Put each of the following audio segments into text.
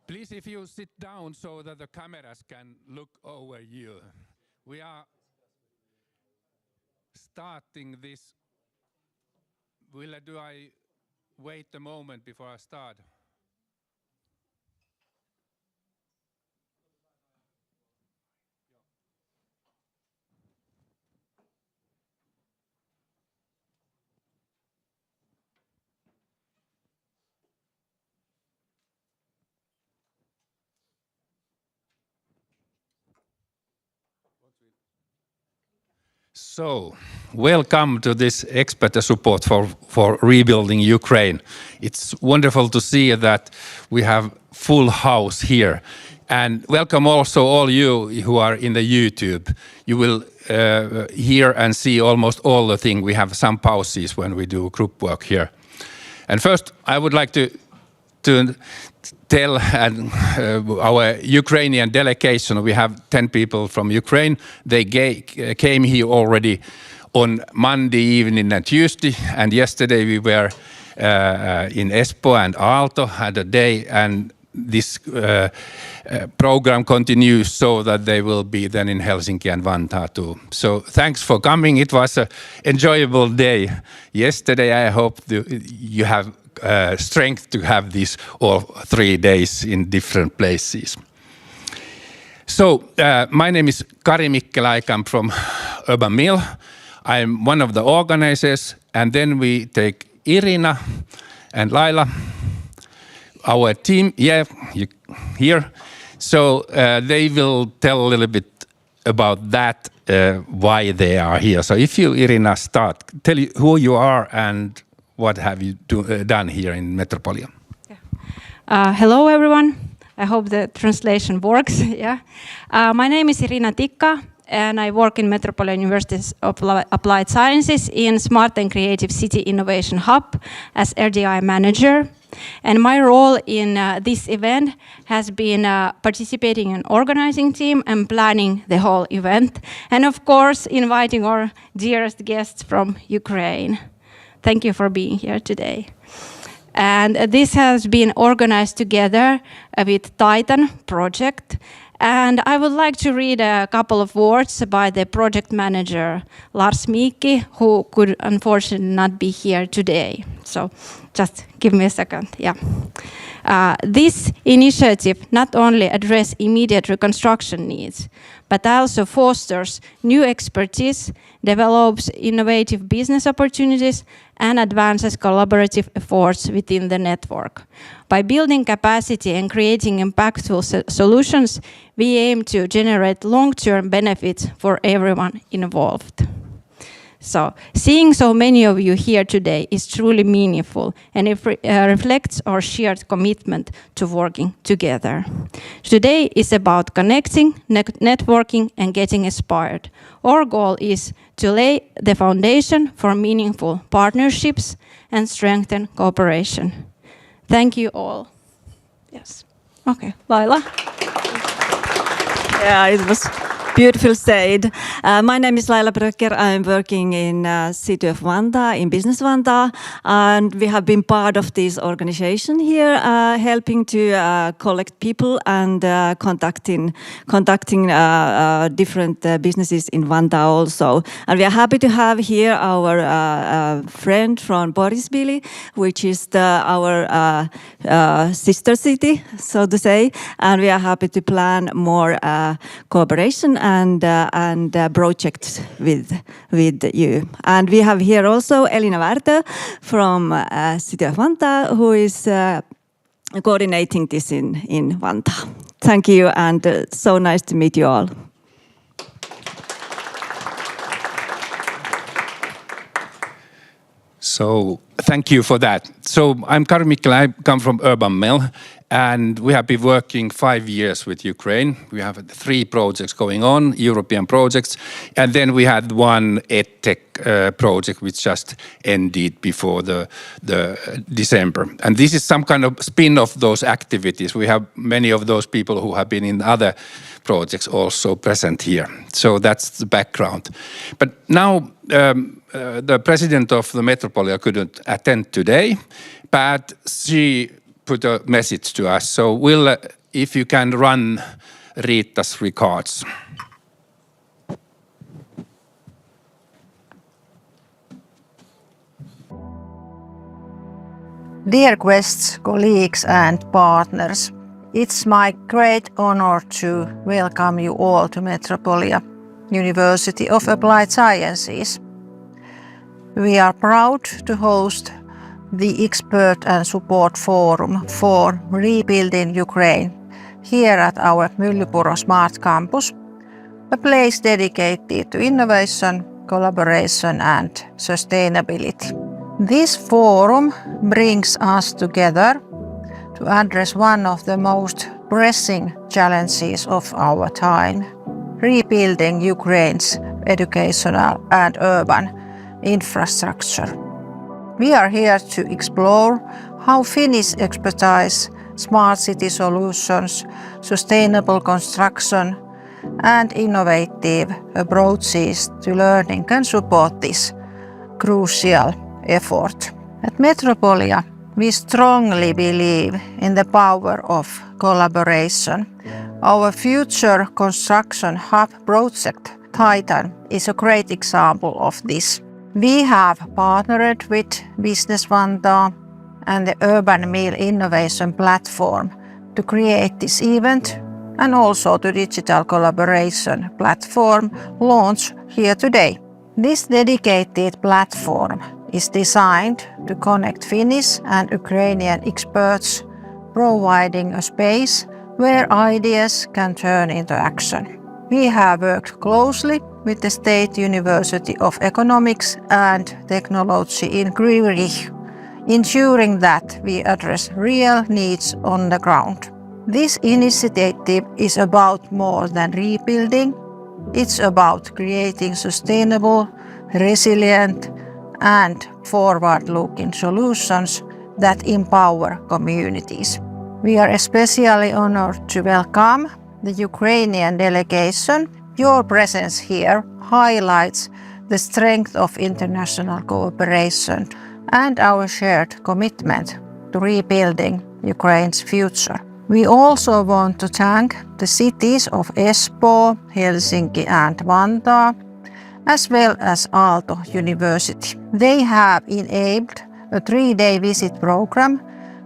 Please, if you sit down so that the cameras can look over you. We are starting this. Do I wait a moment before I start? So, welcome to this expert support for rebuilding Ukraine. It's wonderful to see that we have full house here. And welcome also all you who are in the YouTube. You will hear and see almost all the thing. We have some pauses when we do group work here. And first, I would like to tell our Ukrainian delegation, we have 10 people from Ukraine. They came here already on Monday evening and Tuesday, and yesterday we were in Espoo and Aalto, had a day, and this program continues so that they will be then in Helsinki and Vantaa too. So thanks for coming. It was an enjoyable day yesterday. I hope you have strength to have this all 3 days in different places. So my name is Kari Mikkelä. I come from Urban Mill. I'm one of the organizers, and then we take Irina and Laila, our team, here. So they will tell a little bit about that, why they are here. So if you, Irina, start, tell you who you are and what have you done here in Metropolia. Hello, everyone. I hope the translation works. My name is Irina Tikka, and I work in Metropolitan University of Applied Sciences in Smart and Creative City Innovation Hub as RDI manager. And my role in this event has been participating in organizing team and planning the whole event. And of course, inviting our dearest guests from Ukraine. Thank you for being here today. And this has been organized together with Titan project. And I would like to read a couple of words by the project manager, Lars Miikki, who could unfortunately not be here today. So just give me a second. This initiative not only addresses immediate reconstruction needs, but also fosters new expertise, develops innovative business opportunities, and advances collaborative efforts within the network. By building capacity and creating impactful solutions, we aim to generate long-term benefits for everyone involved. So, seeing so many of you here today is truly meaningful, and it reflects our shared commitment to working together. Today is about connecting, networking, and getting inspired. Our goal is to lay the foundation for meaningful partnerships and strengthen cooperation. Thank you all. Yes. Okay, Laila. Yeah, it was beautiful said. My name is Laila Bröcker. I'm working in city of Vantaa, in Business Vantaa, and we have been part of this organization here, helping to collect people and contacting different businesses in Vantaa also. And we are happy to have here our friend from Borisvili, which is our sister city, so to say, and we are happy to plan more cooperation and projects with you. And we have here also Elina Värtö from City of Vantaa, who is coordinating this in Vantaa. Thank you, and so nice to meet you all. So thank you for that. So I'm Kari Mikkelä. I come from Urban Mill, and we have been working 5 years with Ukraine. We have 3 projects going on, European projects, and then we had one EdTech project which just ended before the December. And this is some kind of spin of those activities. We have many of those people who have been in other projects also present here. So that's the background. But now the president of the Metropolia couldn't attend today, but she put a message to us. So Will, if you can run Riitta's records. Dear guests, colleagues and partners, it's my great honor to welcome you all to Metropolia, University of Applied Sciences. We are proud to host the Expert and Support Forum for Rebuilding Ukraine here at our Myllypuro Smart Campus, a place dedicated to innovation, collaboration and sustainability. This forum brings us together to address one of the most pressing challenges of our time, rebuilding Ukraine's educational and urban infrastructure. We are here to explore how Finnish expertise, smart city solutions, sustainable construction, and innovative approaches to learning can support this crucial effort. At Metropolia, we strongly believe in the power of collaboration. Our future construction hub project, Titan, is a great example of this. We have partnered with Business Vantaa and the Urban Mill Innovation Platform to create this event, and also the digital collaboration platform launched here today. This dedicated platform is designed to connect Finnish and Ukrainian experts, providing a space where ideas can turn into action. We have worked closely with the State University of Economics and Technology in Kryvyi, ensuring that we address real needs on the ground. This initiative is about more than rebuilding. It's about creating sustainable, resilient, and forward-looking solutions that empower communities. We are especially honored to welcome the Ukrainian delegation. Your presence here highlights the strength of international cooperation and our shared commitment to rebuilding Ukraine's future. We also want to thank the cities of Espoo, Helsinki and Vantaa, as well as Aalto University. They have enabled a 3-day visit program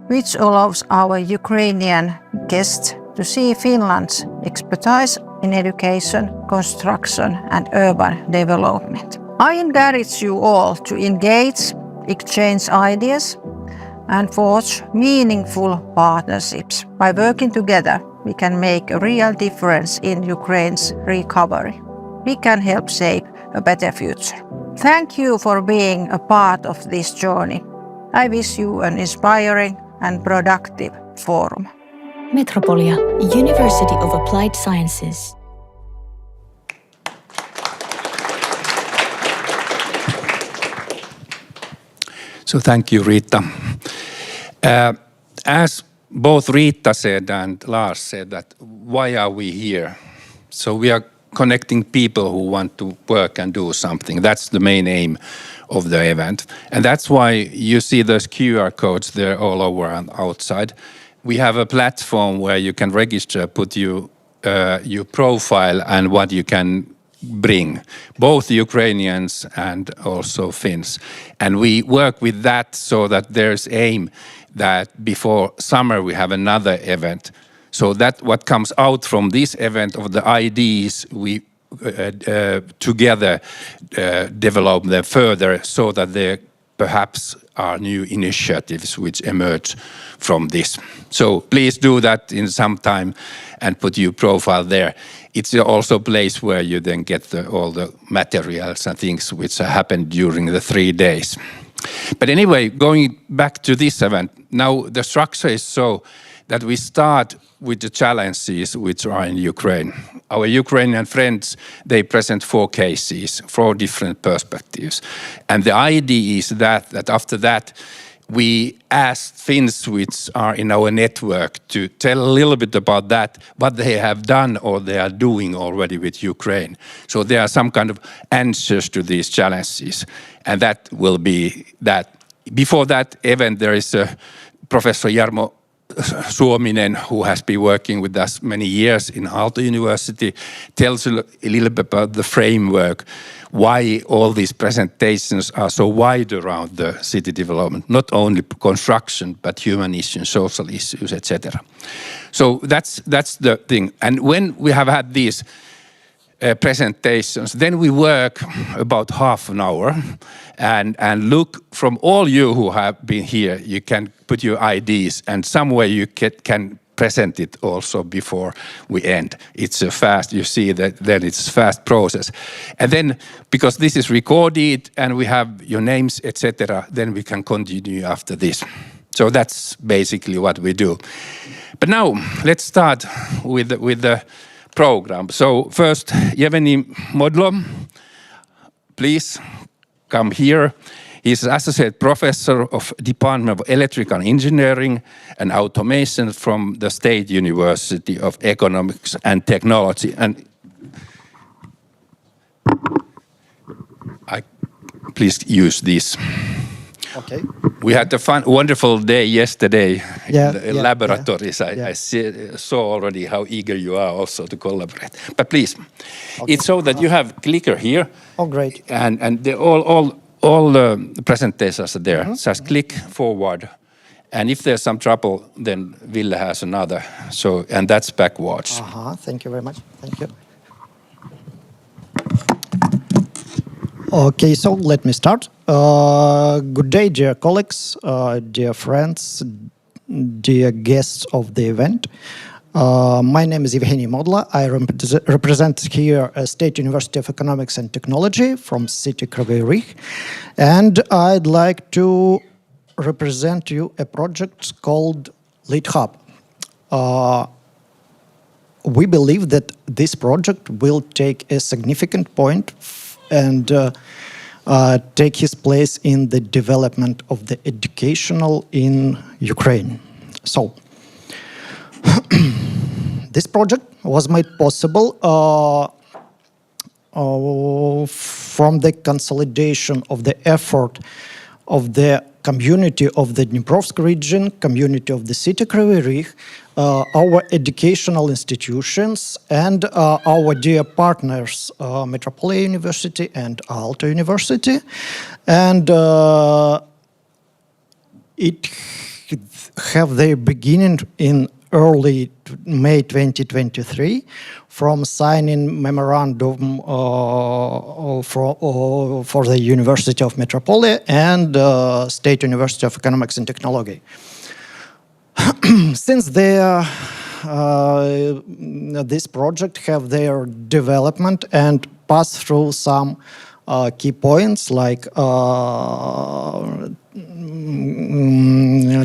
which allows our Ukrainian guests to see Finland's expertise in education, construction and urban development. I encourage you all to engage, exchange ideas and forge meaningful partnerships. By working together, we can make a real difference in Ukraine's recovery. We can help shape a better future. Thank you for being a part of this journey. I wish you an inspiring and productive forum. Metropolia, University of Applied Sciences. So thank you, Riitta. As both Riitta said and Lars said, that why are we here? So we are connecting people who want to work and do something. That's the main aim of the event. And that's why you see those QR codes there all over and outside. We have a platform where you can register, put your profile and what you can bring, both Ukrainians and also Finns. And we work with that so that there's aim that before summer we have another event. So that what comes out from this event of the ideas, we together develop them further so that there perhaps are new initiatives which emerge from this. So please do that in some time and put your profile there. It's also a place where you then get all the materials and things which happened during the 3 days. But anyway, going back to this event, now the structure is so that we start with the challenges which are in Ukraine. Our Ukrainian friends, they present 4 cases, 4 different perspectives. And the idea is that after that, we asked Finns which are in our network to tell a little bit about that, what they have done or they are doing already with Ukraine. So there are some kind of answers to these challenges. And that will be that. Before that event, there is Professor Jarmo Suominen, who has been working with us many years in Aalto University, tells a little bit about the framework, why all these presentations are so wide around the city development, not only construction, but human issues, social issues, etc. So that's the thing. And when we have had these presentations, then we work about half an hour and look from all you who have been here, you can put your IDs and some way you can present it also before we end. It's a fast, you see that then it's a fast process. And then because this is recorded and we have your names, etc., then we can continue after this. So that's basically what we do. But now let's start with the program. So first, Yevgeny Modlo, please come here. He's associate professor of Department of Electrical Engineering and Automation from the State University of Economics and Technology. And please use this. Okay. We had a wonderful day yesterday in the laboratories. Yeah. I saw already how eager you are also to collaborate. But please, it's so that you have clicker here. Oh, great. And all the presentations are there. Just click forward. And if there's some trouble, then Ville has another. So, and that's backwards. Thank you very much. Thank you. Okay, so let me start. Good day, dear colleagues, dear friends, dear guests of the event. My name is Yevgeny Modlo. I represent here State University of Economics and Technology from city Kryvyi Rih. And I'd like to represent you a project called Lead Hub. We believe that this project will take a significant point and take his place in the development of the educational in Ukraine. So, this project was made possible from the consolidation of the effort of the community of the Dniprovsk region, community of the city Kryvyi Rih, our educational institutions, and our dear partners, Metropolia University and Aalto University. And it have their beginning in early May 2023 from signing memorandum for the University of Metropolia and State University of Economics and Technology. Since this project have their development and pass through some key points like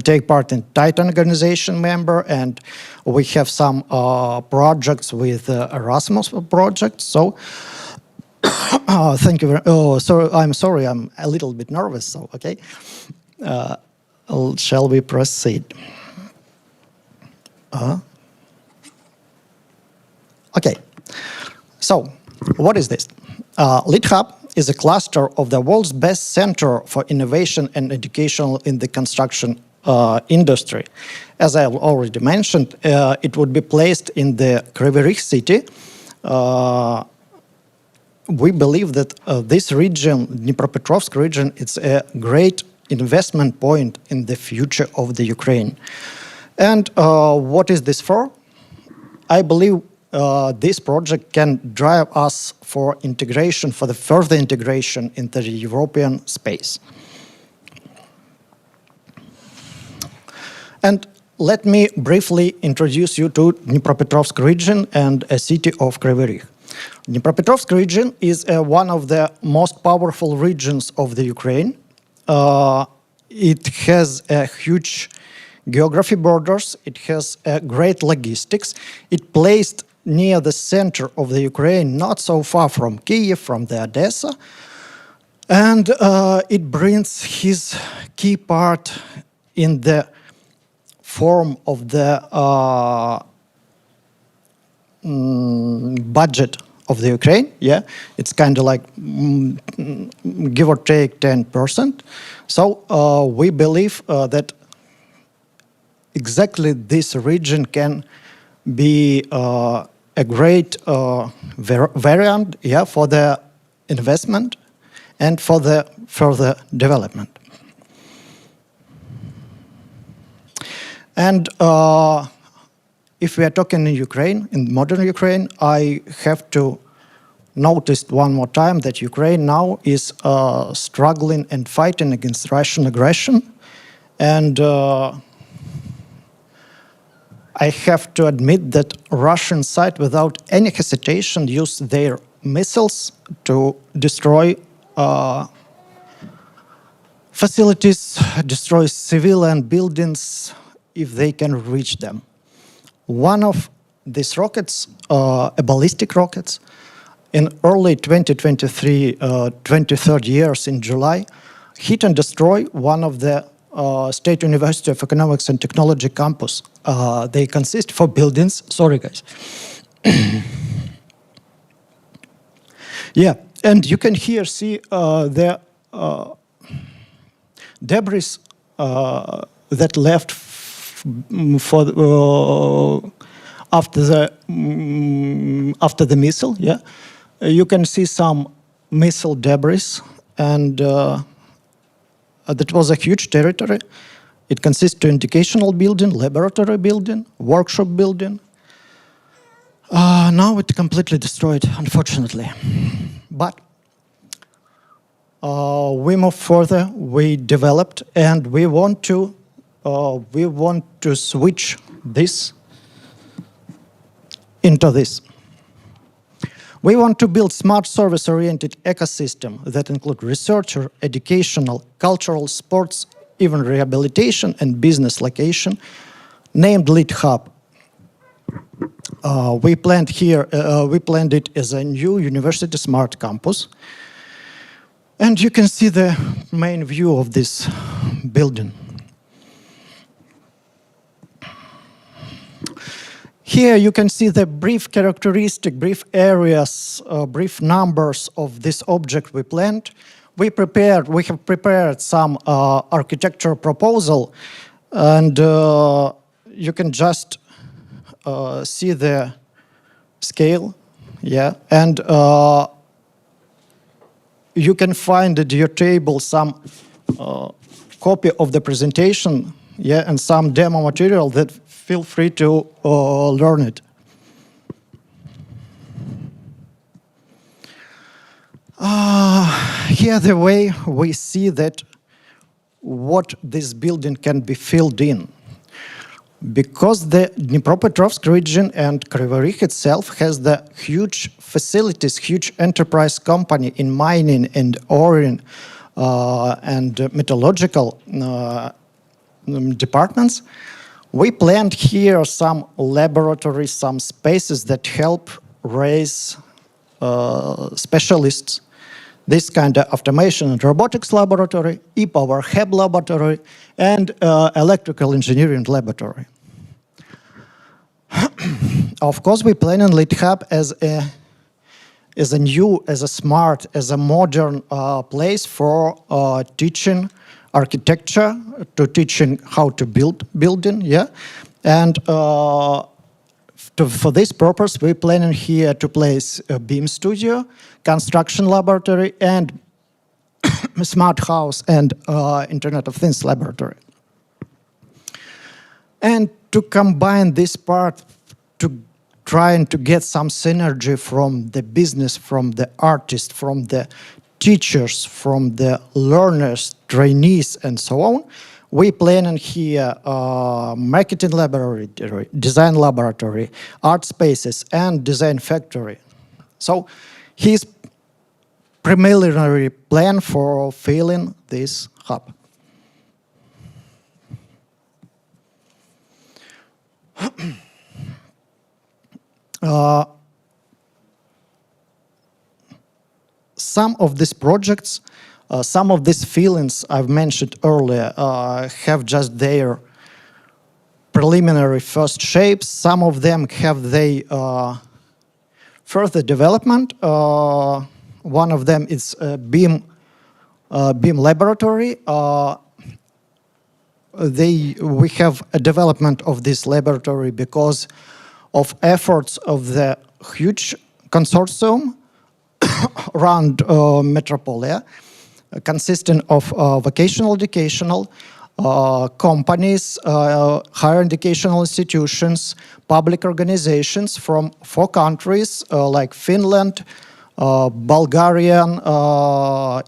take part in Titan organization member, and we have some projects with Erasmus project. So thank you. I'm sorry, I'm a little bit nervous. So okay, shall we proceed? Okay. So what is this? Lead Hub is a cluster of the world's best center for innovation and education in the construction industry. As I already mentioned, it would be placed in the Kryvyi Rih city. We believe that this region, Dnipropetrovsk region, it's a great investment point in the future of the Ukraine. And what is this for? I believe this project can drive us for integration, for the further integration into the European space. And let me briefly introduce you to Dnipropetrovsk region and a city of Kryvyi Rih. Dnipropetrovsk region is one of the most powerful regions of the Ukraine. It has a huge geography borders, it has great logistics. It placed near the center of the Ukraine, not so far from Kiev, from the Odessa. And it brings his key part in the form of the budget of the Ukraine. Yeah, it's kind of like give or take 10%. So we believe that exactly this region can be a great variant, yeah, for the investment and for the further development. And if we are talking in Ukraine, in modern Ukraine, I have to notice one more time that Ukraine now is struggling and fighting against Russian aggression. And I have to admit that Russian side, without any hesitation, used their missiles to destroy facilities, destroy civilian buildings if they can reach them. One of these rockets, a ballistic rockets, in early 2023, 23rd years in July, hit and destroy one of the State University of Economics and Technology campus. They consist of buildings. Sorry, guys. Yeah, and you can here see the debris that left after the missile. Yeah, you can see some missile debris, and that was a huge territory. It consists of educational building, laboratory building, workshop building. Now it's completely destroyed, unfortunately. But we moved further, we developed, and we want to switch this into this. We want to build smart service-oriented ecosystem that include researcher, educational, cultural, sports, even rehabilitation and business location, named Lead Hub. We planned it as a new university smart campus. And you can see the main view of this building. Here you can see the brief characteristic, brief areas, brief numbers of this object we planned. We have prepared some architecture proposal, and you can just see the scale, yeah, and you can find at your table some copy of the presentation, yeah, and some demo material that feel free to learn it. Here the way we see that what this building can be filled in. Because the Dnipropetrovsk region and Kryvyi Rih itself has the huge facilities, huge enterprise company in mining and ore and metallurgical departments, we planned here some laboratories, some spaces that help raise specialists. This kind of automation and robotics laboratory, e-power hub laboratory, and electrical engineering laboratory. Of course, we plan on Lead Hub as a smart, as a modern place for teaching architecture, to teaching how to build building, yeah, and for this purpose, we planning here to place a BIM studio, construction laboratory, and smart house and Internet of Things laboratory. And to combine this part, to trying to get some synergy from the business, from the artists, from the teachers, from the learners, trainees, and so on, we planning here marketing laboratory, design laboratory, art spaces, and design factory. So his preliminary plan for filling this hub. Some of these projects, some of these feelings I've mentioned earlier have just their preliminary first shapes. Some of them have their further development. One of them is BIM laboratory. we have a development of this laboratory because of efforts of the huge consortium around Metropolia, consisting of vocational educational companies, higher educational institutions, public organizations from 4 countries like Finland, Bulgaria,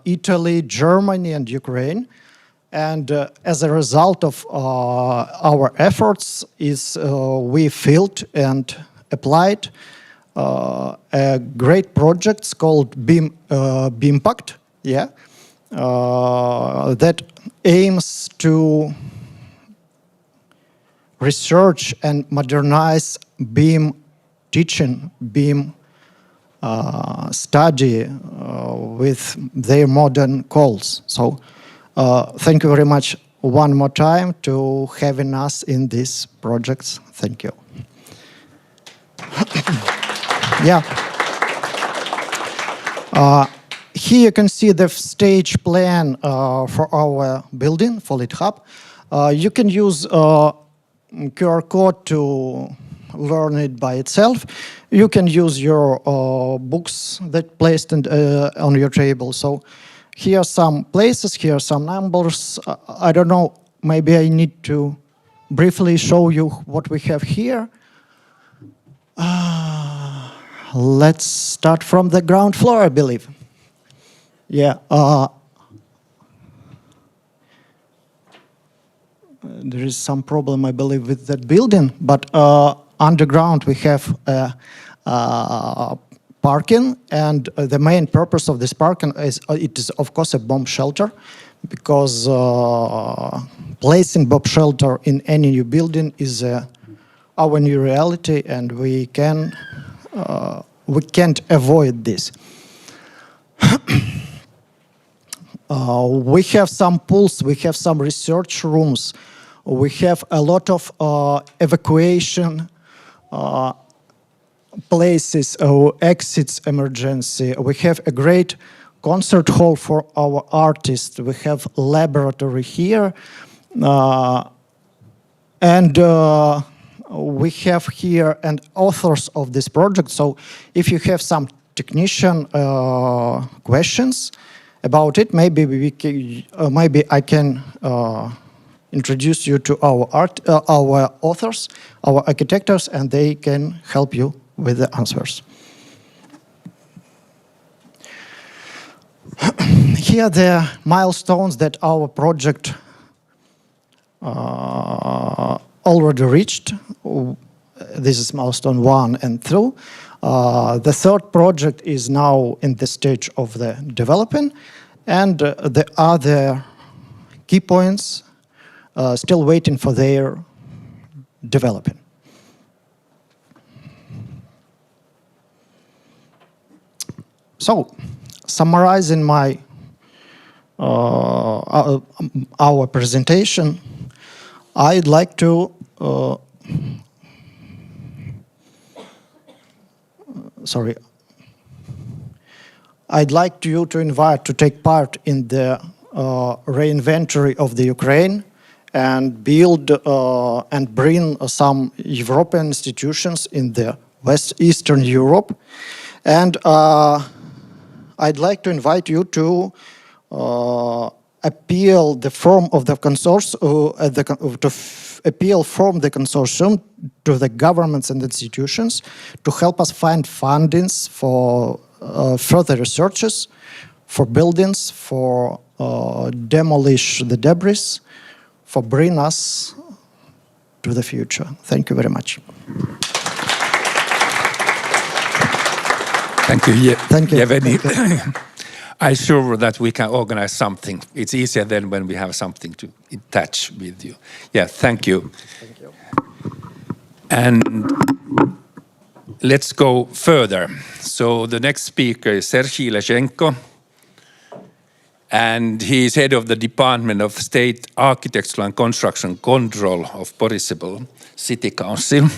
Italy, Germany, and Ukraine. And as a result of our efforts, we filled and applied a great project called BIMPACT, that aims to research and modernize BIM teaching, BIM study with their modern goals. So thank you very much one more time to having us in these projects. Thank you. Yeah. Here you can see the stage plan for our building, for Lit Hub. You can use QR code to learn it by itself. You can use your books that placed on your table. So here are some places, here are some numbers. I don't know, maybe I need to briefly show you what we have here. Let's start from the ground floor, I believe. Yeah. There is some problem, I believe, with that building, but underground we have parking, and the main purpose of this parking is it is of course a bomb shelter, because placing bomb shelter in any new building is our new reality, and we can't avoid this. We have some pools, we have some research rooms, we have a lot of evacuation places, exits emergency. We have a great concert hall for our artists. We have laboratory here. And we have here and authors of this project. So if you have some technician questions about it, maybe I can introduce you to our authors, our architects, and they can help you with the answers. Here are the milestones that our project already reached. This is milestone 1 and 2. The third project is now in the stage of the development, and the other key points still waiting for their development. So, summarizing my our presentation, I'd like to I'd like you to invite to take part in the reinventory of the Ukraine and build and bring some European institutions in the Eastern Europe. And I'd like to invite you to appeal the form of the consortium, appeal from the consortium to the governments and institutions to help us find fundings for further researches, for buildings, for demolish the debris, for bring us to the future. Thank you very much. Thank you, Thank you. Yevgeny. Thank you. I'm sure that we can organize something. It's easier than when we have something to touch with you. Yeah, thank you. Thank you. And let's go further. So the next speaker is Sergei Leshenko, and he is head of the Department of State Architectural and Construction Control of Boryspil City Council.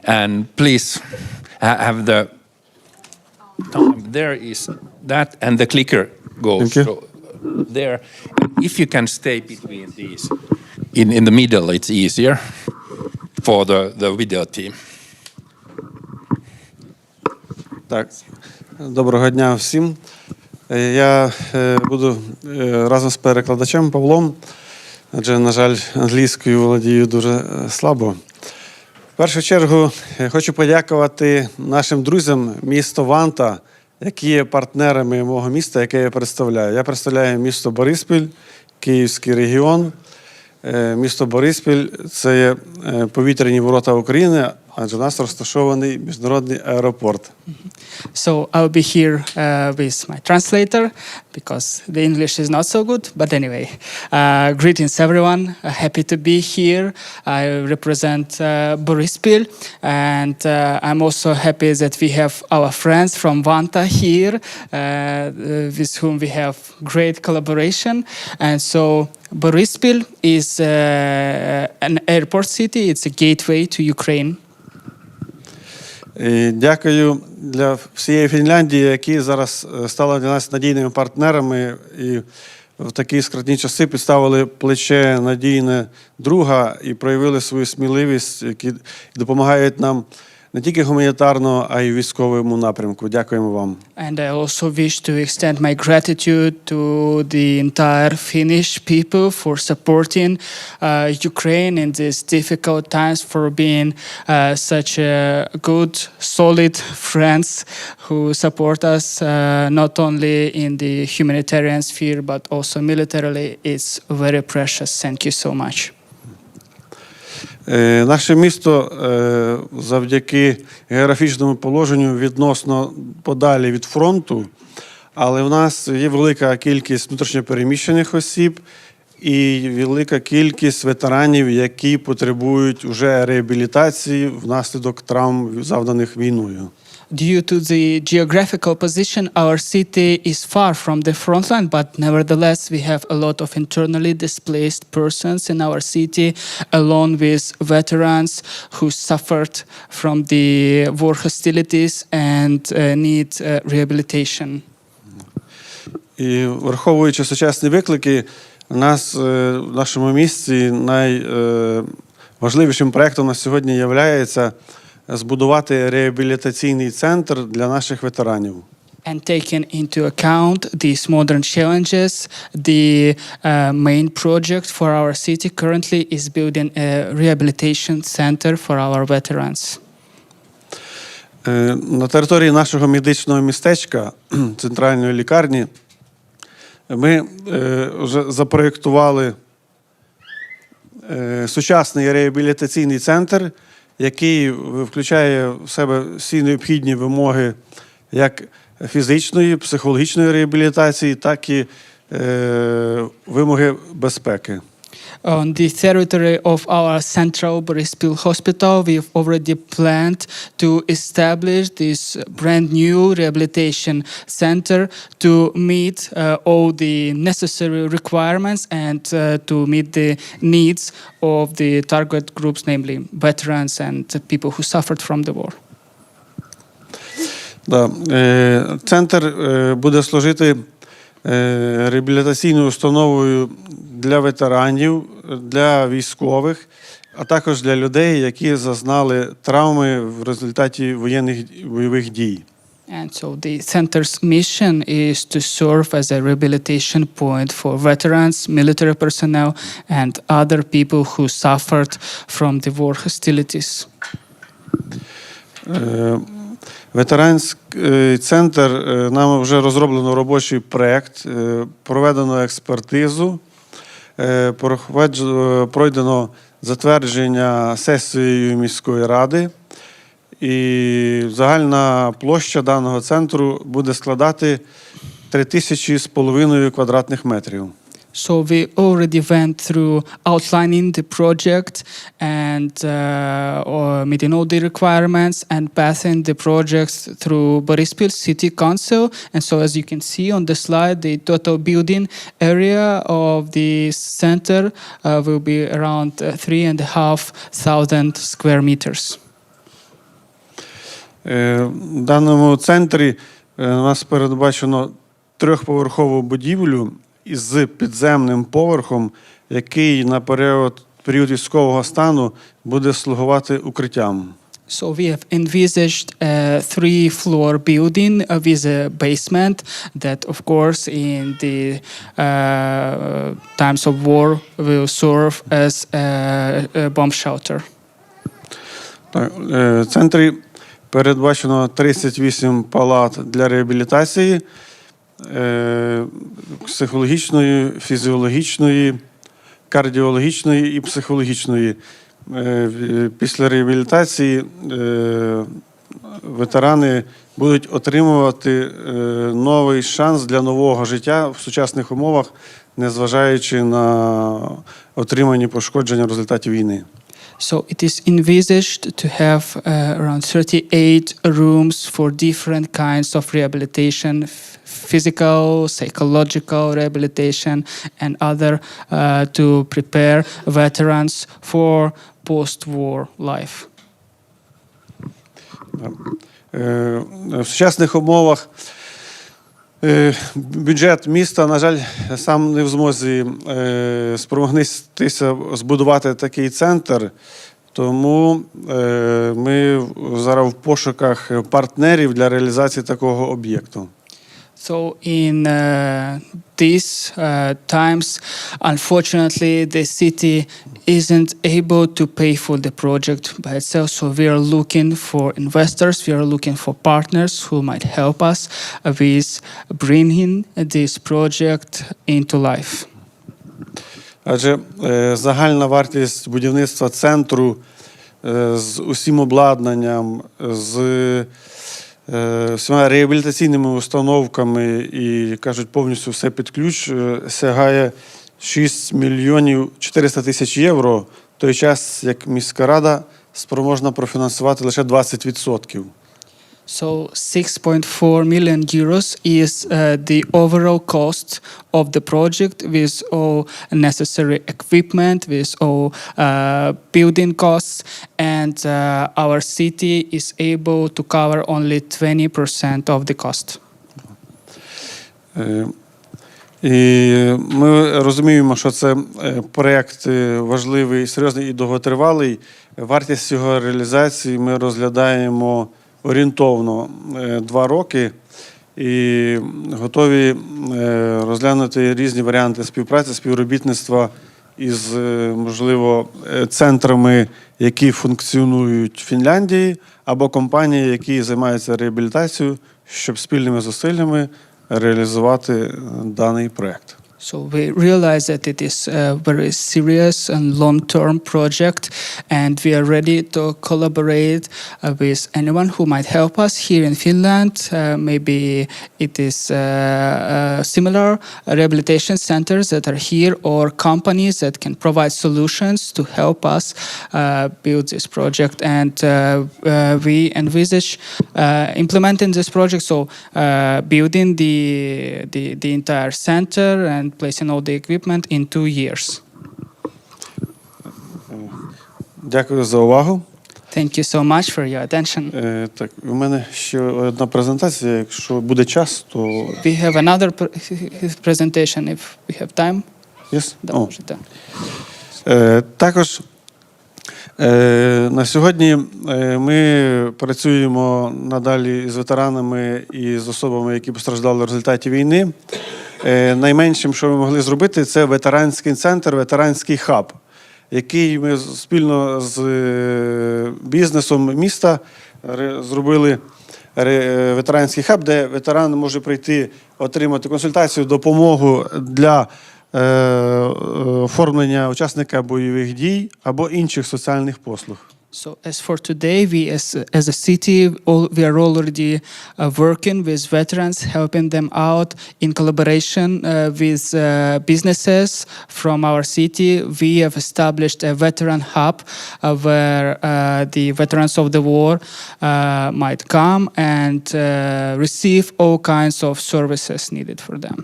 And please have the there is that, and the clicker goes so there. If you can stay between these in the middle, it's easier for the video team. Так, доброго дня всім. Я буду разом з перекладачем Павлом, адже, на жаль, англійською володію дуже слабо. В першу чергу хочу подякувати нашим друзям міста Ванта, які є партнерами мого міста, яке я представляю. Я представляю місто Бориспіль, Київський регіон. Місто Бориспіль – це є повітряні ворота України, адже в нас розташований міжнародний аеропорт. So I'll be here with my translator because the English is not so good. But anyway, greetings everyone. Happy to be here. I represent Borispil, and I'm also happy that we have our friends from Vanta here, with whom we have great collaboration. And so Borispil is an airport city. It's a gateway to Ukraine. І дякую для всієї Фінляндії, які зараз стали для нас надійними партнерами і в такі скрутні часи підставили плече надійне друга і проявили свою сміливість, які допомагають нам не тільки гуманітарно, а й військовому напрямку. Дякуємо вам. And I also wish to extend my gratitude to the entire Finnish people for supporting Ukraine in these difficult times, for being such a good, solid friends who support us not only in the humanitarian sphere but also militarily. It's very precious. Thank you so much. Наше місто завдяки географічному положенню відносно подалі від фронту, але в нас є велика кількість внутрішньопереміщених осіб і велика кількість ветеранів, які потребують уже реабілітації внаслідок травм, завданих війною. Due to the geographical position, our city is far from the front line, but nevertheless we have a lot of internally displaced persons in our city, along with veterans who suffered from the war hostilities and need rehabilitation. І враховуючи сучасні виклики, в нашому місті найважливішим проєктом на сьогодні є збудувати реабілітаційний центр для наших ветеранів. And taking into account these modern challenges, the main project for our city currently is building a rehabilitation center for our veterans. На території нашого медичного містечка, центральної лікарні, ми вже запроєктували сучасний реабілітаційний центр, який включає в себе всі необхідні вимоги як фізичної, психологічної реабілітації, так і вимоги безпеки. On the territory of our central Borispil hospital, we've already planned to establish this brand new rehabilitation center to meet all the necessary requirements and to meet the needs of the target groups, namely veterans and people who suffered from the war. Центр буде служити реабілітаційною установою для ветеранів, для військових, а також для людей, які зазнали травми в результаті бойових дій. And so the center's mission is to serve as a rehabilitation point for veterans, military personnel, and other people who suffered from the war hostilities. Ветеранський центр, нам вже розроблено робочий проєкт, проведено експертизу, пройдено затвердження сесією міської ради, і загальна площа даного центру буде складати 3500 квадратних метрів. So we already went through outlining the project and meeting all the requirements and passing the project through Borispil City Council. And so as you can see on the slide, the total building area of the center will be around 3,500 square meters. В даному центрі у нас передбачено трьохповерхову будівлю, із підземним поверхом, який на період військового стану буде слугувати укриттям. So we have envisaged a 3-floor building with a basement that, of course, in the times of war will serve as a bomb shelter. В центрі передбачено 38 палат для реабілітації, психологічної, фізіологічної, кардіологічної і психологічної. Після реабілітації ветерани будуть отримувати новий шанс для нового життя в сучасних умовах, незважаючи на отримані пошкодження в результаті війни. So it is envisaged to have around 38 rooms for different kinds of rehabilitation, physical, psychological rehabilitation, and other to prepare veterans for post-war life. В сучасних умовах бюджет міста, на жаль, сам не в змозі спромогтися збудувати такий центр, тому ми зараз в пошуках партнерів для реалізації такого об'єкту. So in these times, unfortunately, the city isn't able to pay for the project by itself. So we are looking for investors, we are looking for partners who might help us with bringing this project into life. Адже загальна вартість будівництва центру з усім обладнанням, з всіма реабілітаційними установками і, кажуть, повністю все під ключ, сягає 6 мільйонів 400 тисяч євро, в той час, як міська рада спроможна профінансувати лише 20%. So 6.4 million euros is the overall cost of the project with all necessary equipment, with all building costs, and our city is able to cover only 20% of the cost. І ми розуміємо, що це проєкт важливий, серйозний і довготривалий. Вартість його реалізації ми розглядаємо орієнтовно 2 роки і готові розглянути різні варіанти співпраці, співробітництва із, можливо, центрами, які функціонують в Фінляндії, або компанії, які займаються реабілітацією, щоб спільними зусиллями реалізувати даний проєкт. So we realize that it is a very serious and long-term project, and we are ready to collaborate with anyone who might help us here in Finland. Maybe it is similar rehabilitation centers that are here, or companies that can provide solutions to help us build this project. And we envisage implementing this project, so building the entire center and placing all the equipment in 2 years. Дякую за увагу. Thank you so much for your attention. Так, у мене ще одна презентація. Якщо буде час, то... We have another presentation if we have time. Yes? Да, О. можете. Також на сьогодні ми працюємо надалі з ветеранами і з особами, які постраждали в результаті війни. Найменшим, що ми могли зробити, це ветеранський центр, ветеранський хаб, який ми спільно з бізнесом міста зробили ветеранський хаб, де ветеран може прийти, отримати консультацію, допомогу для оформлення учасника бойових дій або інших соціальних послуг. So as for today, we as a city, we are already working with veterans, helping them out in collaboration with businesses from our city. We have established a veteran hub where the veterans of the war might come and receive all kinds of services needed for them.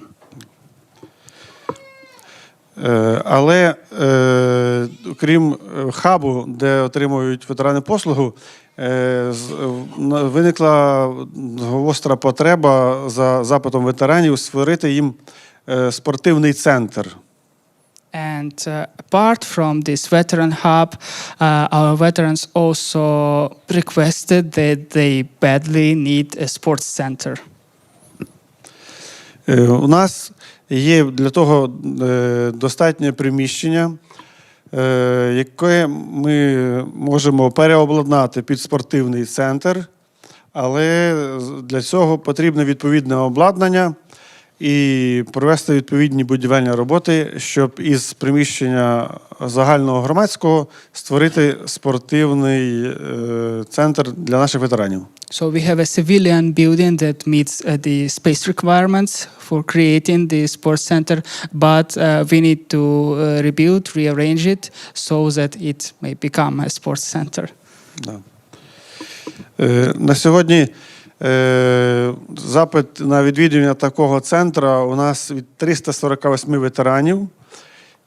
Але крім хабу, де отримують ветерани послугу, виникла гостра потреба за запитом ветеранів створити їм спортивний центр. And apart from this veteran hub, our veterans also requested that they badly need a sports center. У нас є для того достатнє приміщення, яке ми можемо переобладнати під спортивний центр, але для цього потрібне відповідне обладнання і провести відповідні будівельні роботи, щоб із приміщення загального громадського створити спортивний центр для наших ветеранів. So we have a civilian building that meets the space requirements for creating the sports center, but we need to rebuild, rearrange it so that it may become a sports center. Да. На сьогодні запит на відвідування такого центру у нас від 348 ветеранів.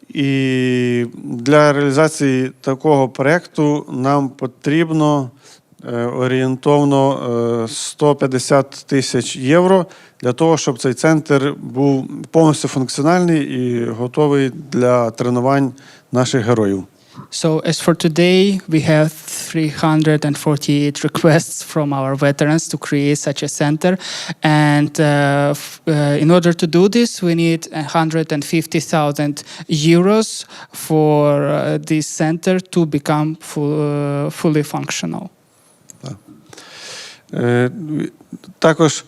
І для реалізації такого проєкту нам потрібно орієнтовно 150 тисяч євро для того, щоб цей центр був повністю функціональний і готовий для тренувань наших героїв. So as for today, we have 348 requests from our veterans to create such a center. And in order to do this, we need 150,000 euros for this center to become fully functional. Також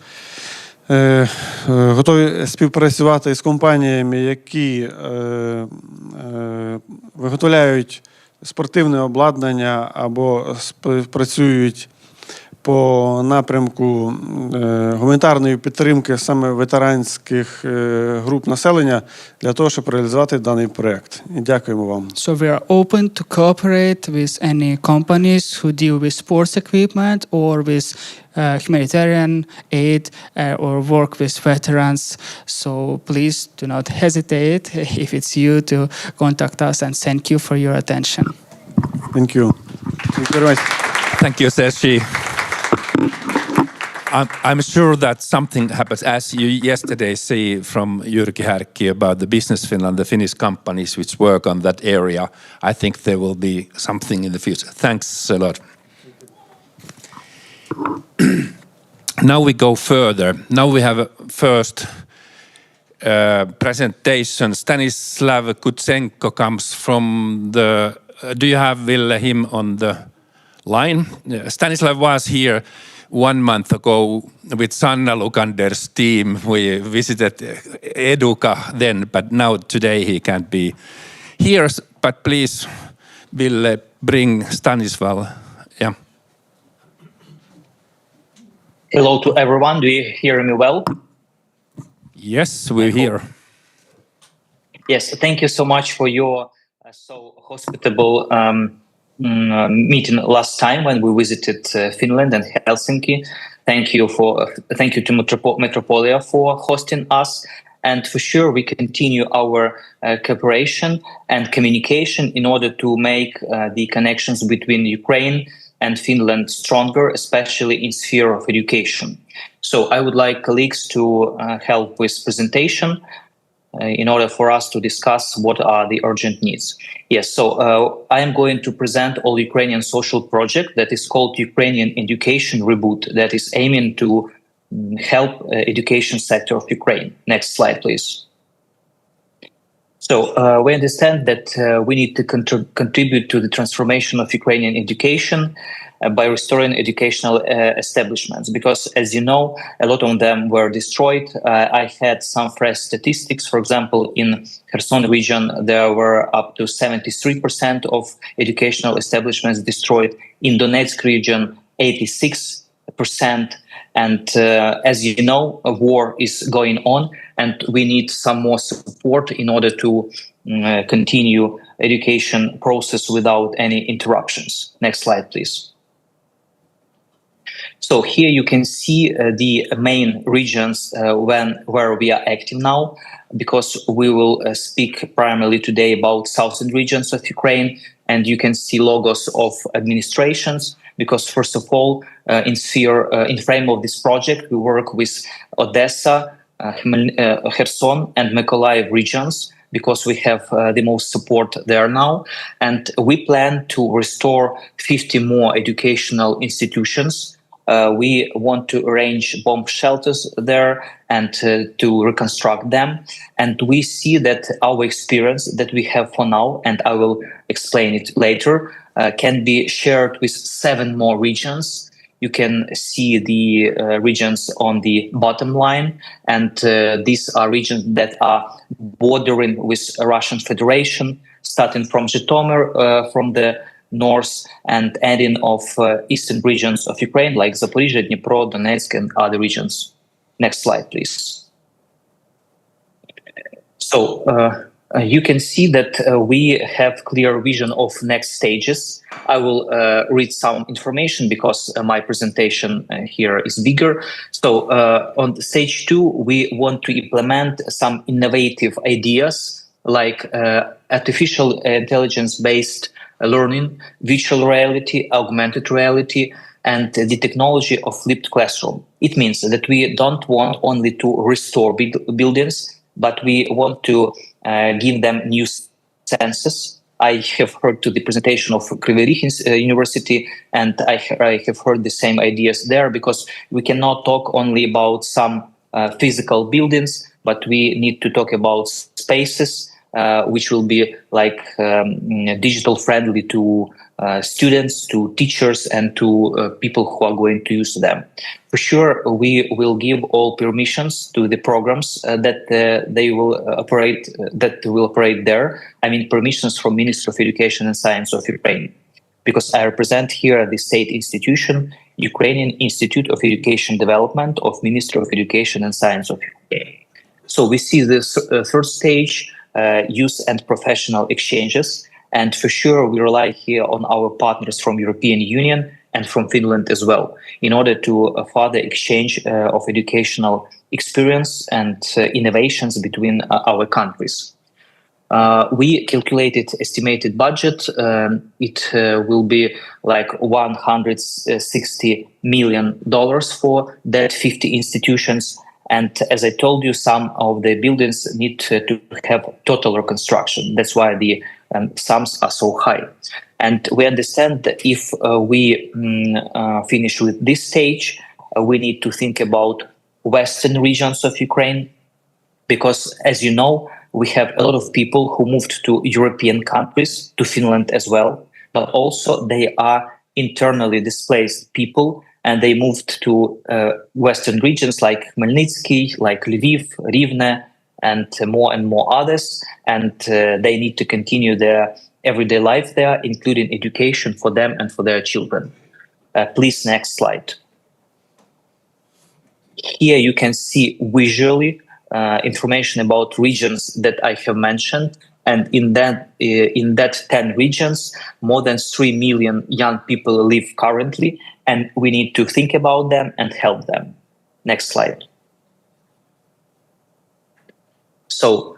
готові співпрацювати з компаніями, які виготовляють спортивне обладнання або співпрацюють по напрямку гуманітарної підтримки саме ветеранських груп населення для того, щоб реалізувати даний проєкт. І дякуємо вам. So we are open to cooperate with any companies who deal with sports equipment or with humanitarian aid or work with veterans. So please do not hesitate if it's you to contact us, and thank you for your attention. Thank you. Thank you very much. Thank you, Sergei. I'm sure that something happens, as you yesterday see from Jyrki Härki about the Business Finland, the Finnish companies which work on that area. I think there will be something in the future. Thanks a lot. Now we go further. Now we have a first presentation. Stanislav Kutsenko comes from the... do you have him on the line? Stanislav was here 1 month ago with Sanna Lukander's team. We visited Educa then, but now today he can't be here. But please, Ville, bring Stanislav. Yeah. Hello to everyone. Do you hear me well? Yes, we hear. Yes, thank you so much for your so hospitable meeting last time when we visited Finland and Helsinki. Thank you to Metropolia for hosting us, and for sure we continue our cooperation and communication in order to make the connections between Ukraine and Finland stronger, especially in sphere of education. So I would like colleagues to help with presentation in order for us to discuss what are the urgent needs. Yes, so I am going to present all Ukrainian social project that is called Ukrainian Education Reboot, that is aiming to help education sector of Ukraine. Next slide, please. So we understand that we need to contribute to the transformation of Ukrainian education by restoring educational establishments, because as you know, a lot of them were destroyed. I had some fresh statistics. For example, in Kherson region, there were up to 73% of educational establishments destroyed. In Donetsk region, 86%. And as you know, a war is going on, and we need some more support in order to continue education process without any interruptions. Next slide, please. So here you can see the main regions where we are active now, because we will speak primarily today about southern regions of Ukraine, and you can see logos of administrations, because first of all, in frame of this project, we work with Odessa, Kherson and Mykolaiv regions, because we have the most support there now. And we plan to restore 50 more educational institutions. We want to arrange bomb shelters there and to reconstruct them. And we see that our experience that we have for now, and I will explain it later, can be shared with 7 more regions. You can see the regions on the bottom line, and these are regions that are bordering with Russian Federation, starting from Zhytomyr from the north and ending of eastern regions of Ukraine, like Zaporizhzhia, Dnipro, Donetsk, and other regions. Next slide, please. So you can see that we have clear vision of next stages. I will read some information because my presentation here is bigger. So on stage 2, we want to implement some innovative ideas like artificial intelligence-based learning, virtual reality, augmented reality, and the technology of flipped classroom. It means that we don't want only to restore buildings, but we want to give them new senses. I have heard to the presentation of Kryvyi Rih University, and I have heard the same ideas there, because we cannot talk only about some physical buildings, but we need to talk about spaces which will be like digital friendly to students, to teachers, and to people who are going to use them. For sure, we will give all permissions to the programs that they will operate. That will operate there. I mean, permissions from Ministry of Education and Science of Ukraine, because I represent here the state institution, Ukrainian Institute of Education Development of Ministry of Education and Science of Ukraine. So we see this third stage. Youth and professional exchanges. And for sure, we rely here on our partners from European Union and from Finland as well, in order to further exchange of educational experience and innovations between our countries. We calculated estimated budget. It will be like $160 million for that 50 institutions. And as I told you, some of the buildings need to have total reconstruction. That's why the sums are so high. And we understand that if we finish with this stage, we need to think about western regions of Ukraine, because, as you know, we have a lot of people who moved to European countries, to Finland as well, but also they are internally displaced people, and they moved to western regions like Khmelnytsky, like Lviv, Rivne, and more others. And they need to continue their everyday life there, including education for them and for their children. Please, next slide. Here you can see visually information about regions that I have mentioned. And in that 10 regions, more than 3 million young people live currently, and we need to think about them and help them. Next slide. So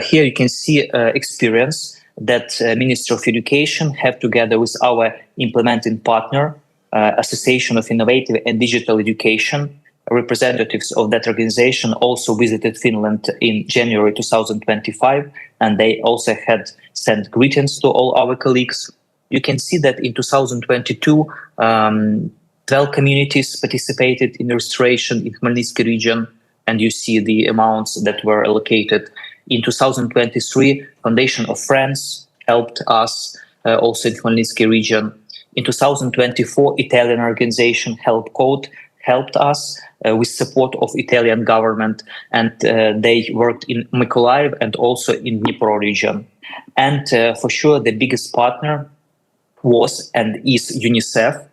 here you can see experience that Ministry of Education have together with our implementing partner, Association of Innovative and Digital Education. Representatives of that organization also visited Finland in January 2025, and they also had sent greetings to all our colleagues. You can see that in 2022, 12 communities participated in restoration in Khmelnytsky region, and you see the amounts that were allocated. In 2023, Foundation of Friends helped us also in Khmelnytsky region. In 2024, Italian organization Help Code helped us with support of Italian government, and they worked in Mykolaiv and also in Dnipro region. And for sure, the biggest partner was and is UNICEF,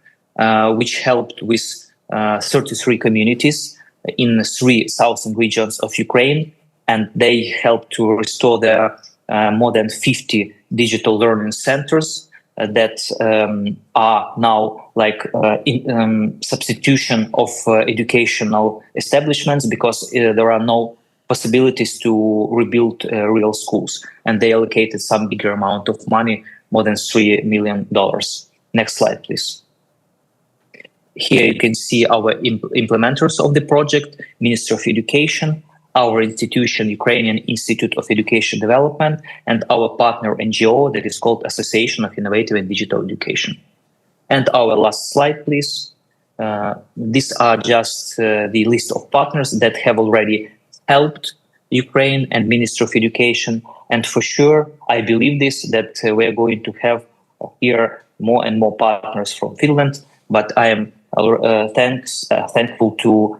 which helped with 33 communities in 3 southern regions of Ukraine, and they helped to restore their more than 50 digital learning centers that are now like substitution of educational establishments, because there are no possibilities to rebuild real schools, and they allocated some bigger amount of money, more than $3 million. Next slide, please. Here you can see our implementers of the project, Ministry of Education, our institution, Ukrainian Institute of Education Development, and our partner NGO that is called Association of Innovative and Digital Education. And our last slide, please. These are just the list of partners that have already helped Ukraine and Ministry of Education. And for sure, I believe this, that we are going to have here more and more partners from Finland. But I am thankful to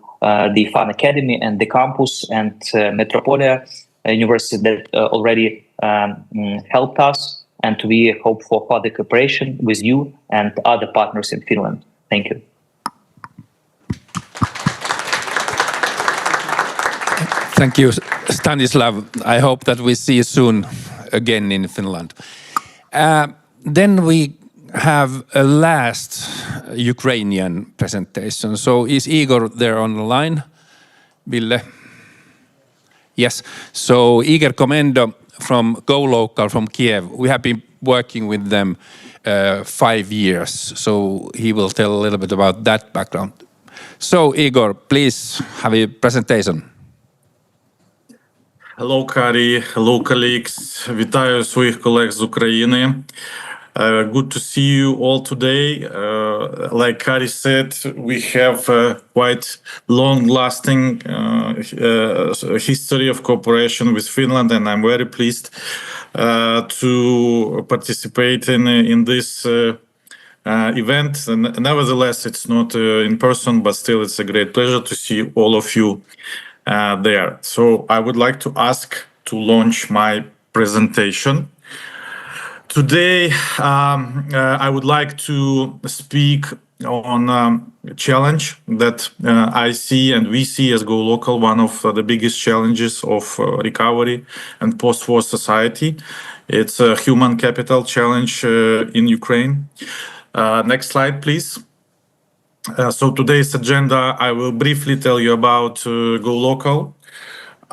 the Fun Academy and the campus and Metropolia University that already helped us, and we hope for further cooperation with you and other partners in Finland. Thank you. Thank you, Stanislav. I hope that we see you soon again in Finland. Then we have a last Ukrainian presentation. So is Igor there on the line? Ville? Yes. So Igor Komendo from Go Local from Kiev. We have been working with them 5 years. So he will tell a little bit about that background. So Igor, please have a presentation. Hello, Kari. Hello, colleagues. Вітаю своїх колег з України. Good to see you all today. Like Kari said, we have a quite long-lasting history of cooperation with Finland, and I'm very pleased to participate in this event. Nevertheless, it's not in person, but still it's a great pleasure to see all of you there. So I would like to ask to launch my presentation. Today, I would like to speak on a challenge that I see and we see as Go Local, one of the biggest challenges of recovery and post-war society. It's a human capital challenge in Ukraine. Next slide, please. So today's agenda, I will briefly tell you about Go Local.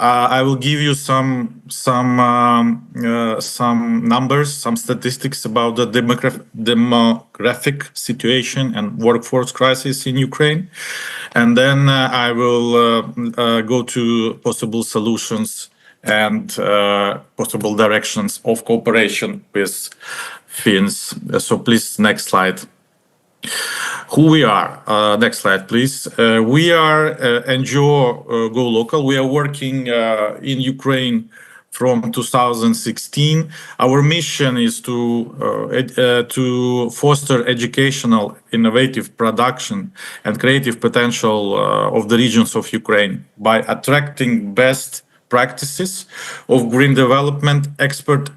I will give you some numbers, some statistics about the demographic situation and workforce crisis in Ukraine, and then I will go to possible solutions and possible directions of cooperation with Finns. So please, next slide. Who we are. Next slide, please. We are NGO Go Local. We are working in Ukraine from 2016. Our mission is to foster educational, innovative production and creative potential of the regions of Ukraine by attracting best practices of green development, expert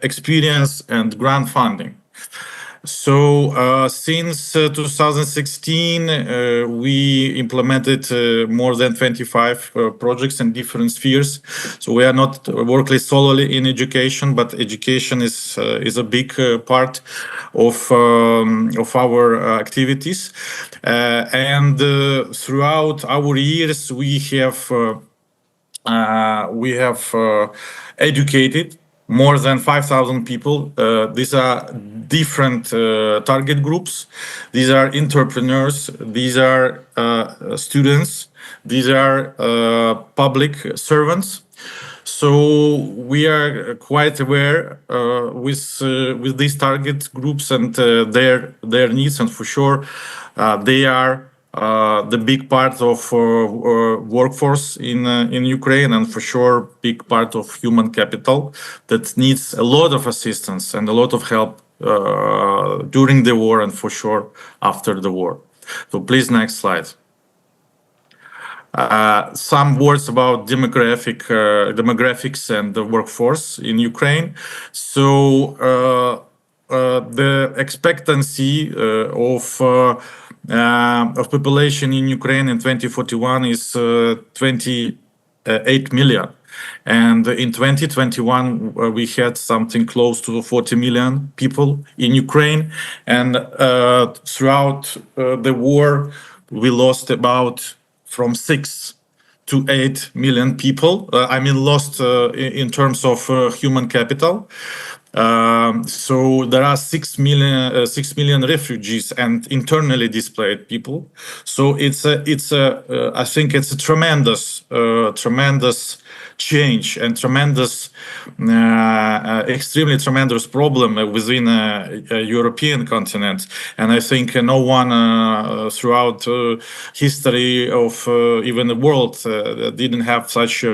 experience, and grant funding. So since 2016, we implemented more than 25 projects in different spheres. So we are not working solely in education, but education is a big part of our activities. And throughout our years, we have educated more than 5,000 people. These are different target groups. These are entrepreneurs. These are students. These are public servants. So we are quite aware with these target groups and their needs, and for sure they are the big part of workforce in Ukraine, and for sure big part of human capital that needs a lot of assistance and a lot of help during the war and for sure after the war. So please, next slide. Some words about demographics and the workforce in Ukraine. So the expectancy of population in Ukraine in 2041 is 28 million. And in 2021, we had something close to 40 million people in Ukraine. And throughout the war, we lost about from 6 to 8 million people. Lost in terms of human capital. So there are 6 million refugees and internally displaced people. So I think it's a tremendous change and extremely tremendous problem within a European continent. And I think no one throughout history of even the world didn't have such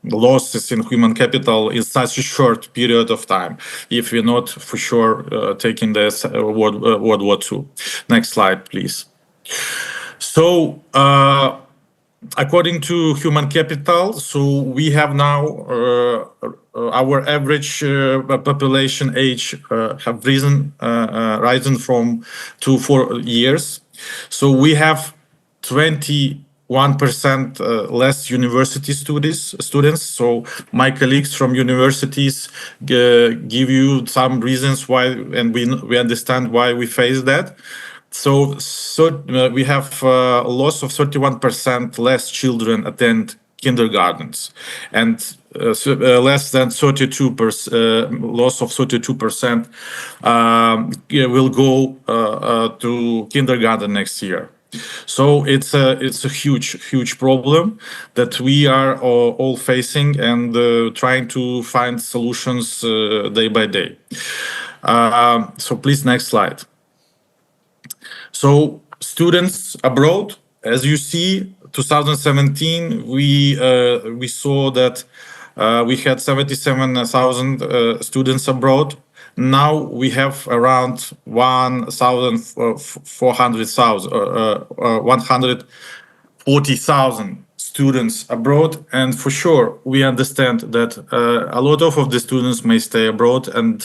losses in human capital in such a short period of time, if we're not for sure taking this World War II. Next slide, please. So, according to human capital, so we have now our average population age have risen from 2 to 4 years. So we have 21% less university students. So my colleagues from universities give you some reasons why, and we understand why we face that. So we have a loss of 31% less children attend kindergartens, and less than 32% loss of 32% will go to kindergarten next year. So it's a huge problem that we are all facing and trying to find solutions day by day. So please, next slide. So students abroad, as you see, 2017 we saw that we had 77,000 students abroad. Now we have around 140,000 students abroad, and for sure we understand that a lot of the students may stay abroad and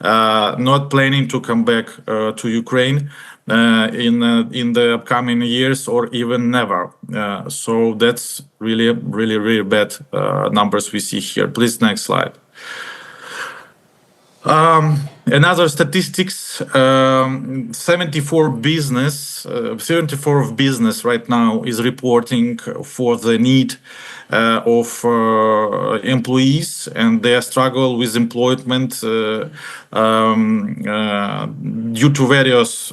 not planning to come back to Ukraine in the upcoming years or even never. So that's really bad numbers we see here. Please, next slide. Another statistics, 74 of business right now is reporting for the need of employees, and they struggle with employment due to various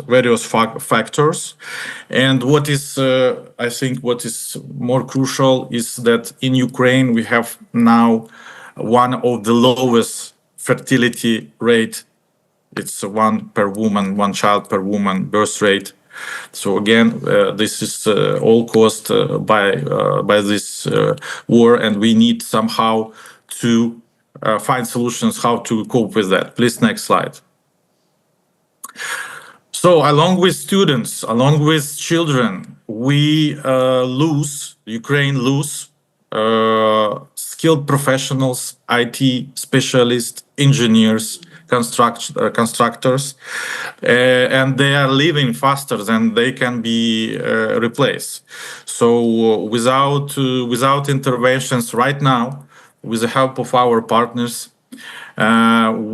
factors. And what is, I think, what is more crucial is that in Ukraine we have now one of the lowest fertility rate. It's one child per woman birth rate. So again, this is all caused by this war, and we need somehow to find solutions how to cope with that. Please, next slide. So along with students, along with children, Ukraine lose skilled professionals, IT specialists, engineers, constructors, and they are leaving faster than they can be replaced. So without interventions right now, with the help of our partners,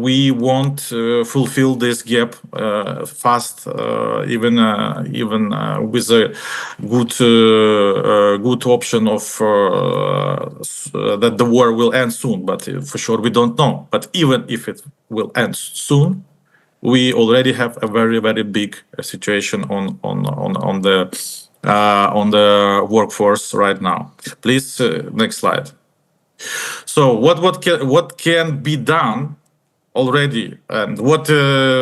we won't fulfill this gap fast, even with a good option of that the war will end soon. But for sure, we don't know. But even if it will end soon, we already have a very big situation on the workforce right now. Please, next slide. So what can be done already, and what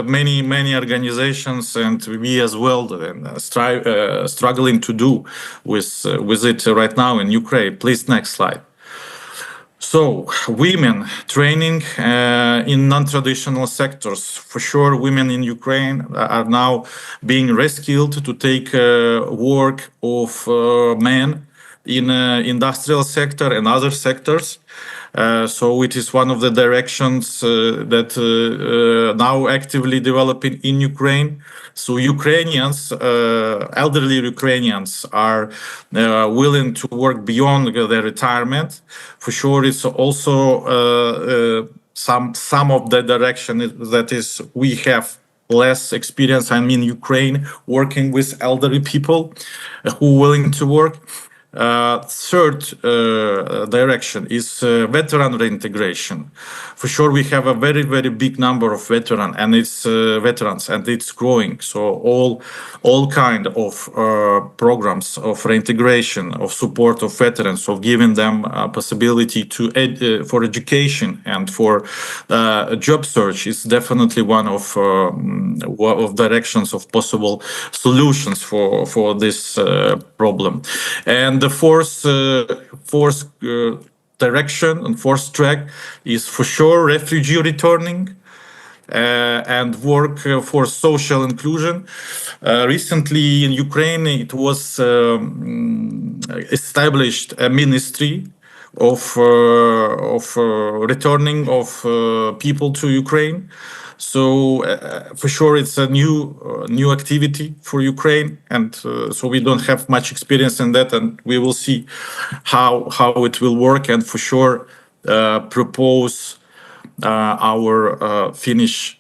many organizations and we as well struggling to do with it right now in Ukraine. Please, next slide. So women training in non-traditional sectors. For sure, women in Ukraine are now being reskilled to take work of men in industrial sector and other sectors. So it is one of the directions that now actively developing in Ukraine. So Ukrainians, elderly Ukrainians, are willing to work beyond their retirement. For sure, it's also some of the direction that is we have less experience. I mean, Ukraine working with elderly people who are willing to work. third direction is veteran reintegration. For sure, we have a very, very big number of veterans, and it's growing. So all kind of programs of reintegration, of support of veterans, of giving them a possibility to for education and for job search is definitely one of directions of possible solutions for this problem. And the fourth direction and fourth track is for sure refugee returning and work for social inclusion. Recently in Ukraine, it was established a ministry of returning of people to Ukraine. So for sure, it's a new activity for Ukraine, and so we don't have much experience in that, and we will see how it will work, and for sure propose our Finnish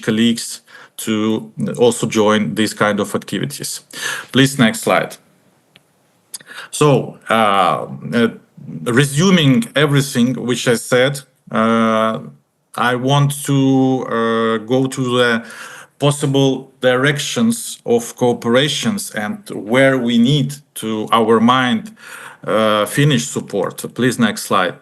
colleagues to also join these kind of activities. Please, next slide. So resuming everything which I said. I want to go to the possible directions of cooperations and where we need to our mind Finnish support. Please, next slide.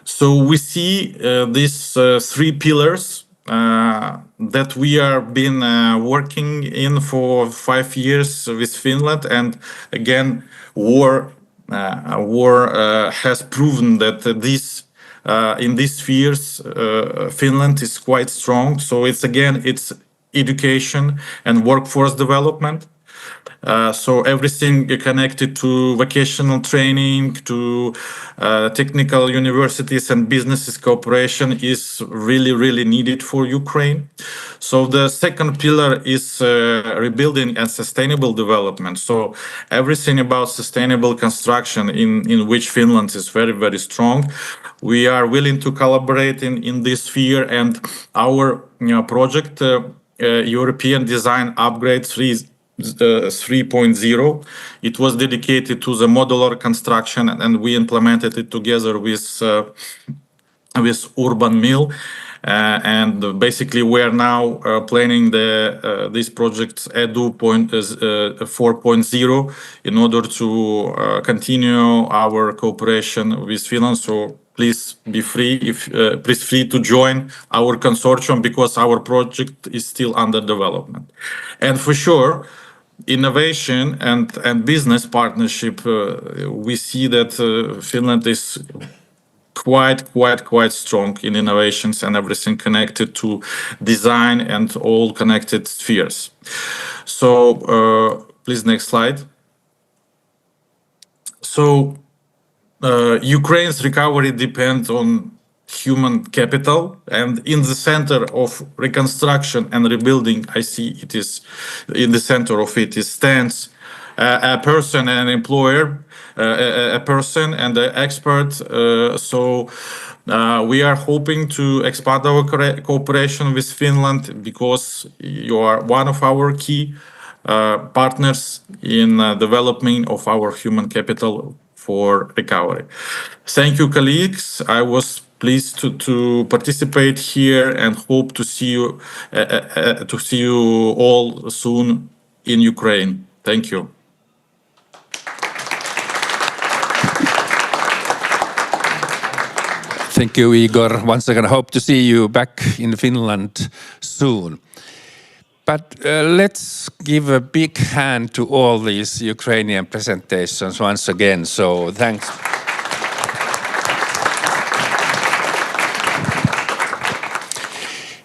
So we see these three pillars that we have been working in for 5 years with Finland, and again, war has proven that in these spheres, Finland is quite strong. So it's education and workforce development. So everything connected to vocational training, to technical universities and businesses cooperation is really needed for Ukraine. So the second pillar is rebuilding and sustainable development. So everything about sustainable construction in which Finland is very strong. We are willing to collaborate in this sphere, and our project, European Design Upgrade 3.0. It was dedicated to the modular construction, and we implemented it together with Urban Mill. And basically, we are now planning this project EDU 4.0 in order to continue our cooperation with Finland. So please be free to join our consortium, because our project is still under development. And for sure, innovation and business partnership, we see that Finland is quite strong in innovations and everything connected to design and all connected spheres. So please, next slide. So Ukraine's recovery depends on human capital, and in the center of reconstruction and rebuilding, I see it is in the center of it stands a person, an employer, a person and an expert. So we are hoping to expand our cooperation with Finland, because you are one of our key partners in development of our human capital for recovery. Thank you, colleagues. I was pleased to participate here and hope to see you all soon in Ukraine. Thank you. Thank you, Igor. Once again, I hope to see you back in Finland soon. But let's give a big hand to all these Ukrainian presentations once again. So thanks.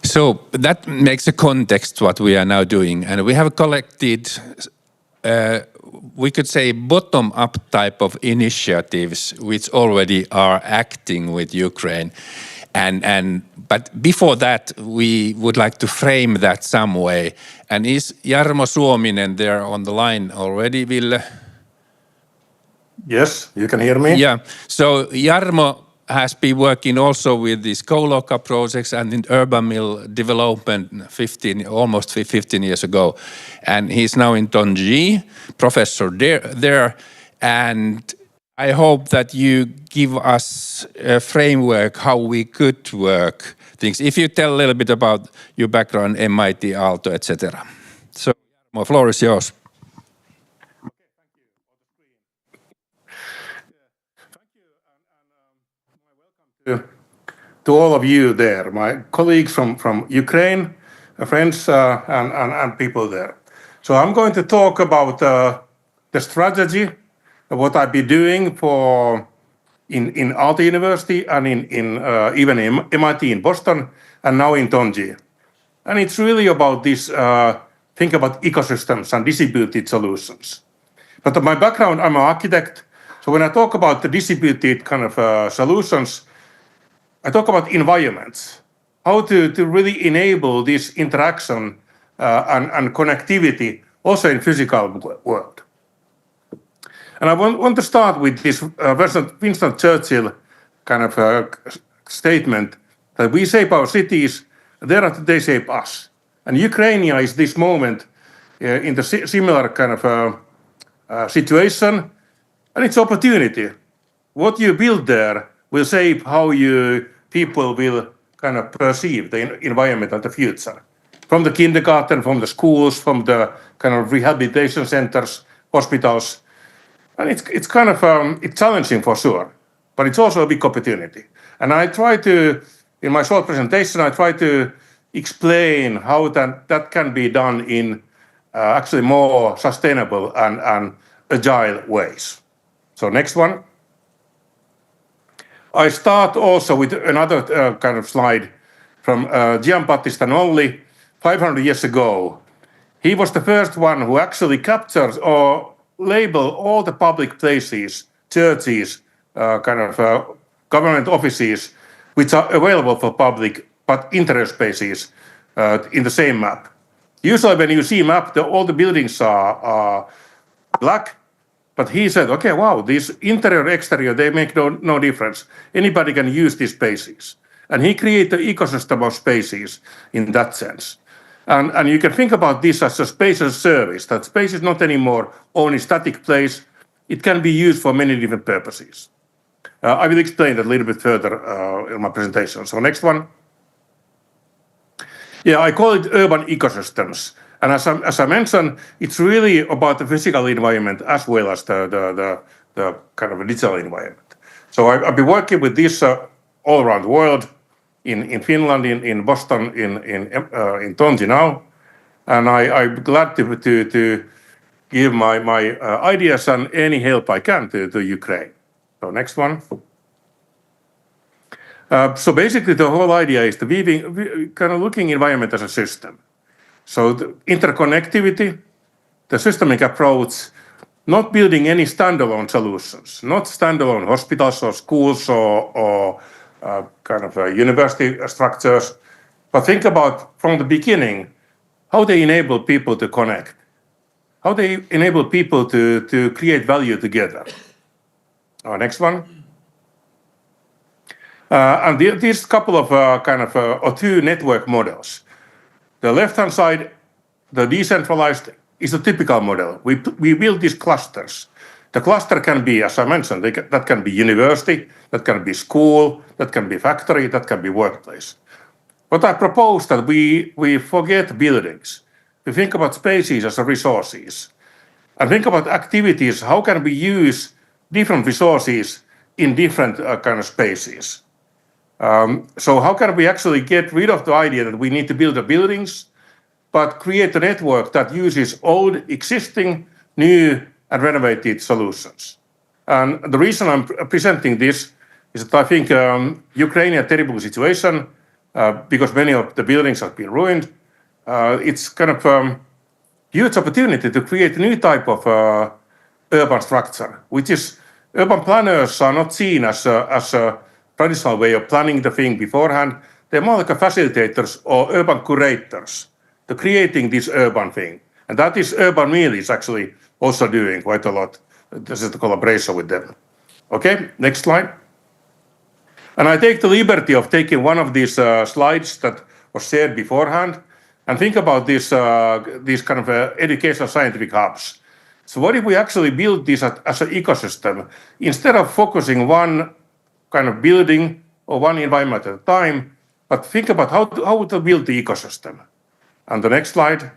So that makes a context what we are now doing. And we have collected, we could say, bottom-up type of initiatives which already are acting with Ukraine. But before that, we would like to frame that some way. And is Jarmo Suominen there on the line already, Ville? Yes, you can hear me? Yeah. So Jarmo has been working also with these co-local projects and in urban mill development almost 15 years ago. And he's now in Tonji, professor there. And I hope that you give us a framework how we could work things. If you tell a little bit about your background, MIT, Aalto, etc. So, the floor is yours. To all of you there, my colleagues from Ukraine, friends and people there. So I'm going to talk about the strategy, what I've been doing in Aalto University and even in MIT in Boston and now in Tonji. And it's really about this, think about ecosystems and distributed solutions. But my background, I'm an architect. So when I talk about the distributed kind of solutions, I talk about environments, how to really enable this interaction and connectivity also in physical world. And I want to start with this Winston Churchill kind of statement that we shape our cities, they shape us. And Ukraine is this moment in the similar kind of situation, and it's opportunity. What you build there will shape how people will kind of perceive the environment and the future. From the kindergarten, from the schools, from the kind of rehabilitation centers, hospitals. And it's kind of it's challenging for sure, but it's also a big opportunity. And I try to, in my short presentation, I try to explain how that can be done in actually more sustainable and agile ways. So next one. I start also with another kind of slide from Giambattista Nolli 500 years ago. He was the first one who actually captures or label all the public places, churches, government offices, which are available for public, but interest spaces in the same map. Usually when you see a map, all the buildings are black, but he said, okay, wow, these interior, exterior, they make no difference. Anybody can use these spaces. And he created an ecosystem of spaces in that sense. And you can think about this as a space as a service, that space is not anymore only a static place. It can be used for many different purposes. I will explain that a little bit further in my presentation. So next one. Yeah, I call it urban ecosystems. And as I mentioned, it's really about the physical environment as well as the kind of digital environment. So I've been working with this all around the world, in Finland, in Boston, in Tonji now, and I'm glad to give my ideas and any help I can to Ukraine. So next one. So basically, the whole idea is kind of looking environment as a system. So the interconnectivity, the systemic approach, not building any standalone solutions, not standalone hospitals or schools or kind of university structures, but think about from the beginning how they enable people to connect, how they enable people to create value together. Next one. And these couple of or two network models. The left-hand side, the decentralized, is a typical model. We build these clusters. The cluster can be, as I mentioned, that can be university, that can be school, that can be factory, that can be workplace. But I propose that we forget buildings. We think about spaces as resources. And think about activities, how can we use different resources in different kind of spaces. So how can we actually get rid of the idea that we need to build the buildings, but create a network that uses old, existing, new, and renovated solutions? And the reason I'm presenting this is that I think Ukraine is a terrible situation because many of the buildings have been ruined. It's kind of huge opportunity to create a new type of urban structure, which is urban planners are not seen as a traditional way of planning the thing beforehand. They're more like a facilitators or urban curators to creating this urban thing. And that is Urban Meal is actually also doing quite a lot. This is the collaboration with them. Okay, next slide. And I take the liberty of taking one of these slides that was shared beforehand and think about these kind of educational scientific hubs. So what if we actually build this as an ecosystem instead of focusing one kind of building or one environment at a time, but think about how to build the ecosystem. And the next slide.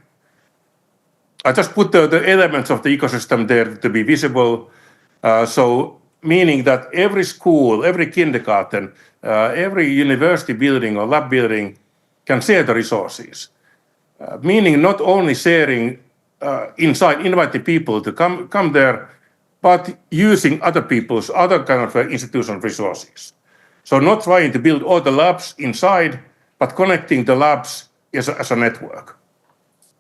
I just put the elements of the ecosystem there to be visible. So meaning that every school, every kindergarten, every university building or lab building can share the resources. Meaning not only sharing inviting people to come there, but using other people's, other kind of institutional resources. So not trying to build all the labs inside, but connecting the labs as a network.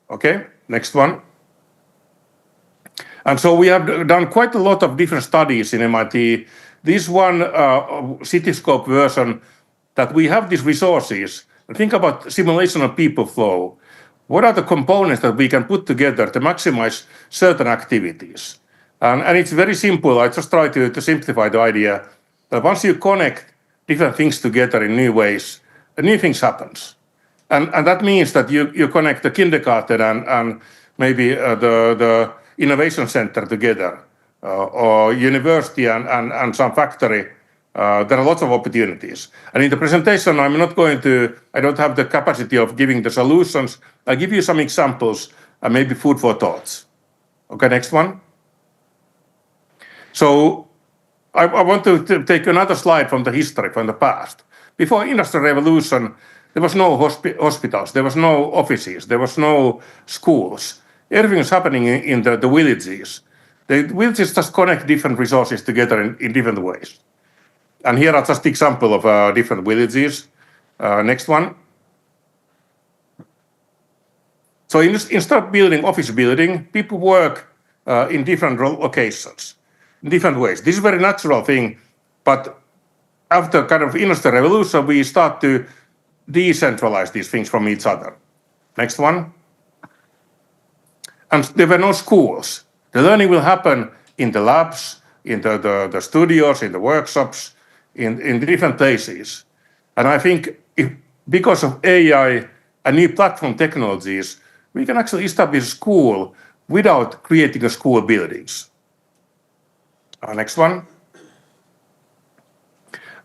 Okay, next one. And so we have done quite a lot of different studies in MIT. This one Cityscope version, that we have these resources. Think about simulation of people flow. What are the components that we can put together to maximize certain activities? And it's very simple. I just try to simplify the idea that once you connect different things together in new ways, new things happens. And that means that you connect the kindergarten and maybe the innovation center together, or university and some factory. There are lots of opportunities. And in the presentation, I don't have the capacity of giving the solutions. I'll give you some examples and maybe food for thoughts. Okay, next one. So I want to take another slide from the history, from the past. Before Industrial Revolution, there was no hospitals, there was no offices, there was no schools. Everything was happening in the villages. The villages just connect different resources together in different ways. And here are just example of different villages. Next one. So instead of building office building, people work in different locations, in different ways. This is a very natural thing, but after kind of Industrial Revolution, we start to decentralize these things from each other. Next one. And there were no schools. The learning will happen in the labs, in the studios, in the workshops, in different places. And I think because of AI and new platform technologies, we can actually establish a school without creating a school buildings. Next one.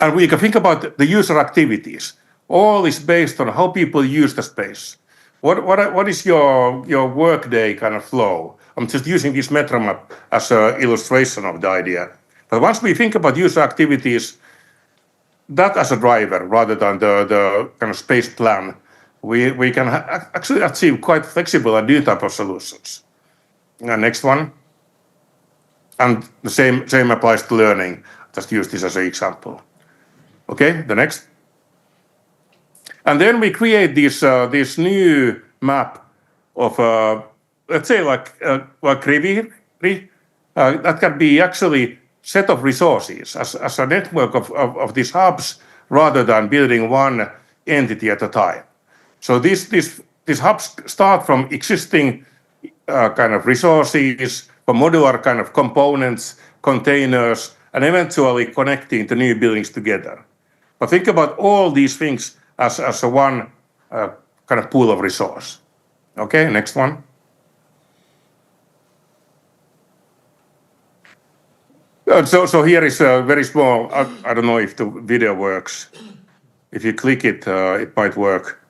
And we can think about the user activities. All is based on how people use the space. What is your workday kind of flow? I'm just using this metro map as an illustration of the idea. But once we think about user activities, that as a driver rather than the kind of space plan, we can actually achieve quite flexible and new type of solutions. Next one. And the same applies to learning. Just use this as an example. Okay, the next. And then we create this new map of, let's say like Reviri, that can be actually set of resources as a network of these hubs rather than building one entity at a time. So these hubs start from existing kind of resources, from modular kind of components, containers, and eventually connecting the new buildings together. But think about all these things as a one kind of pool of resource. Okay, next one. So here is a very small, I don't know if the video works. If you click it, it might work.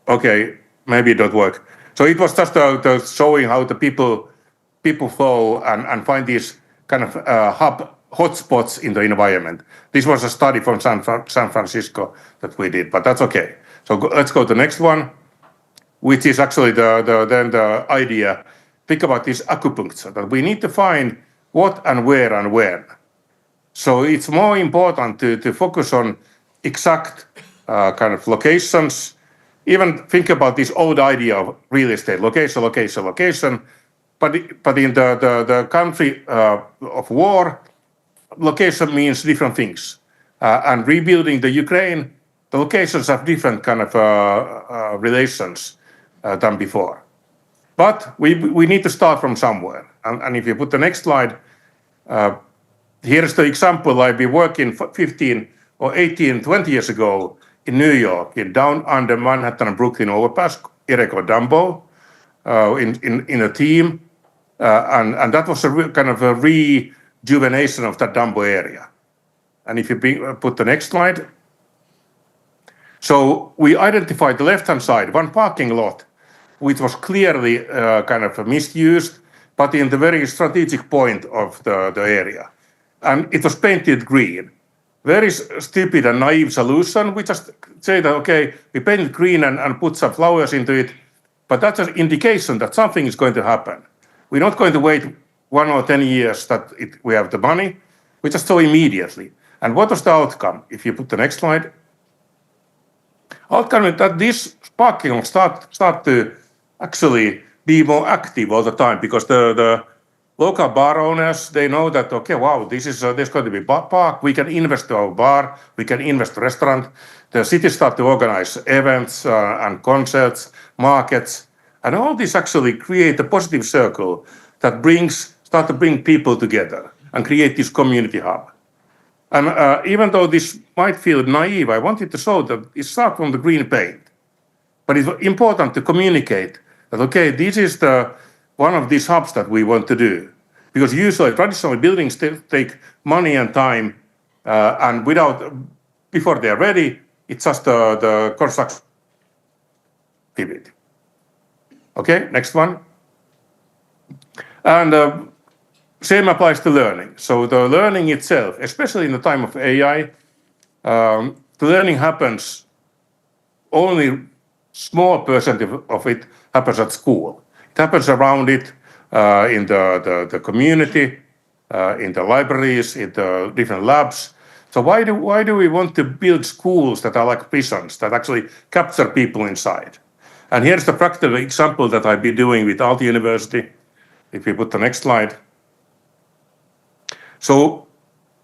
Okay, maybe it don't work. So it was just showing how the people flow and find these kind of hotspots in the environment. This was a study from San Francisco that we did, but that's okay. So let's go to the next one, which is actually the idea. Think about this acupuncture, that we need to find what and where and when. So it's more important to focus on exact kind of locations. Even think about this old idea of real estate, location, location, location. But in the country of war, location means different things. And rebuilding the Ukraine, the locations have different kind of relations than before. But we need to start from somewhere. And if you put the next slide, here's the example. I've been working 15 or 18, 20 years ago in New York, in down under Manhattan and Brooklyn overpass, area called Dumbo. in a team, and that was a kind of a rejuvenation of that Dumbo area. And if you put the next slide. So we identified the left-hand side, one parking lot, which was clearly kind of misused, but in the very strategic point of the area. And it was painted green. Very stupid and naive solution. We just say that, okay, we paint it green and put some flowers into it, but that's an indication that something is going to happen. We're not going to wait 1 or 10 years that we have the money. We just saw immediately. And what was the outcome? If you put the next slide. Outcome is that this parking lot start to actually be more active all the time, because the local bar owners, they know that, okay, wow, there's going to be park, we can invest to our bar, we can invest to restaurant. The city start to organize events and concerts, markets, and all this actually create a positive circle that start to bring people together and create this community hub. And even though this might feel naive, I wanted to show that it starts from the green paint. But it's important to communicate that, okay, this is one of these hubs that we want to do. Because usually, traditional buildings take money and time, and before they're ready, it's just the construction activity. Okay, next one. And same applies to learning. So the learning itself, especially in the time of AI, the learning happens, only small percentage of it happens at school. It happens around it, in the community, in the libraries, in the different labs. So why do we want to build schools that are like prisons, that actually capture people inside? And here's the practical example that I've been doing with Aalto University. If we put the next slide. So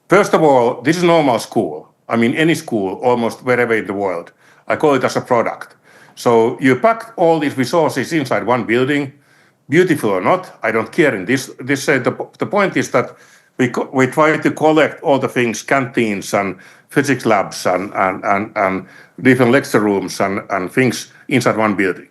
first of all, this is normal school. I mean, any school, almost wherever in the world. I call it as a product. So you pack all these resources inside one building, beautiful or not, I don't care. In this the point is that we try to collect all the things, canteens and physics labs and different lecture rooms and things inside one building.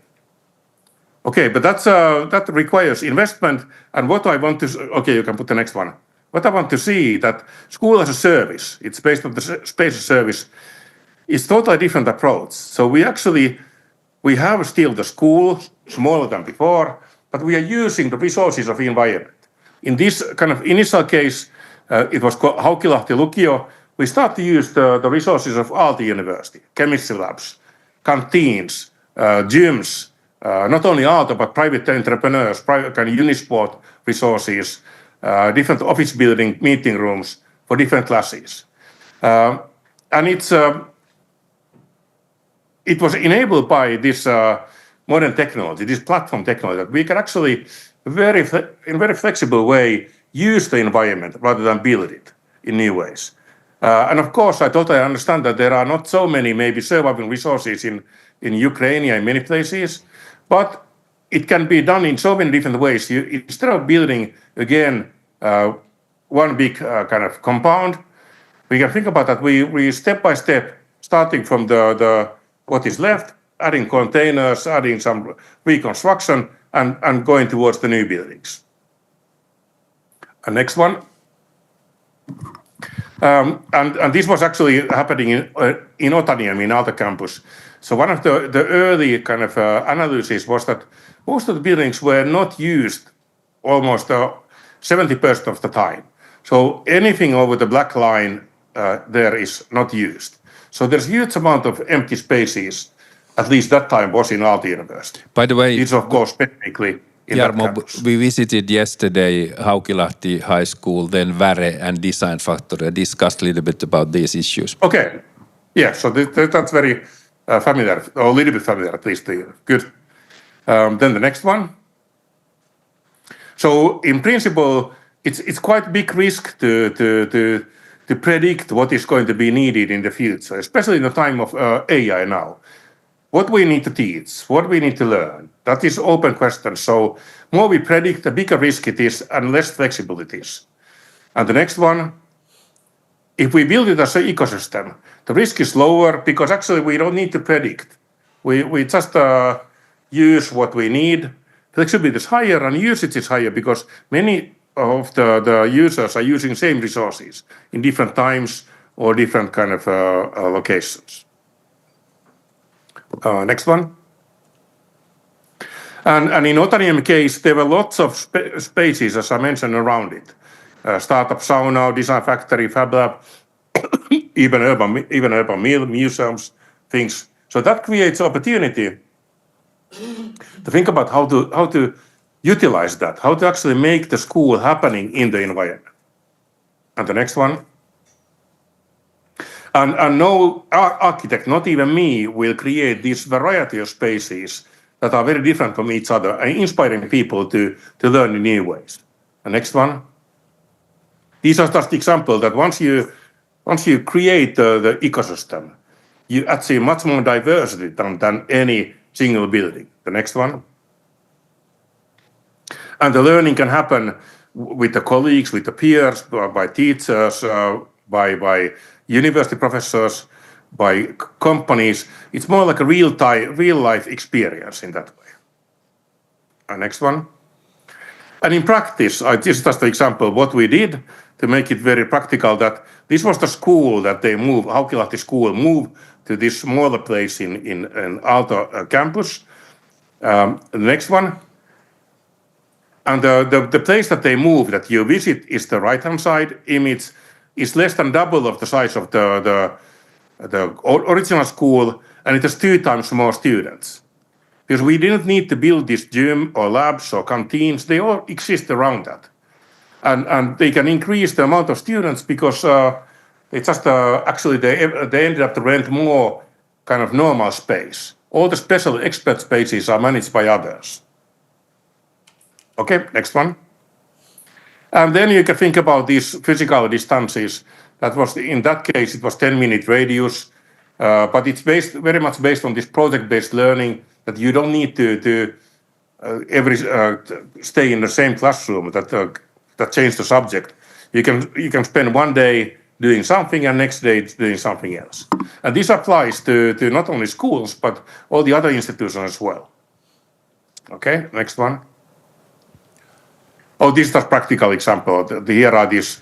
Okay, but that requires investment. And what I want to, okay, you can put the next one. What I want to see that school as a service, it's based on the space as service, is totally different approach. So we have still the school, smaller than before, but we are using the resources of the environment. In this kind of initial case, it was called Haukilahti Lukio. We start to use the resources of Aalto University, chemistry labs, canteens, gyms, not only Aalto, but private entrepreneurs, private kind of Unisport resources, different office building, meeting rooms for different classes. And it was enabled by this modern technology, this platform technology, that we can actually, in a very flexible way, use the environment rather than build it in new ways. And of course, I totally understand that there are not so many maybe surviving resources in Ukraine in many places, but it can be done in so many different ways. Instead of building, again, one big kind of compound, we can think about that we step by step, starting from the what is left, adding containers, adding some reconstruction, and going towards the new buildings. And next one. And this was actually happening in Otaniemi, in Aalto campus. So one of the early kind of analysis was that most of the buildings were not used almost 70% of the time. So anything over the black line there is not used. So there's a huge amount of empty spaces, at least that time was in Aalto University. By the way, it's of course specifically in Jarmo, that campus. we visited yesterday Haukilahti High School, then Vare and Design Factory, and discussed a little bit about these issues. Okay, yeah, so that's very familiar, or a little bit familiar at least to you. Good. Then the next one. So in principle, it's quite big risk to predict what is going to be needed in the future, especially in the time of AI now. What we need to teach, what we need to learn, that is open question. So more we predict, the bigger risk it is and less flexible it is. And the next one, if we build it as an ecosystem, the risk is lower because actually we don't need to predict. We just use what we need flexibility is higher and usage is higher because many of the users are using same resources in different times or different kind of locations. Next one. And in Otaniemi case, there were lots of spaces, as I mentioned, around it. Startup sauna, design factory, fab lab, even urban mill, museums, things. So that creates opportunity to think about how to utilize that, how to actually make the school happening in the environment. And the next one. And no architect, not even me, will create this variety of spaces that are very different from each other and inspiring people to learn in new ways. The next one. These are just examples that once you create the ecosystem, you achieve much more diversity than any single building. The next one. And the learning can happen with the colleagues, with the peers, by teachers, by university professors, by companies. It's more like a real life experience in that way. Next one. And in practice, this is just an example of what we did to make it very practical, that this was the school that they moved, Haukilahti school moved to this smaller place in Aalto campus. The next one. And the place that they moved, that you visit, is the right-hand side image, is less than double of the size of the original school, and it has 2 times more students. Because we didn't need to build this gym or labs or canteens, they all exist around that. And they can increase the amount of students because it's just actually they ended up to rent more kind of normal space. All the special expert spaces are managed by others. Okay, next one. And then you can think about these physical distances. That was, in that case, it was 10-minute radius, but it's very much based on this project-based learning that you don't need to stay in the same classroom that change the subject. You can spend one day doing something and next day doing something else. And this applies to not only schools, but all the other institutions as well. Okay, next one. Oh, this is a practical example. Here are these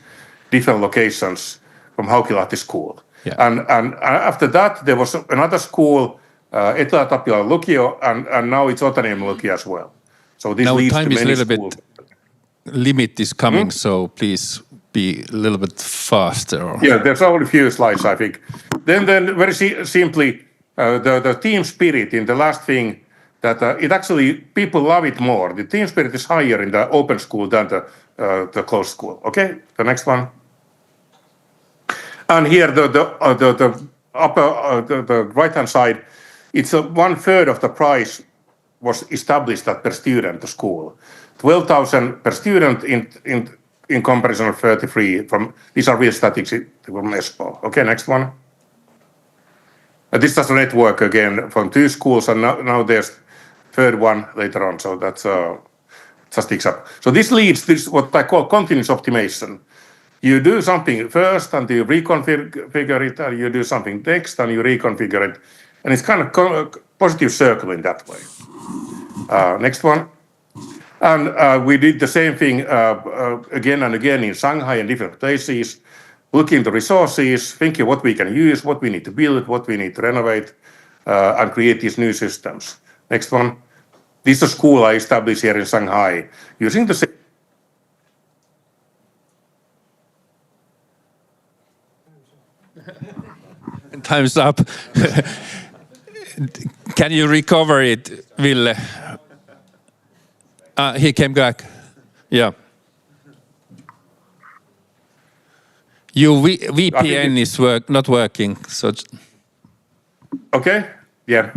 different locations from Haukilahti school. Yeah. And after that, there was another school, Etelä-Tapiola Lukio, and now it's Otaniemi Lukio as well. So this now leads time to is a many little schools. bit, limit is coming, so please be a little bit faster. Yeah, there's only a few slides, I think. Then very simply, the team spirit in the last thing, that it actually, people love it more. The team spirit is higher in the open school than the closed school. Okay, the next one. And here the upper, the right-hand side, it's 1/3 of the price was established at per student to school. 12,000 per student in comparison of 33 from, these are real statistics from Espoo. Okay, next one. This is a network again from 2 schools, and now there's third one later on, so that's just example. So this leads to what I call continuous optimization. You do something first and you reconfigure it, and you do something next and you reconfigure it, and it's kind of positive circle in that way. Next one. And we did the same thing again and again in Shanghai and different places, looking at the resources, thinking what we can use, what we need to build, what we need to renovate, and create these new systems. Next one. This is a school I established here in Shanghai using the same. Time's up. Can you recover it, Ville? He came back. Yeah. Your VPN is not working. So. Okay. Yeah.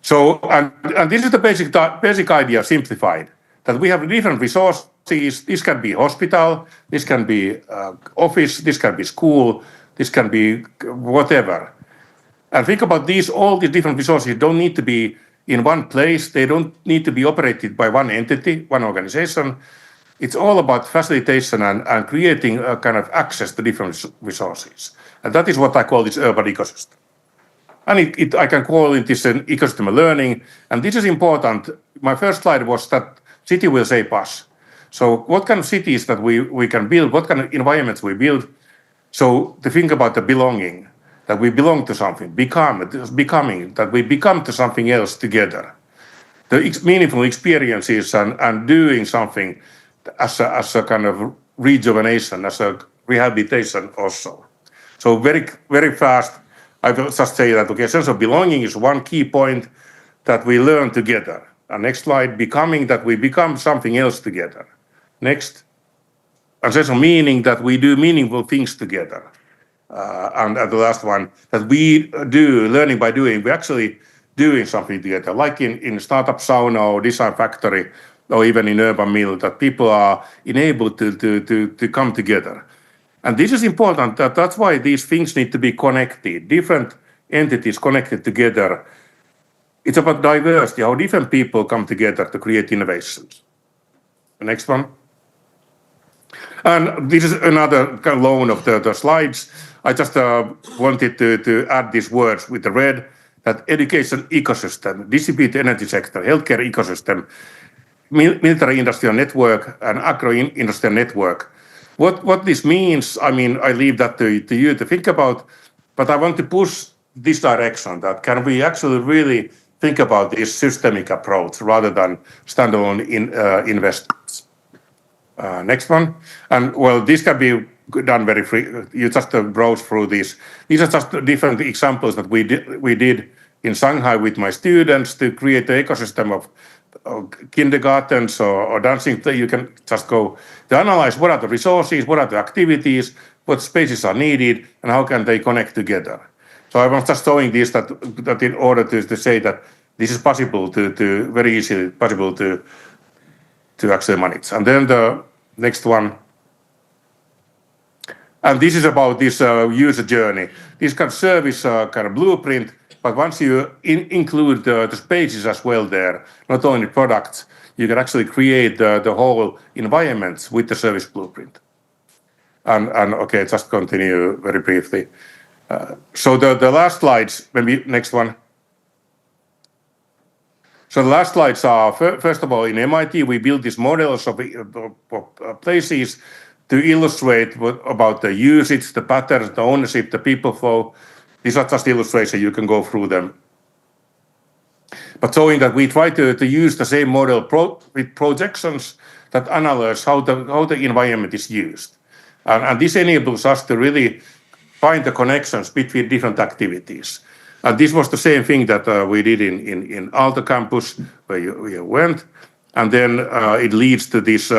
So and this is the basic idea simplified. That we have different resources. This can be hospital. This can be office. This can be school. This can be whatever. And think about these. All these different resources don't need to be in one place. They don't need to be operated by one entity, one organization. It's all about facilitation and creating a kind of access to different resources. And that is what I call this urban ecosystem. And I can call it this an ecosystem learning. And this is important. My first slide was that city will shape us. So what kind of cities that we can build, what kind of environments we build. So to think about the belonging, that we belong to something, becoming, that we become to something else together. The meaningful experiences and doing something as a kind of rejuvenation, as a rehabilitation also. So very, very fast, I will just say that, okay, sense of belonging is one key point that we learn together. And next slide, becoming, that we become something else together. Next. And sense of meaning, that we do meaningful things together. And the last one, that we do learning by doing, we're actually doing something together, like in startup sauna or design factory, or even in urban mill, that people are enabled to come together. And this is important, that's why these things need to be connected, different entities connected together. It's about diversity, how different people come together to create innovations. The next one. And this is another kind of loan of the slides. I just wanted to add these words with the red, that education ecosystem, distributed energy sector, healthcare ecosystem, military industrial network, and agro-industrial network. What this means, I mean, I leave that to you to think about, but I want to push this direction, that can we actually really think about this systemic approach rather than standalone investments. Next one. And well, this can be done very free. You just browse through these. These are just different examples that we did in Shanghai with my students to create the ecosystem of kindergartens or dancing. You can just go to analyze what are the resources, what are the activities, what spaces are needed, and how can they connect together. So I was just showing this that in order to say that this is possible to very easily possible to actually manage. And then the next one. And this is about this user journey. This kind of service kind of blueprint, but once you include the spaces as well there, not only products, you can actually create the whole environments with the service blueprint. And okay, just continue very briefly. So the last slides, maybe next one. So the last slides are, first of all, in MIT, we built these models of places to illustrate about the usage, the patterns, the ownership, the people flow. These are just illustrations, you can go through them. But showing that we try to use the same model with projections that analyze how the environment is used. And this enables us to really find the connections between different activities. And this was the same thing that we did in Aalto campus, where you went. And then it leads to this,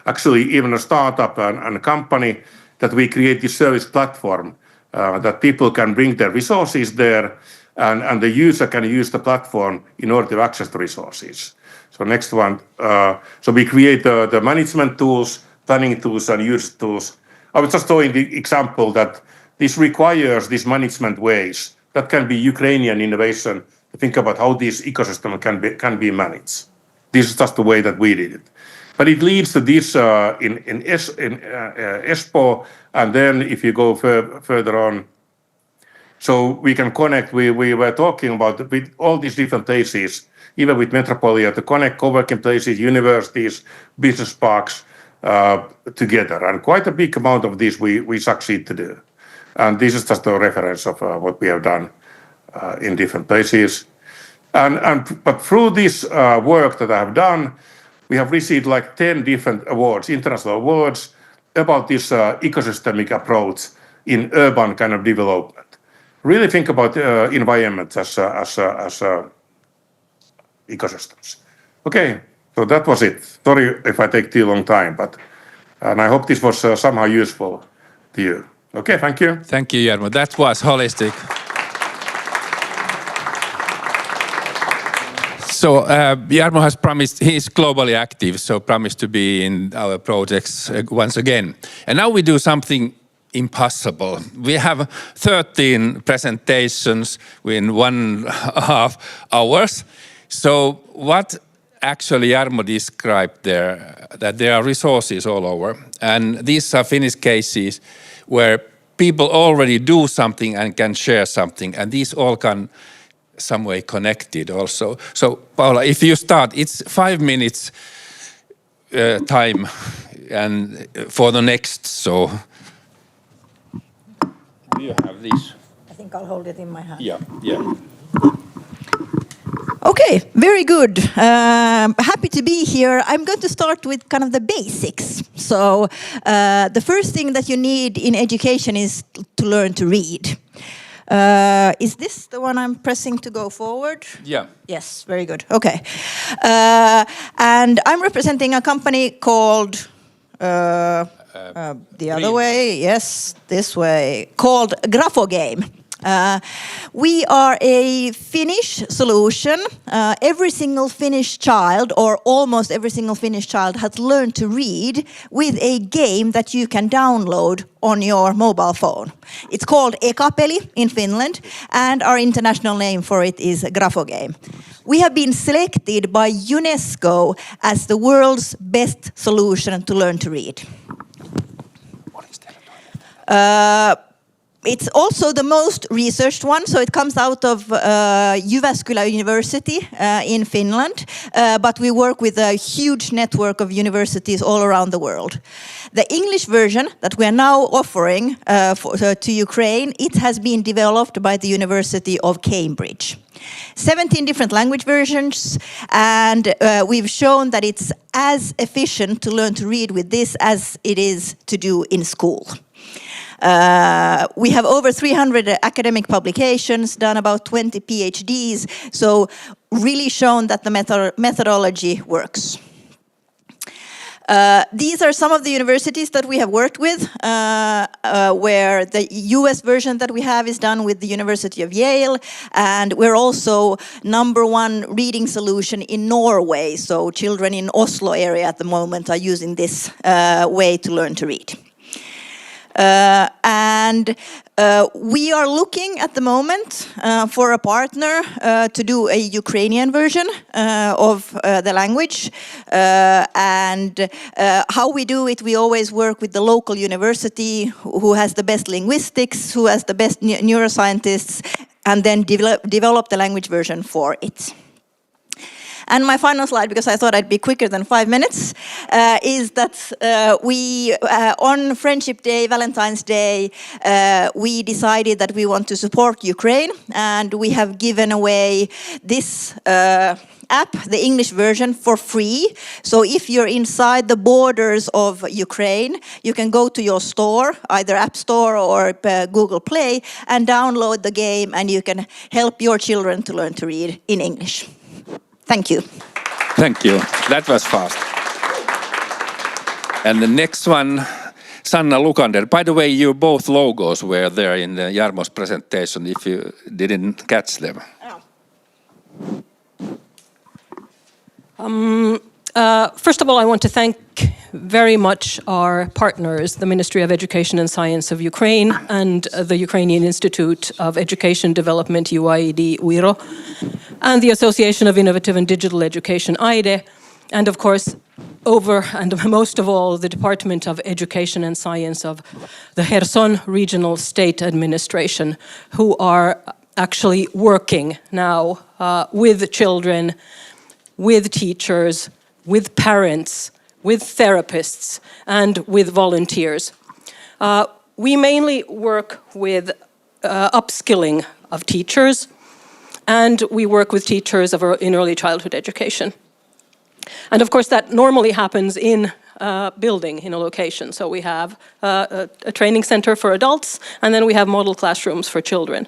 actually even a startup and a company, that we create this service platform that people can bring their resources there, and the user can use the platform in order to access the resources. So next one. So we create the management tools, planning tools, and user tools. I was just showing the example that this requires these management ways. That can be Ukrainian innovation to think about how this ecosystem can be managed. This is just the way that we did it. But it leads to this in Espoo, and then if you go further on, so we can connect, we were talking about with all these different places, even with Metropolia, to connect co-working places, universities, business parks together. And quite a big amount of this we succeed to do. And this is just a reference of what we have done in different places. But through this work that I have done, we have received like 10 different awards, international awards, about this ecosystemic approach in urban kind of development. Really think about environments as ecosystems. Okay, so that was it. Sorry if I take too long time, and I hope this was somehow useful to you. Okay, thank you. Thank you, Jarmo. That was holistic. So Jarmo has promised, he's globally active, so promised to be in our projects once again. And now we do something impossible. We have 13 presentations in 1.5 hours. So what actually Jarmo described there, that there are resources all over. And these are Finnish cases where people already do something and can share something, and these all can some way connected also. So Paula, if you start, it's 5 minutes time and for the next. So do you have this? I think I'll hold it in my hand. Yeah. Okay, very good. Happy to be here. I'm going to start with kind of the basics. So the first thing that you need in education is to learn to read. Is this the one I'm pressing to go forward? Yeah. Yes, very good. Okay. And I'm representing a company called the other way. Yes, this way. Called Grafogame. We are a Finnish solution. Every single Finnish child, or almost every single Finnish child, has learned to read with a game that you can download on your mobile phone. It's called Ekapeli in Finland, and our international name for it is Grafogame. We have been selected by UNESCO as the world's best solution to learn to read. It's also the most researched one, so it comes out of Jyväskylä University in Finland, but we work with a huge network of universities all around the world. The English version that we are now offering to Ukraine, it has been developed by the University of Cambridge. 17 different language versions, and we've shown that it's as efficient to learn to read with this as it is to do in school. We have over 300 academic publications, done about 20 PhDs, so really shown that the methodology works. These are some of the universities that we have worked with, where the US version that we have is done with the University of Yale, and we're also #1 reading solution in Norway, so children in Oslo area at the moment are using this way to learn to read. We are looking at the moment for a partner to do a Ukrainian version of the language. How we do it, we always work with the local university who has the best linguistics, who has the best neuroscientists, and then develop the language version for it. And my final slide, because I thought I'd be quicker than 5 minutes, is that we, on Friendship Day, Valentine's Day, we decided that we want to support Ukraine, and we have given away this app, the English version, for free. So if you're inside the borders of Ukraine, you can go to your store, either App Store or Google Play, and download the game, and you can help your children to learn to read in English. Thank you. Thank you. That was fast. And the next one, Sanna Lukander. By the way, your both logos were there in Jarmo's presentation, if you didn't catch them. First of all, I want to thank very much our partners, the Ministry of Education and Science of Ukraine and the Ukrainian Institute of Education Development, UIED, UIRO, and the Association of Innovative and Digital Education, AIDE, and of course, most of all, the Department of Education and Science of the Kherson Regional State Administration, who are actually working now with children, with teachers, with parents, with therapists, and with volunteers. We mainly work with upskilling of teachers, and we work with teachers in early childhood education. And of course, that normally happens in a building, in a location. So we have a training center for adults, and then we have model classrooms for children.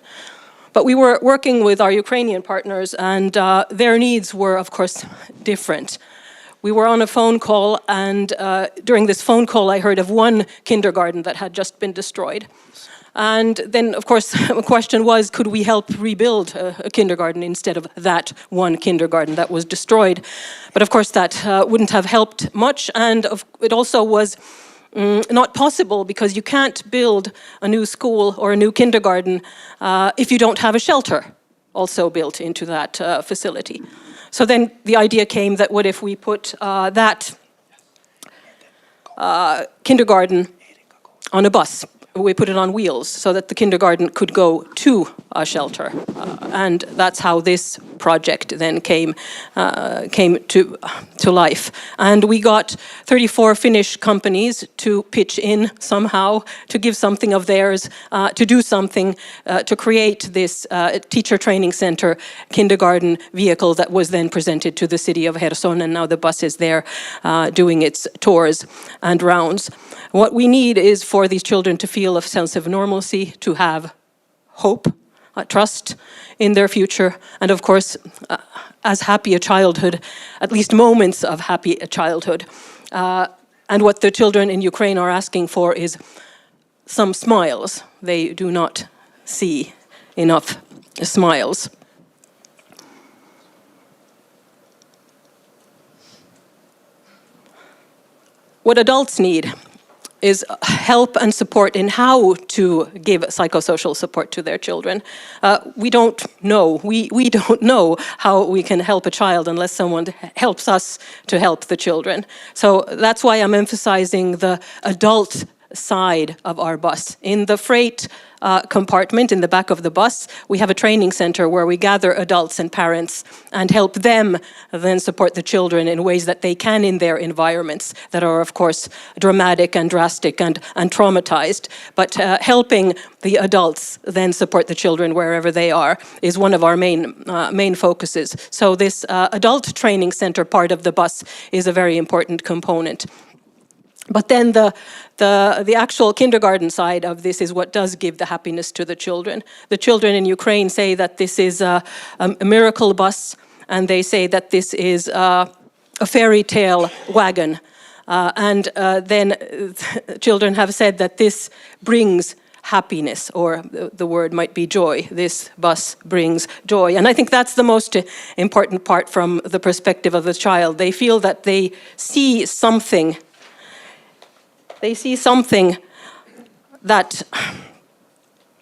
But we were working with our Ukrainian partners, and their needs were, of course, different. We were on a phone call, and during this phone call, I heard of one kindergarten that had just been destroyed. And then, of course, the question was, could we help rebuild a kindergarten instead of that one kindergarten that was destroyed? But of course, that wouldn't have helped much, and it also was not possible, because you can't build a new school or a new kindergarten if you don't have a shelter also built into that facility. So then the idea came that what if we put that kindergarten on a bus, we put it on wheels so that the kindergarten could go to a shelter. And that's how this project then came to life. And we got 34 Finnish companies to pitch in somehow, to give something of theirs, to do something, to create this teacher training center kindergarten vehicle that was then presented to the city of Kherson, and now the bus is there doing its tours and rounds. What we need is for these children to feel a sense of normalcy, to have hope, trust in their future, and of course, as happy a childhood, at least moments of happy childhood. And what the children in Ukraine are asking for is some smiles. They do not see enough smiles. What adults need is help and support in how to give psychosocial support to their children. We don't know. We don't know how we can help a child unless someone helps us to help the children. So that's why I'm emphasizing the adult side of our bus. In the freight compartment in the back of the bus, we have a training center where we gather adults and parents and help them then support the children in ways that they can in their environments that are, of course, dramatic and drastic and traumatized. But helping the adults then support the children wherever they are is one of our main focuses. So this adult training center part of the bus is a very important component. But then the actual kindergarten side of this is what does give the happiness to the children. The children in Ukraine say that this is a miracle bus, and they say that this is a fairy tale wagon. And then children have said that this brings happiness, or the word might be joy. This bus brings joy. And I think that's the most important part from the perspective of the child. They feel that they see something. They see something that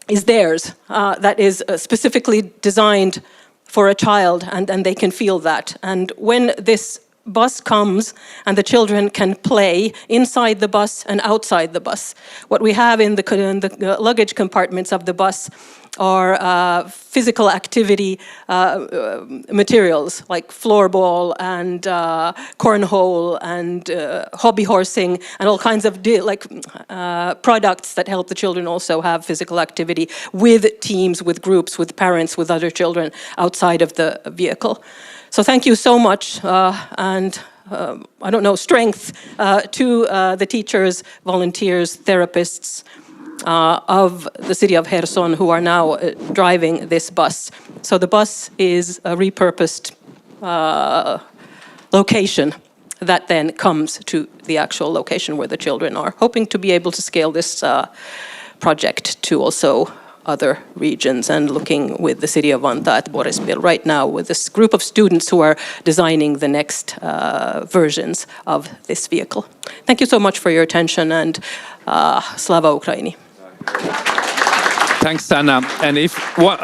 is theirs, that is specifically designed for a child, and they can feel that. And when this bus comes and the children can play inside the bus and outside the bus, what we have in the luggage compartments of the bus are physical activity materials like floorball and cornhole and hobby horsing and all kinds of products that help the children also have physical activity with teams, with groups, with parents, with other children outside of the vehicle. So thank you so much, and I don't know, strength to the teachers, volunteers, therapists of the city of Kherson who are now driving this bus. So the bus is a repurposed location that then comes to the actual location where the children are, hoping to be able to scale this project to also other regions, and looking with the city of Vantaa at Boryspil right now with this group of students who are designing the next versions of this vehicle. Thank you so much for your attention, and Slava Ukraini. Thanks, Sanna. And if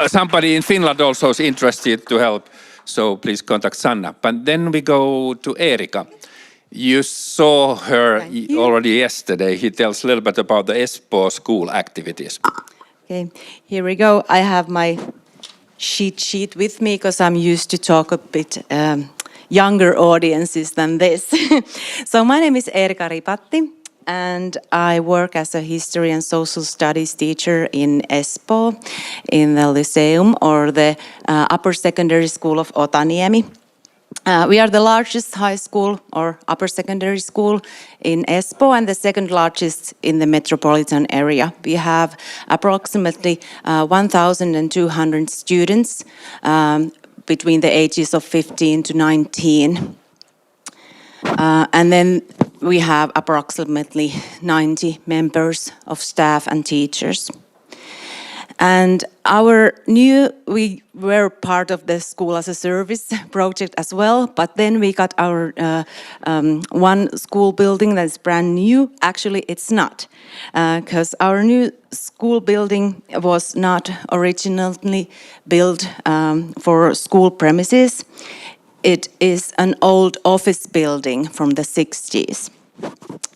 somebody in Finland also is interested to help, so please contact Sanna. But then we go to Erika. You saw her already yesterday. He tells a little bit about the Espoo school activities. Okay, here we go. I have my cheat sheet with me because I'm used to talk a bit younger audiences than this. So my name is Erika Ripatti, and I work as a history and social studies teacher in Espoo, in the Lyceum, or the upper secondary school of Otaniemi. We are the largest high school or upper secondary school in Espoo, and the second largest in the metropolitan area. We have approximately 1,200 students between the ages of 15 to 19. And then we have approximately 90 members of staff and teachers. And we were part of the School as a Service project as well, but then we got our one school building that's brand new. Actually, it's not, because our new school building was not originally built for school premises. It is an old office building from the 60s.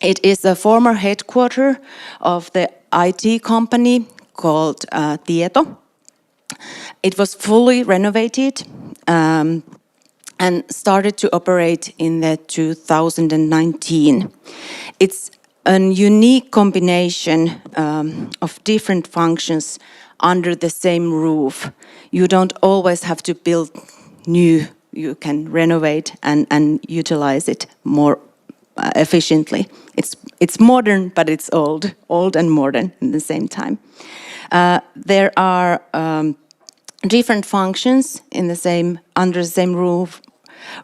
It is a former headquarter of the IT company called Tieto. It was fully renovated and started to operate in the 2019. It's a unique combination of different functions under the same roof. You don't always have to build new, you can renovate and utilize it more efficiently. It's modern, but it's old and modern at the same time. There are different functions under the same roof.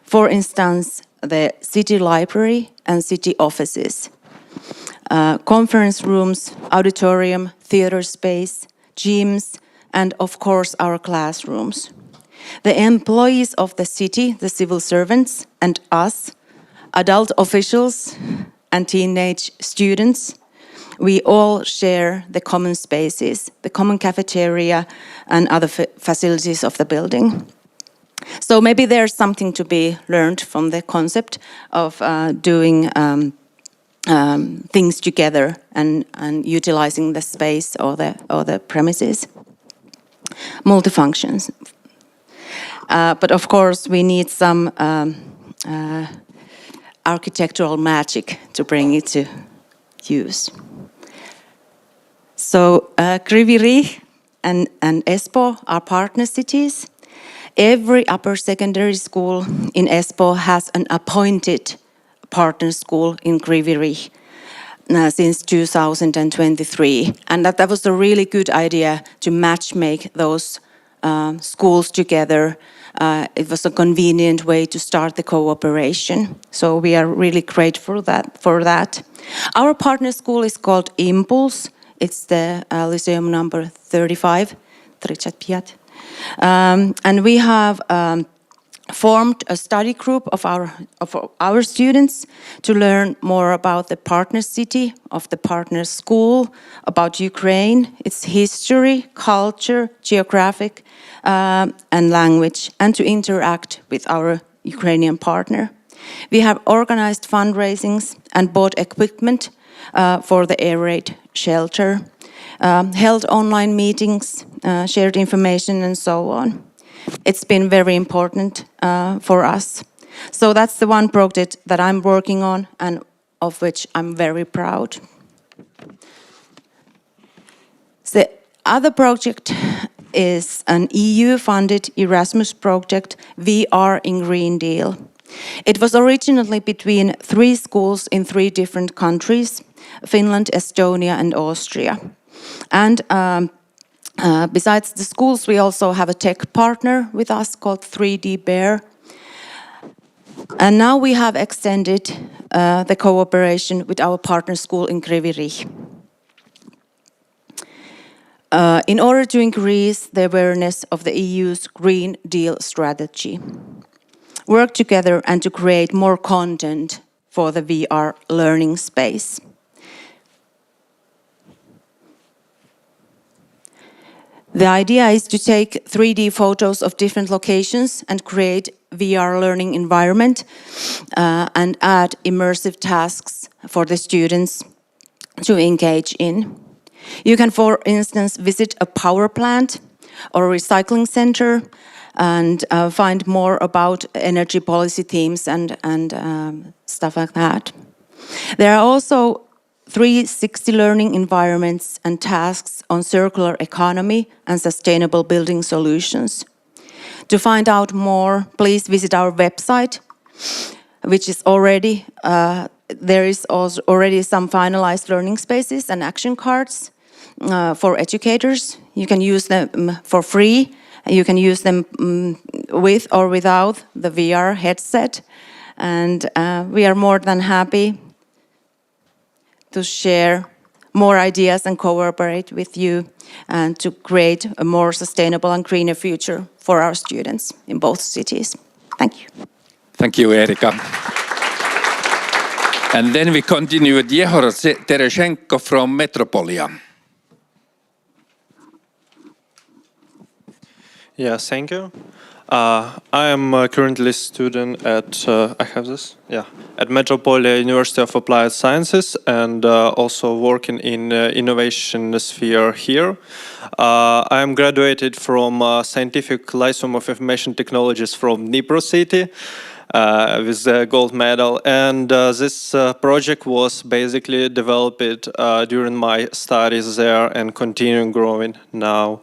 For instance, the city library and city offices, conference rooms, auditorium, theater space, gyms, and of course our classrooms. The employees of the city, the civil servants, and us, adult officials and teenage students, we all share the common spaces, the common cafeteria and other facilities of the building. So maybe there's something to be learned from the concept of doing things together and utilizing the space or the premises. Multifunctions. But of course, we need some architectural magic to bring it to use. So Kryvyi Rih and Espoo are partner cities. Every upper secondary school in Espoo has an appointed partner school in Kryvyi Rih since 2023. And that was a really good idea to matchmake those schools together. It was a convenient way to start the cooperation. So we are really grateful for that. Our partner school is called Impulse. It's the Lyceum number 35. And we have formed a study group of our students to learn more about the partner city of the partner school, about Ukraine, its history, culture, geographic, and language, and to interact with our Ukrainian partner. We have organized fundraisings and bought equipment for the air raid shelter, held online meetings, shared information, and so on. It's been very important for us. So that's the one project that I'm working on and of which I'm very proud. The other project is an EU-funded Erasmus project, VR in Green Deal. It was originally between 3 schools in 3 different countries, Finland, Estonia, and Austria. And besides the schools, we also have a tech partner with us called 3D Bear. And now we have extended the cooperation with our partner school in Kryvyi Rih. In order to increase the awareness of the EU's Green Deal strategy, work together and to create more content for the VR learning space. The idea is to take 3D photos of different locations and create VR learning environment and add immersive tasks for the students to engage in. You can, for instance, visit a power plant or a recycling center and find more about energy policy themes and stuff like that. There are also 360 learning environments and tasks on circular economy and sustainable building solutions. To find out more, please visit our website, which is already, there is also already some finalized learning spaces and action cards for educators. You can use them for free. You can use them with or without the VR headset. And we are more than happy to share more ideas and cooperate with you and to create a more sustainable and greener future for our students in both cities. Thank you. Thank you, Erika. And then we continue with Yehor Tereshenko from Metropolia. Yes, thank you. I am currently a student at at Metropolia University of Applied Sciences and also working in innovation sphere here. I am graduated from Scientific Lyceum of Information Technologies from Dnipro city with a gold medal, and this project was basically developed during my studies there and continuing growing now.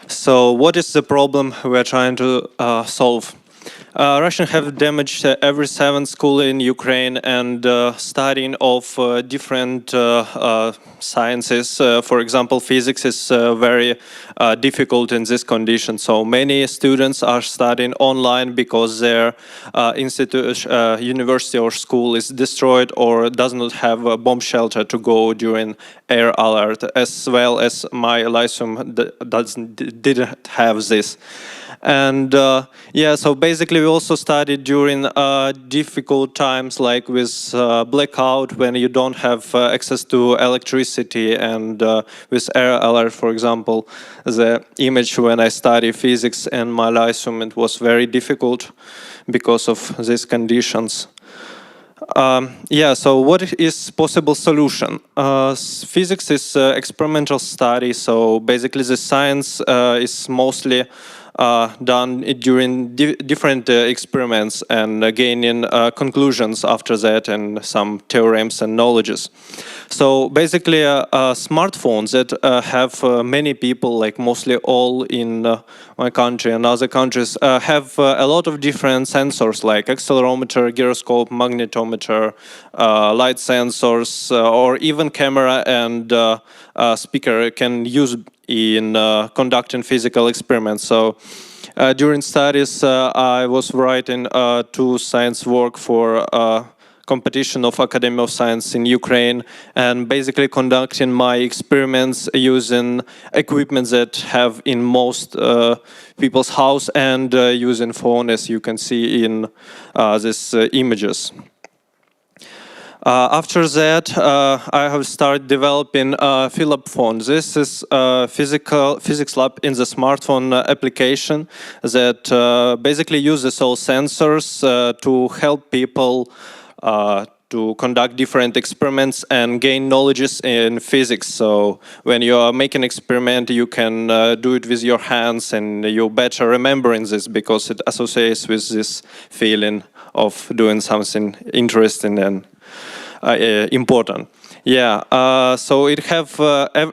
So what is the problem we are trying to solve? Russians have damaged every 7th school in Ukraine, and studying of different sciences, for example, physics is very difficult in this condition. So many students are studying online because their university or school is destroyed or does not have a bomb shelter to go during air alert, as well as my Lyceum didn't have this. And yeah, so basically we also studied during difficult times like with blackout, when you don't have access to electricity, and with air alert, for example, the image when I study physics and my Lyceum, it was very difficult because of these conditions. Yeah, so what is possible solution? Physics is experimental study, so basically the science is mostly done during different experiments and gaining conclusions after that and some theorems and knowledges. So basically smartphones that have many people, like mostly all in my country and other countries, have a lot of different sensors like accelerometer, gyroscope, magnetometer, light sensors, or even camera and speaker can use in conducting physical experiments. So during studies I was writing 2 science work for competition of Academy of Science in Ukraine, and basically conducting my experiments using equipment that have in most people's house and using phone, as you can see in these images. After that, I have started developing Philip phone. This is a physics lab in the smartphone application that basically uses all sensors to help people to conduct different experiments and gain knowledges in physics. So when you are making an experiment, you can do it with your hands, and you better remembering this because it associates with this feeling of doing something interesting and important. Yeah, so it have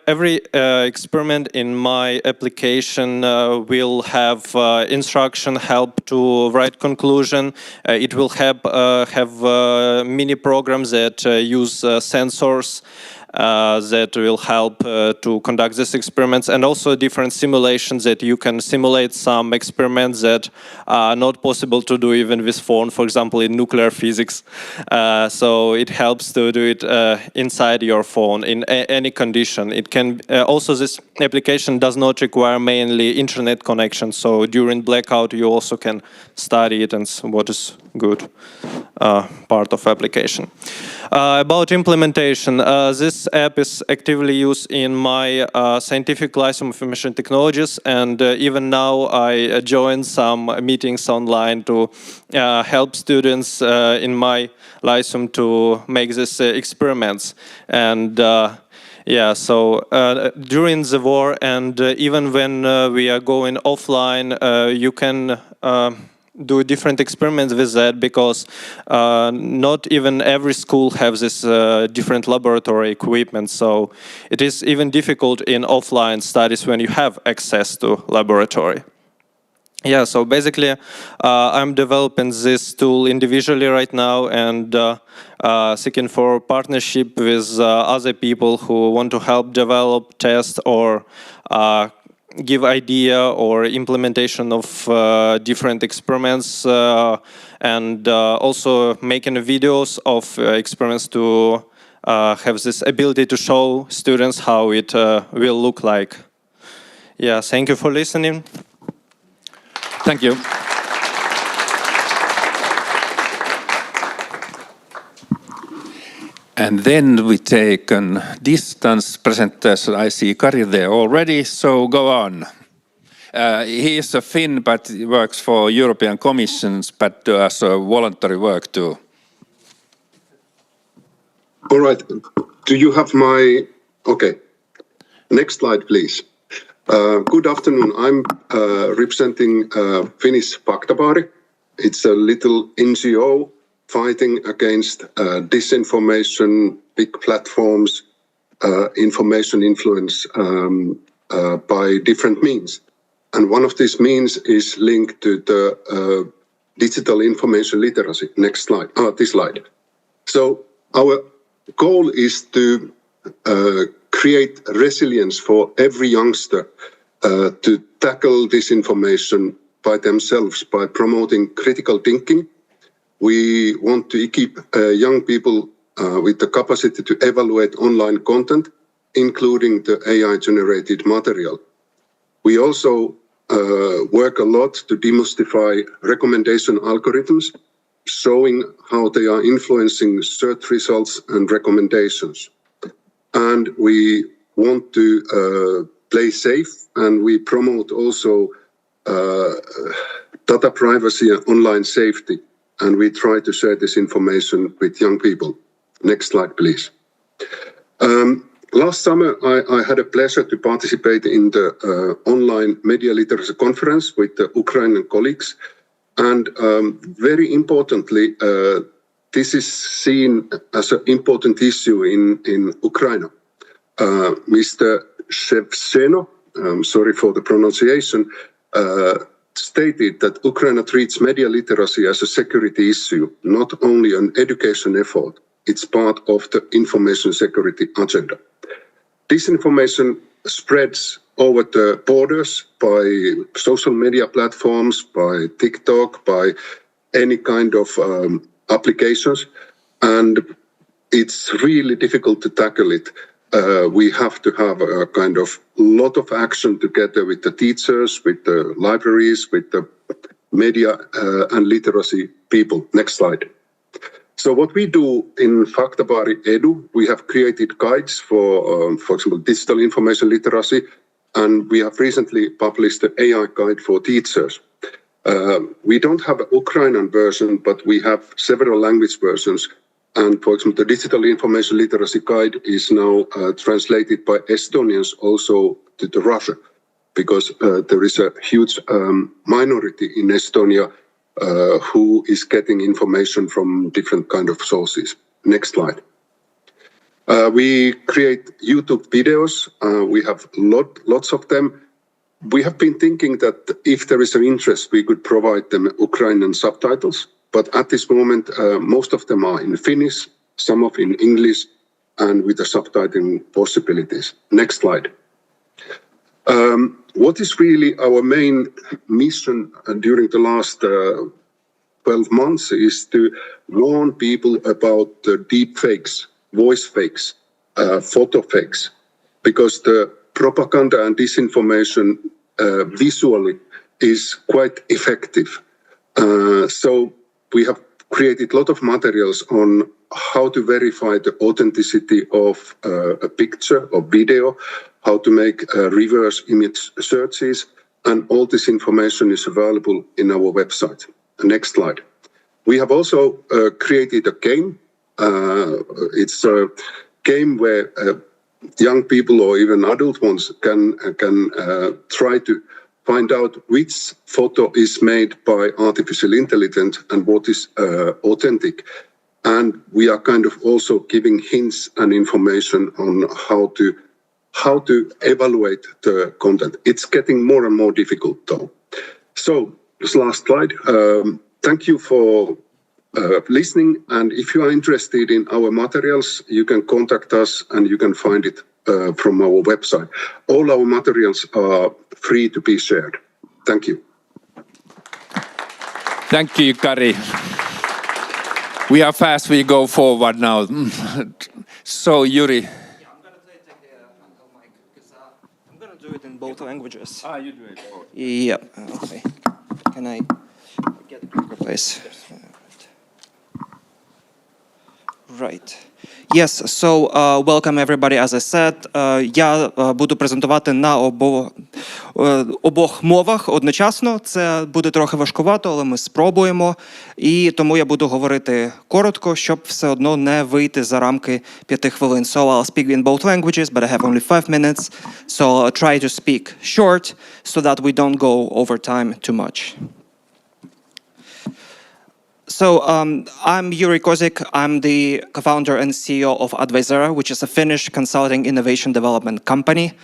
every experiment in my application will have instruction, help to write conclusion. It will have mini programs that use sensors that will help to conduct these experiments, and also different simulations that you can simulate some experiments that are not possible to do even with phone, for example in nuclear physics. So it helps to do it inside your phone in any condition. It can also, this application does not require mainly internet connection, so during blackout you also can study it, and what is good part of application. About implementation, this app is actively used in my Scientific Lyceum of Information Technologies, and even now I join some meetings online to help students in my Lyceum to make these experiments. And yeah, so during the war and even when we are going offline, you can do different experiments with that, because not even every school has this different laboratory equipment. So it is even difficult in offline studies when you have access to laboratory. Yeah, so basically I'm developing this tool individually right now, and seeking for partnership with other people who want to help develop, test, or give idea or implementation of different experiments, and also making videos of experiments to have this ability to show students how it will look like. Yeah, thank you for listening. Thank you. And then we take a distance presentation. I see Kari there already, so go on. He is a Finn, but he works for European Commissions, but does voluntary work too. All right. Do you have my... Okay. Next slide, please. Good afternoon. I'm representing Finnish Faktabari. It's a little NGO fighting against disinformation, big platforms, information influence by different means. And one of these means is linked to the digital information literacy. Next slide. This slide. So our goal is to create resilience for every youngster to tackle disinformation by themselves by promoting critical thinking. We want to equip young people with the capacity to evaluate online content, including the AI-generated material. We also work a lot to demystify recommendation algorithms, showing how they are influencing search results and recommendations. And we want to play safe, and we promote also data privacy and online safety. And we try to share this information with young people. Next slide, please. Last summer, I had a pleasure to participate in the online media literacy conference with the Ukrainian colleagues. And very importantly, this is seen as an important issue in Ukraine. Mr. Shevcheno, sorry for the pronunciation, stated that Ukraine treats media literacy as a security issue, not only an education effort. It's part of the information security agenda. Disinformation spreads over the borders by social media platforms, by TikTok, by any kind of applications, and it's really difficult to tackle it. We have to have a kind of lot of action together with the teachers, with the libraries, with the media and literacy people. Next slide. So what we do in Faktabari Edu, we have created guides for example, digital information literacy, and we have recently published the AI guide for teachers. We don't have an Ukrainian version, but we have several language versions. And for example, the digital information literacy guide is now translated by Estonians also to the Russia, because there is a huge minority in Estonia who is getting information from different kind of sources. Next slide. We create YouTube videos. We have lots of them. We have been thinking that if there is an interest, we could provide them Ukrainian subtitles. But at this moment, most of them are in Finnish, some of in English, and with the subtitling possibilities. Next slide. What is really our main mission during the last 12 months is to warn people about the deep fakes, voice fakes, photo fakes, because the propaganda and disinformation visually is quite effective. So we have created a lot of materials on how to verify the authenticity of a picture or video, how to make reverse image searches, and all this information is available in our website. Next slide. We have also created a game. It's a game where young people or even adult ones can try to find out which photo is made by artificial intelligence and what is authentic. And we are kind of also giving hints and information on how to evaluate the content. It's getting more and more difficult though. So this last slide. Thank you for listening. And if you are interested in our materials, you can contact us and you can find it from our website. All our materials are free to be shared. Thank you. Thank you, Kari. We are fast, we go forward now. So, Yuri. Yeah, I'm going to take the mic because I'm going to do it in both languages. Ah, you do it both. Yeah, okay. Can I get a quicker place? Right. Yes, so welcome everybody. As I said, я буду презентувати на обох мовах одночасно. Це буде трохи важкувато, але ми спробуємо. І тому я буду говорити коротко, щоб все одно не вийти за рамки 5 хвилин. So I'll speak in both languages, but I have only 5 minutes. So I'll try to speak short so that we don't go over time too much. So I'm Yuri Kozik. I'm the co-founder and CEO of Advisera, which is a Finnish consulting innovation development company.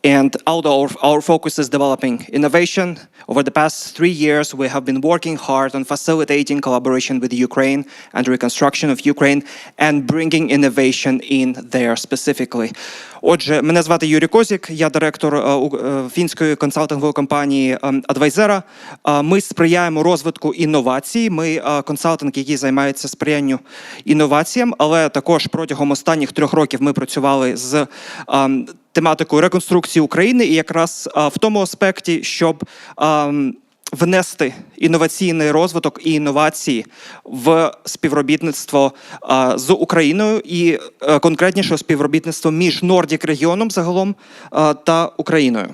And although our focus is developing innovation, over the past 3 years, we have been working hard on facilitating collaboration with Ukraine and reconstruction of Ukraine and bringing innovation in there specifically. Отже, мене звати Юрій Козік, я директор фінської консалтингової компанії Advisera. Ми сприяємо розвитку інновацій. Ми консалтинг, який займається сприянням інноваціям, але також протягом останніх 3 років ми працювали з тематикою реконструкції України і якраз в тому аспекті, щоб внести інноваційний розвиток і інновації в співробітництво з Україною і конкретніше співробітництво між Нордік-регіоном загалом та Україною.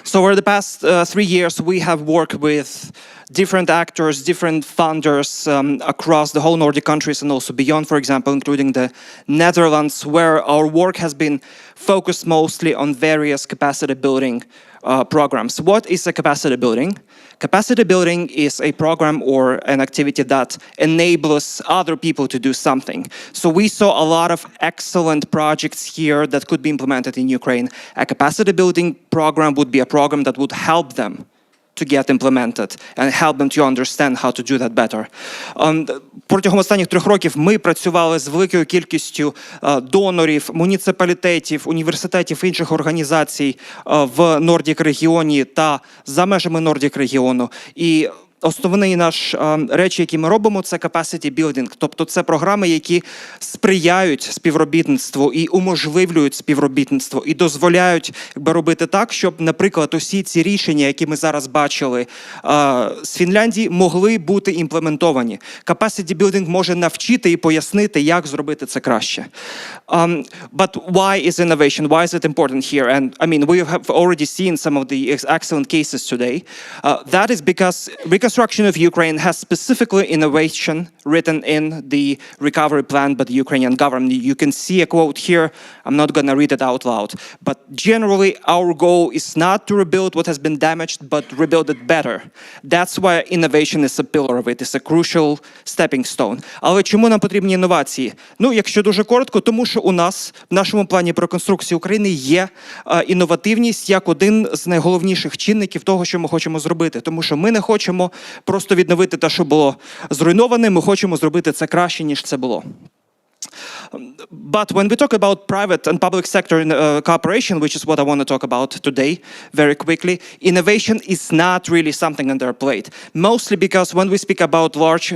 So over the past 3 years, we have worked with different actors, different funders across the whole Nordic countries and also beyond, for example, including the Netherlands, where our work has been focused mostly on various capacity building programs. What is a capacity building? Capacity building is a program or an activity that enables other people to do something. So we saw a lot of excellent projects here that could be implemented in Ukraine. A capacity building program would be a program that would help them to get implemented and help them to understand how to do that better. Протягом останніх 3 років ми працювали з великою кількістю донорів, муніципалітетів, університетів, інших організацій в Нордік-регіоні та за межами Нордік-регіону. І основний наш речі, які ми робимо, це capacity building, тобто це програми, які сприяють співробітництву і уможливлюють співробітництво і дозволяють робити так, щоб, наприклад, усі ці рішення, які ми зараз бачили з Фінляндії, могли бути імплементовані. Capacity building може навчити і пояснити, як зробити це краще. But why is innovation? Why is it important here? And I mean, we have already seen some of the excellent cases today. That is because Reconstruction of Ukraine has specifically innovation written in the recovery plan by the Ukrainian government. You can see a quote here. I'm not going to read it out loud. But generally, our goal is not to rebuild what has been damaged, but rebuild it better. That's why innovation is a pillar of it. It's a crucial stepping stone. Але чому нам потрібні інновації? Ну, якщо дуже коротко, тому що у нас в нашому плані про реконструкцію України є інновативність як один з найголовніших чинників того, що ми хочемо зробити. Тому що ми не хочемо просто відновити те, що було зруйноване, ми хочемо зробити це краще, ніж це було. But when we talk about private and public sector cooperation, which is what I want to talk about today very quickly, innovation is not really something on their plate. Mostly because when we speak about large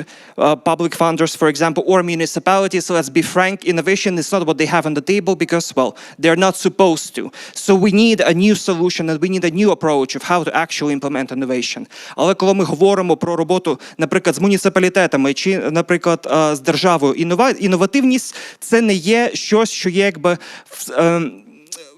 public funders, for example, or municipalities, let's be frank, innovation is not what they have on the table because, well, they're not supposed to. So we need a new solution and we need a new approach of how to actually implement innovation. Але коли ми говоримо про роботу, наприклад, з муніципалітетами чи, наприклад, з державою, інновативність – це не є щось, що є якби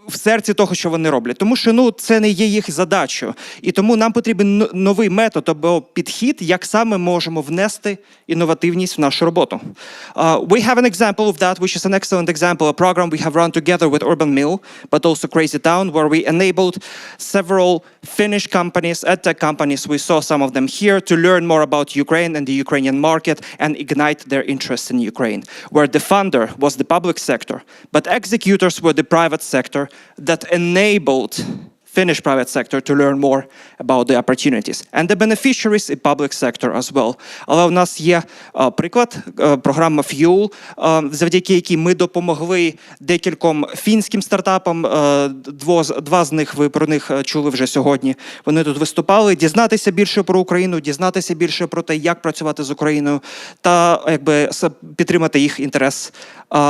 в серці того, що вони роблять. Тому що це не є їх задачою. І тому нам потрібен новий метод або підхід, як саме можемо внести інновативність в нашу роботу. We have an example of that, which is an excellent example, a program we have run together with Urban Mill, but also Crazy Town, where we enabled several Finnish companies, edtech companies, we saw some of them here, to learn more about Ukraine and the Ukrainian market and ignite their interest in Ukraine, where the funder was the public sector, but executors were the private sector that enabled Finnish private sector to learn more about the opportunities. And the beneficiaries in public sector as well. Але у нас є приклад, програма Fuel, завдяки якій ми допомогли декільком фінським стартапам. Два з них, ви про них чули вже сьогодні. Вони тут виступали, дізнатися більше про Україну, дізнатися більше про те, як працювати з Україною, та якби підтримати їх інтерес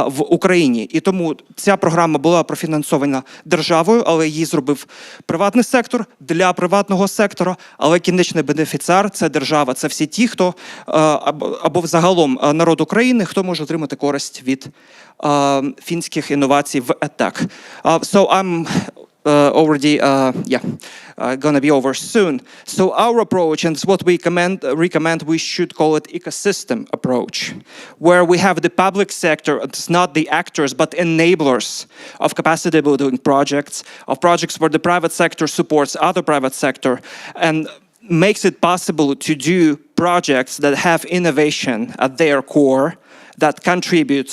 в Україні. І тому ця програма була профінансована державою, але її зробив приватний сектор для приватного сектора, але кінечний бенефіціар – це держава, це всі ті, хто або взагалом народ України, хто може отримати користь від фінських інновацій в EdTech. So I'm already gonna be over soon. So our approach, and what we recommend, we should call it ecosystem approach, where we have the public sector, it's not the actors, but enablers of capacity building projects, of projects where the private sector supports other private sector, and makes it possible to do projects that have innovation at their core, that contribute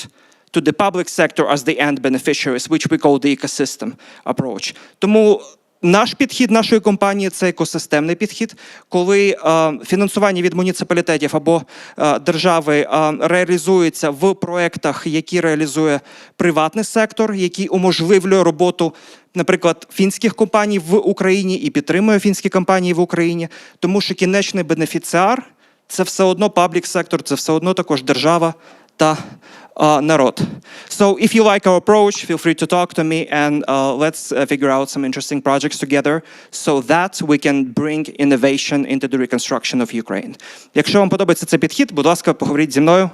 to the public sector as the end beneficiaries, which we call the ecosystem approach. Тому наш підхід нашої компанії – це екосистемний підхід, коли фінансування від муніципалітетів або держави реалізується в проєктах, які реалізує приватний сектор, який уможливлює роботу, наприклад, фінських компаній в Україні і підтримує фінські компанії в Україні, тому що кінечний бенефіціар – це все одно паблік сектор, це все одно також держава та народ. So if you like our approach, feel free to talk to me and let's figure out some interesting projects together so that we can bring innovation into the reconstruction of Ukraine. Якщо вам подобається цей підхід, будь ласка, поговоріть зі мною,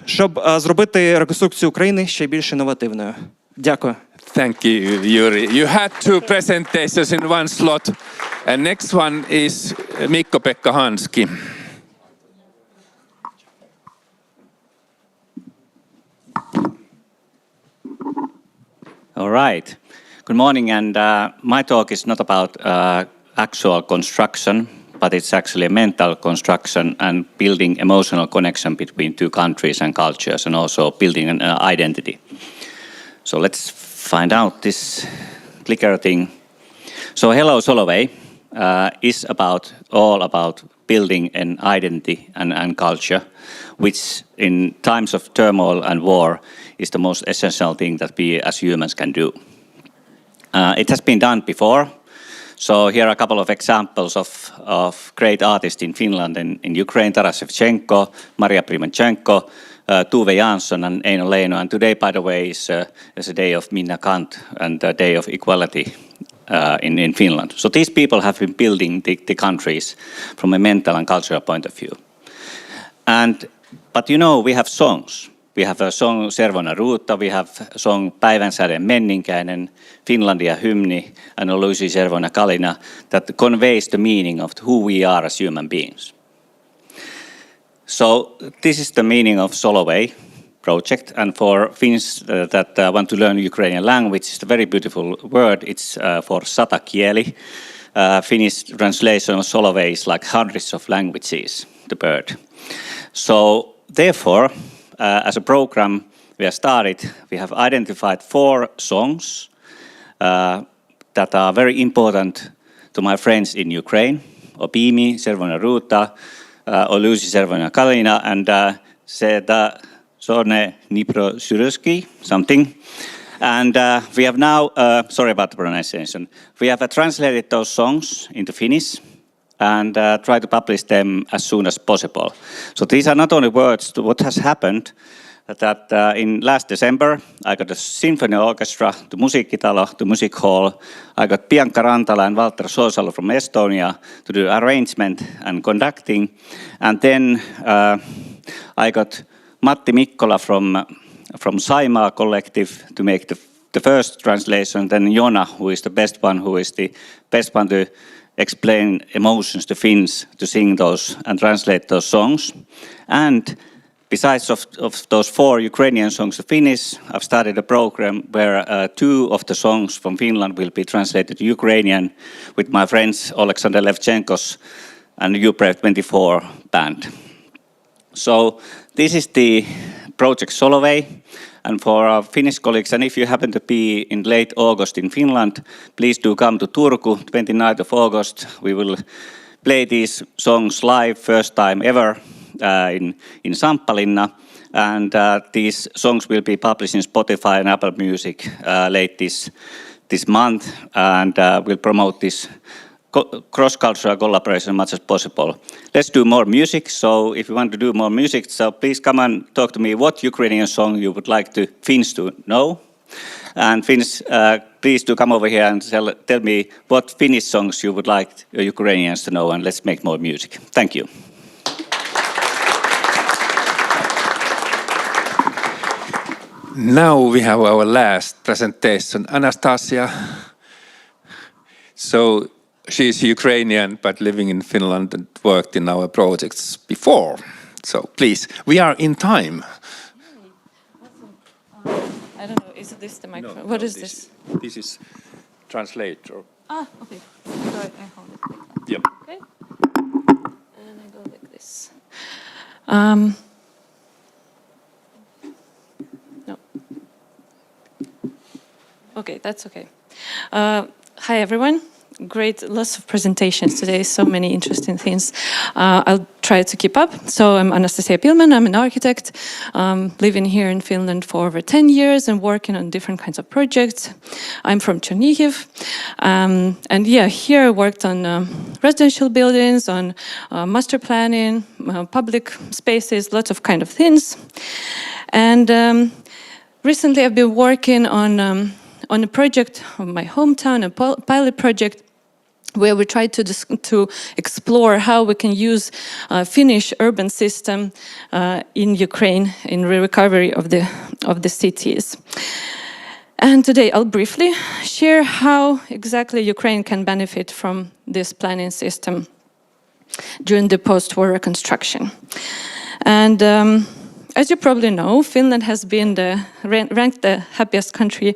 щоб зробити реконструкцію України ще більш інновативною. Дякую. Thank you, Yuri. You had two presentations in one slot. And next one is Mikko-Pekka Hanski. All right. Good morning, and my talk is not about actual construction, but it's actually a mental construction and building emotional connection between two countries and cultures, and also building an identity. So let's find out this clicker thing. So Hello Soloway is all about building an identity and culture, which in times of turmoil and war is the most essential thing that we as humans can do. It has been done before. So here are a couple of examples of great artists in Finland and in Ukraine: Taras Shevchenko, Maria Primanchenko, Tuve Jansson and Eino Leino. And today, by the way, is a day of Minna Kant and a day of equality in Finland. So these people have been building the countries from a mental and cultural point of view. But you know, we have songs. We have a song Servona Ruutta, we have a song Päivänsäde Menninkäinen, Finlandia hymni, and Oluisi Servona Kalina that conveys the meaning of who we are as human beings. So this is the meaning of Soloway project, and for Finns that want to learn Ukrainian language, it's a very beautiful word. It's for satakieli. Finnish translation of Soloway is like hundreds of languages, the bird. So therefore, as a program we have identified 4 songs that are very important to my friends in Ukraine: Obimi, Servona Ruutta, Oluisi Servona Kalina, and Seda Sorne Dnipro Syrsky, something. And we have now, sorry about the pronunciation, we have translated those songs into Finnish and try to publish them as soon as possible. So these are not only words to what has happened, that in last December I got a symphony orchestra to Musiikkitalo, to Music Hall. I got Bianca Rantala and Walter Soosalo from Estonia to do arrangement and conducting. And then I got Matti Mikkola from Saimaa Collective to make the first translation. Then Jona, who is the best one to explain emotions to Finns, to sing those and translate those songs. And besides of those 4 Ukrainian songs to Finnish, I've started a program where 2 of the songs from Finland will be translated to Ukrainian with my friends Alexander Levchenko's and Uprev 24 band. So this is the project Soloway. And for our Finnish colleagues, and if you happen to be in late August in Finland, please do come to Turku, 29th of August. We will play these songs live, first time ever, in Samppalinna. And these songs will be published in Spotify and Apple Music late this month. And we'll promote this cross-cultural collaboration as much as possible. Let's do more music. So if you want to do more music, so please come and talk to me what Ukrainian song you would like Finns to know. And Finns, please do come over here and tell me what Finnish songs you would like Ukrainians to know, and let's make more music. Thank you. Now we have our last presentation, Anastasia. So she's Ukrainian, but living in Finland and worked in our projects before. So please, we are in time. I don't know, is this the microphone? No, what is this? This is translator. Ah, okay. So I hold it like that. Yep. Okay. And I go like this. No. Okay, that's okay. Hi, everyone. Great, lots of presentations today, so many interesting things. I'll try to keep up. So I'm Anastasia Pilman, I'm an architect, living here in Finland for over 10 years and working on different kinds of projects. I'm from Chernihiv, and yeah, here I worked on residential buildings, on master planning, public spaces, lots of kind of things. And recently I've been working on a project of my hometown, a pilot project, where we tried to explore how we can use Finnish urban system in Ukraine in recovery of the cities. And today I'll briefly share how exactly Ukraine can benefit from this planning system during the post-war reconstruction. And as you probably know, Finland has been ranked the happiest country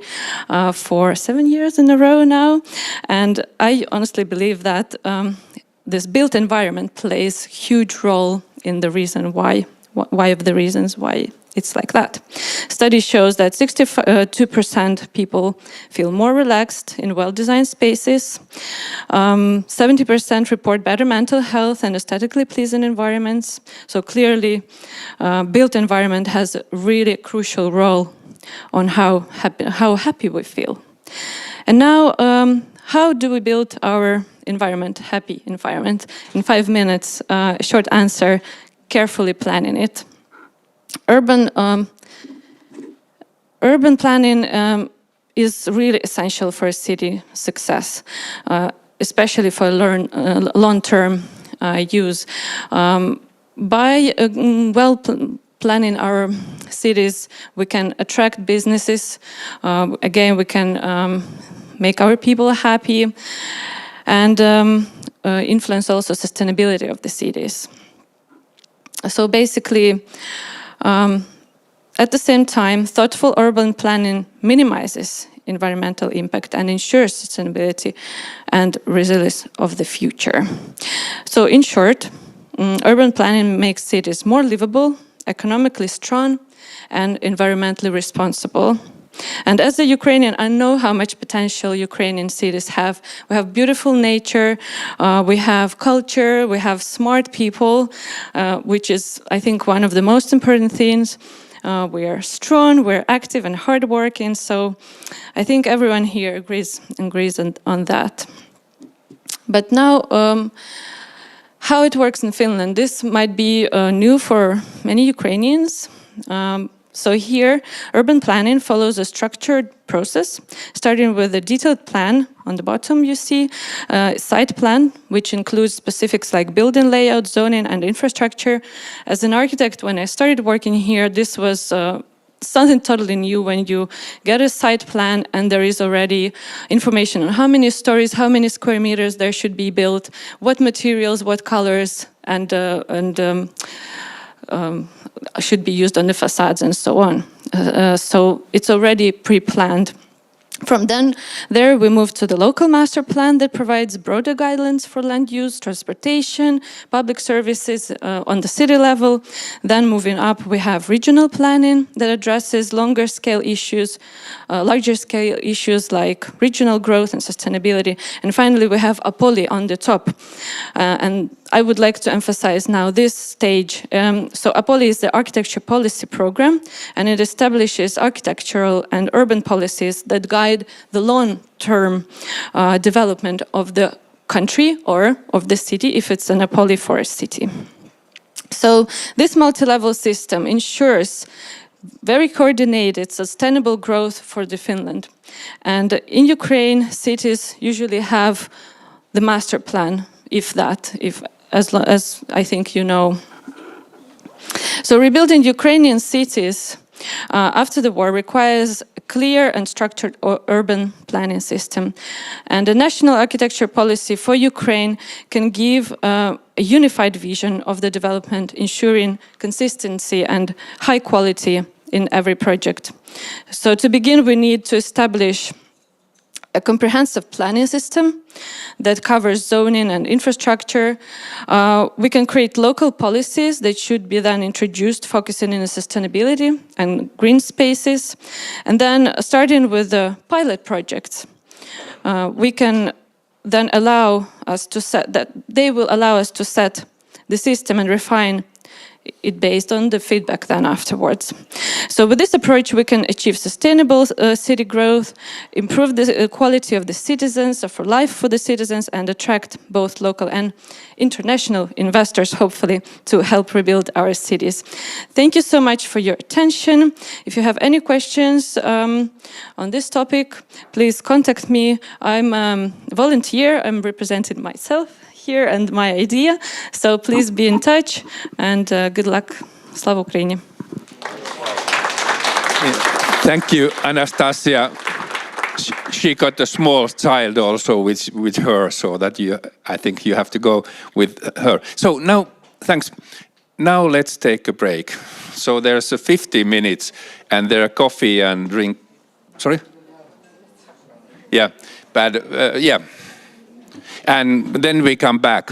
for 7 years in a row now. And I honestly believe that this built environment plays a huge role in the reason why it's like that. Study shows that 62% people feel more relaxed in well-designed spaces. 70% report better mental health and aesthetically pleasing environments. So clearly, built environment has a really crucial role on how happy we feel. And now, how do we build our environment, happy environment? In 5 minutes, a short answer, carefully planning it. Urban planning is really essential for city success, especially for long-term use. By planning our cities, we can attract businesses. Again, we can make our people happy and influence also sustainability of the cities. So basically, at the same time, thoughtful urban planning minimizes environmental impact and ensures sustainability and resilience of the future. So in short, urban planning makes cities more livable, economically strong, and environmentally responsible. And as a Ukrainian, I know how much potential Ukrainian cities have. We have beautiful nature, we have culture, we have smart people, which is, I think, one of the most important things. We are strong, we're active and hardworking, so I think everyone here agrees on that. But now, how it works in Finland, this might be new for many Ukrainians. So here, urban planning follows a structured process, starting with a detailed plan. On the bottom, you see site plan, which includes specifics like building layout, zoning, and infrastructure. As an architect, when I started working here, this was something totally new when you get a site plan and there is already information on how many stories, how many square meters there should be built, what materials, what colors, and should be used on the facades and so on. So it's already pre-planned. From there we move to the local master plan that provides broader guidelines for land use, transportation, public services on the city level. Then moving up, we have regional planning that addresses larger scale issues like regional growth and sustainability. And finally, we have Apoli on the top. And I would like to emphasize now this stage. So Apoli is the architecture policy program, and it establishes architectural and urban policies that guide the long-term development of the country or of the city if it's an Apoli forest city. So this multi-level system ensures very coordinated, sustainable growth for the Finland. And in Ukraine, cities usually have the master plan, if that, as I think you know. So rebuilding Ukrainian cities after the war requires a clear and structured urban planning system. And a national architecture policy for Ukraine can give a unified vision of the development, ensuring consistency and high quality in every project. So to begin, we need to establish a comprehensive planning system that covers zoning and infrastructure. We can create local policies that should be then introduced, focusing on sustainability and green spaces. And then starting with the pilot projects, we can then allow us to set that, they will allow us to set the system and refine it based on the feedback then afterwards. So with this approach, we can achieve sustainable city growth, improve the quality of the citizens, for life for the citizens, and attract both local and international investors, hopefully, to help rebuild our cities. Thank you so much for your attention. If you have any questions on this topic, please contact me. I'm a volunteer. I'm representing myself here and my idea. So please be in touch, and good luck. Slava Ukraini. Thank you, Anastasia. She got a small child also with her, so that I think you have to go with her. So now, thanks. Now let's take a break. So there's 50 minutes, and there are coffee and drink. Sorry? Yeah, but yeah. And then we come back.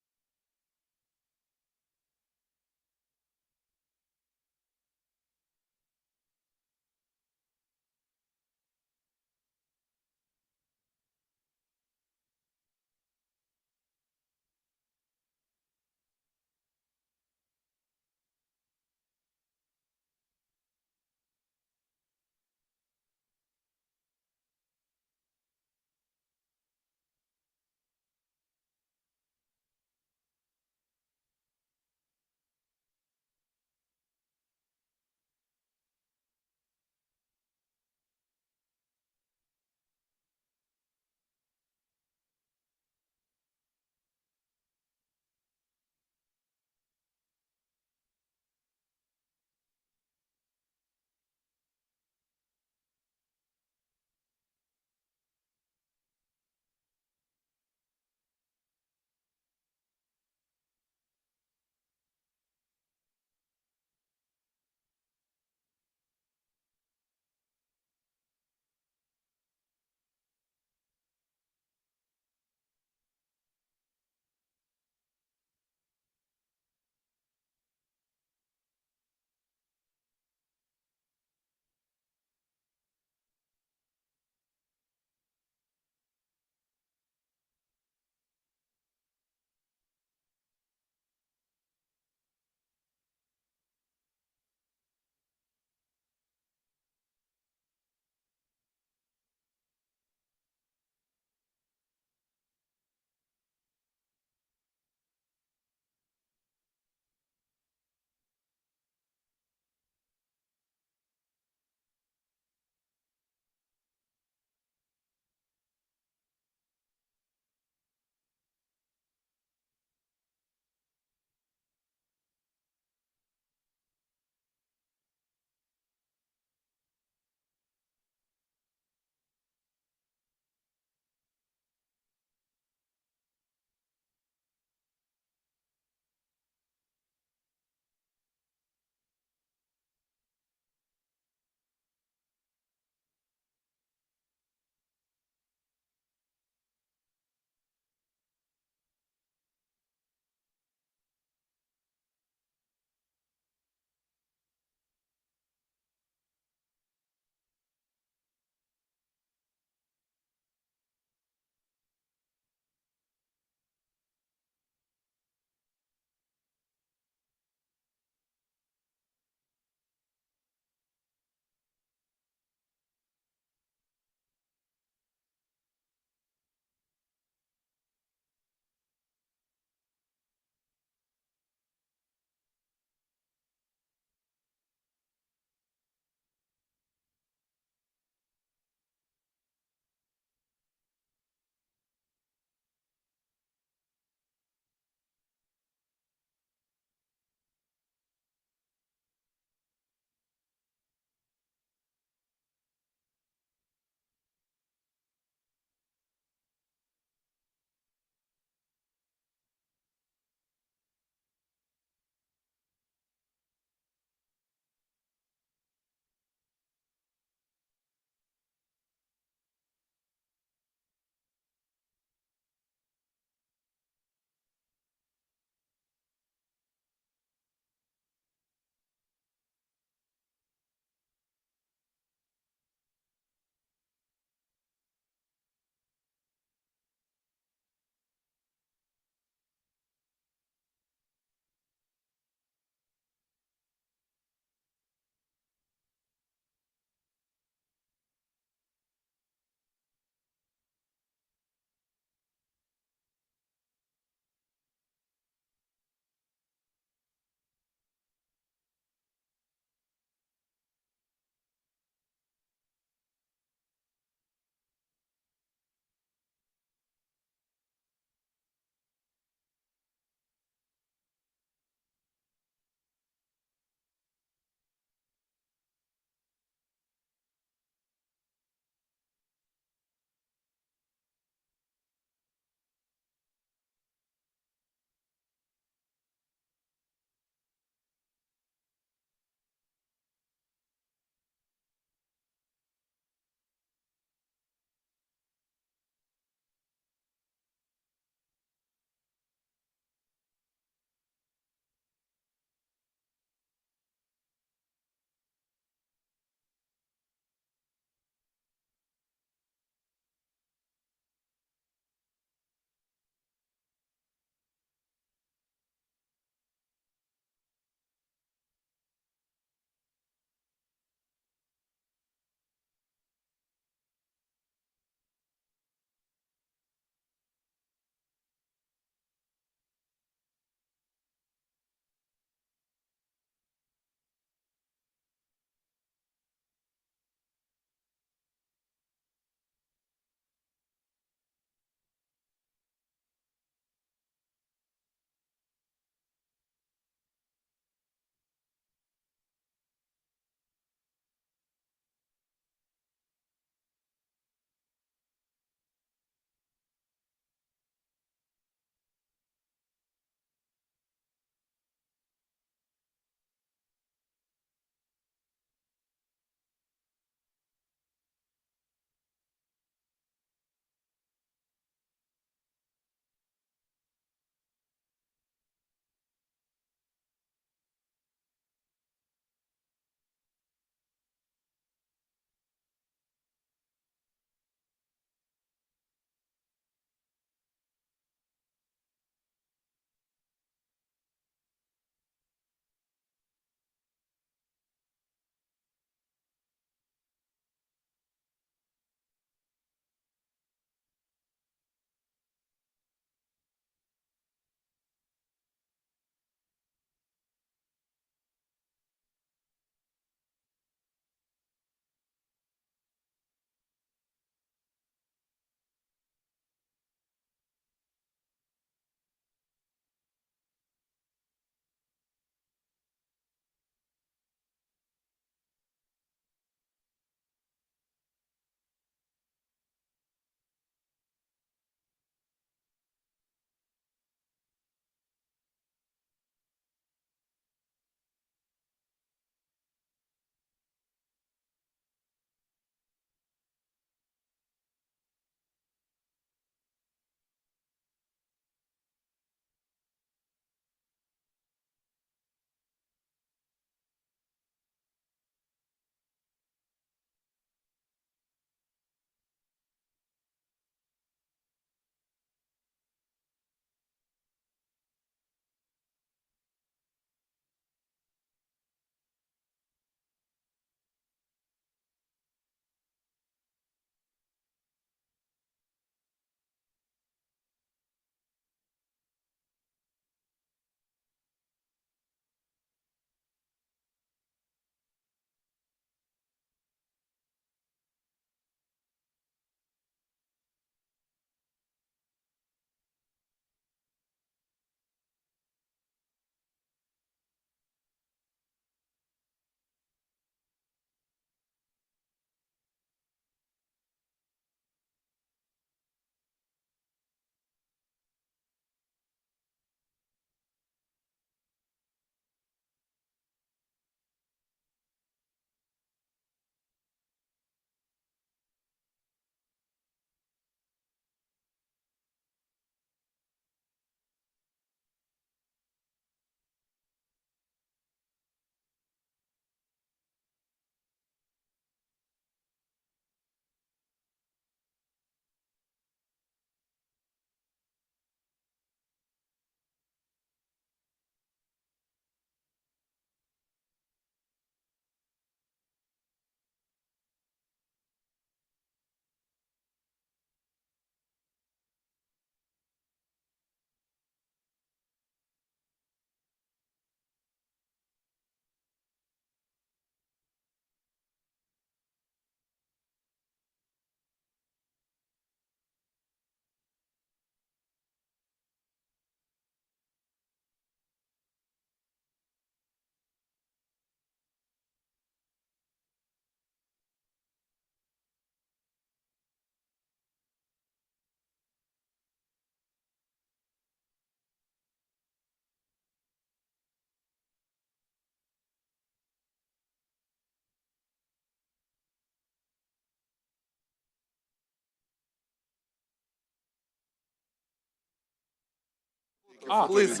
Please.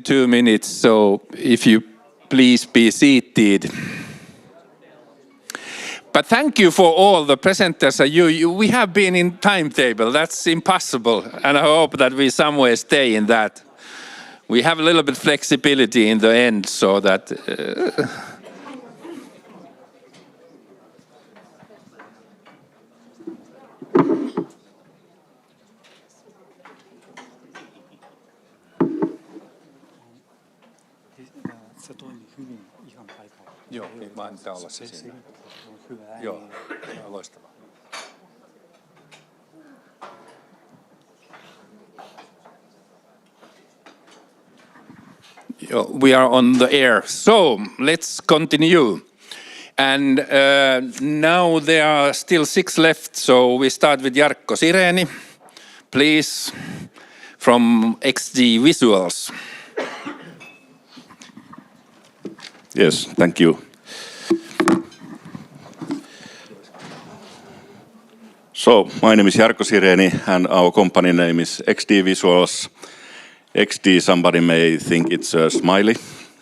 Two minutes, so if you please be seated. But thank you for all the presenters. We have been in timetable, that's impossible, and I hope that we somewhere stay in that. We have a little bit flexibility in the end, so that... Joo, niin vaan pitää olla se siinä. Joo, loistavaa. We are on the air, so let's continue. And now there are still 6 left, so we start with Jarkko Sireni, please, from XD Visuals. Yes, thank you. So, my name is Jarkko Sireni and our company name is XD Visuals. XD, somebody may think it's a smiley,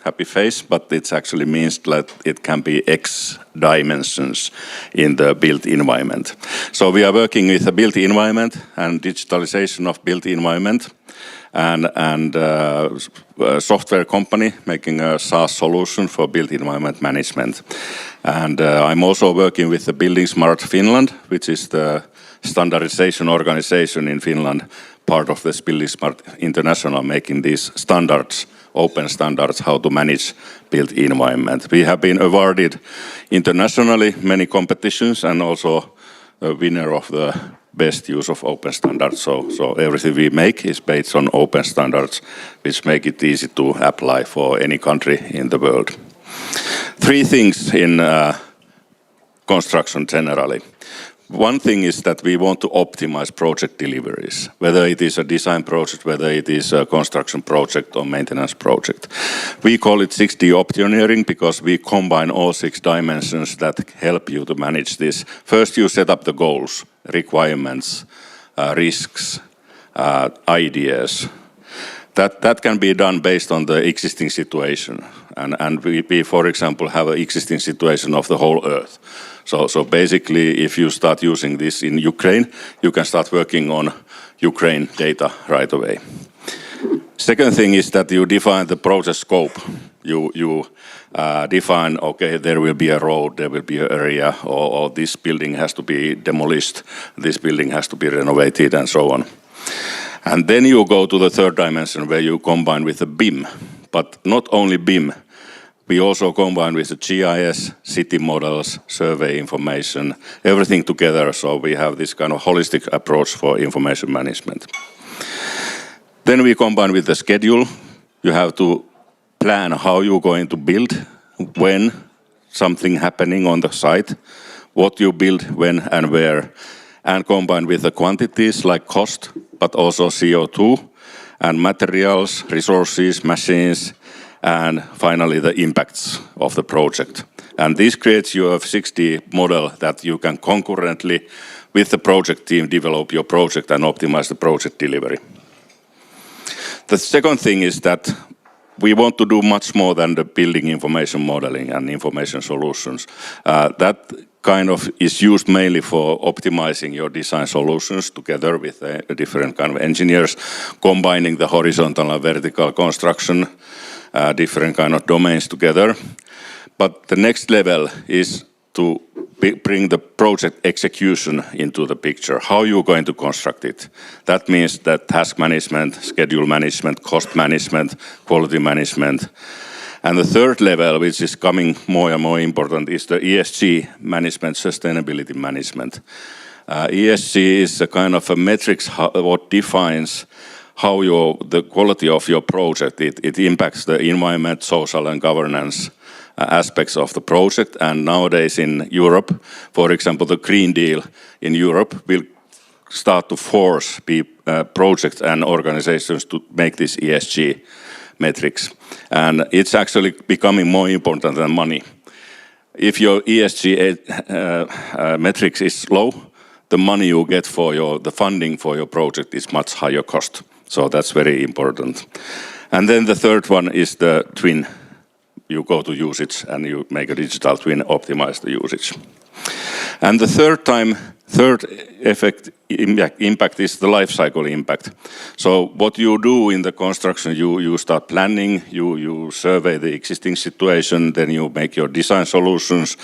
happy face, but it actually means that it can be X dimensions in the built environment. So we are working with the built environment and digitalization of built environment and software company making a SaaS solution for built environment management. And I'm also working with the Building Smart Finland, which is the standardization organization in Finland, part of this Building Smart International, making these standards, open standards, how to manage built environment. We have been awarded internationally many competitions and also a winner of the best use of open standards. So everything we make is based on open standards, which make it easy to apply for any country in the world. 3 things in construction generally. One thing is that we want to optimize project deliveries, whether it is a design project, whether it is a construction project or maintenance project. We call it 6D optioneering because we combine all 6 dimensions that help you to manage this. First, you set up the goals, requirements, risks, ideas. That can be done based on the existing situation. And we, for example, have an existing situation of the whole Earth. So basically, if you start using this in Ukraine, you can start working on Ukraine data right away. Second thing is that you define the project scope. You define, okay, there will be a road, there will be an area, or this building has to be demolished, this building has to be renovated, and so on. And then you go to the third dimension where you combine with the BIM, but not only BIM. We also combine with the GIS, city models, survey information, everything together. So we have this kind of holistic approach for information management. Then we combine with the schedule. You have to plan how you're going to build, when something happening on the site, what you build, when and where, and combine with the quantities like cost, but also CO2 and materials, resources, machines, and finally the impacts of the project. And this creates you a 6D model that you can concurrently with the project team develop your project and optimize the project delivery. The second thing is that we want to do much more than the building information modeling and information solutions. That kind of is used mainly for optimizing your design solutions together with different kind of engineers, combining the horizontal and vertical construction, different kind of domains together. But the next level is to bring the project execution into the picture. How you're going to construct it. That means that task management, schedule management, cost management, quality management. And the third level, which is coming more and more important, is the ESG management, sustainability management. ESG is a kind of a metrics what defines how the quality of your project, it impacts the environment, social and governance aspects of the project. And nowadays in Europe, for example, the Green Deal in Europe will start to force projects and organizations to make this ESG metrics. And it's actually becoming more important than money. If your ESG metrics is low, the money you get for the funding for your project is much higher cost. So that's very important. And then the third one is the twin. You go to usage and you make a digital twin, optimize the usage. And the third effect impact is the life cycle impact. So what you do in the construction, you start planning, you survey the existing situation, then you make your design solutions.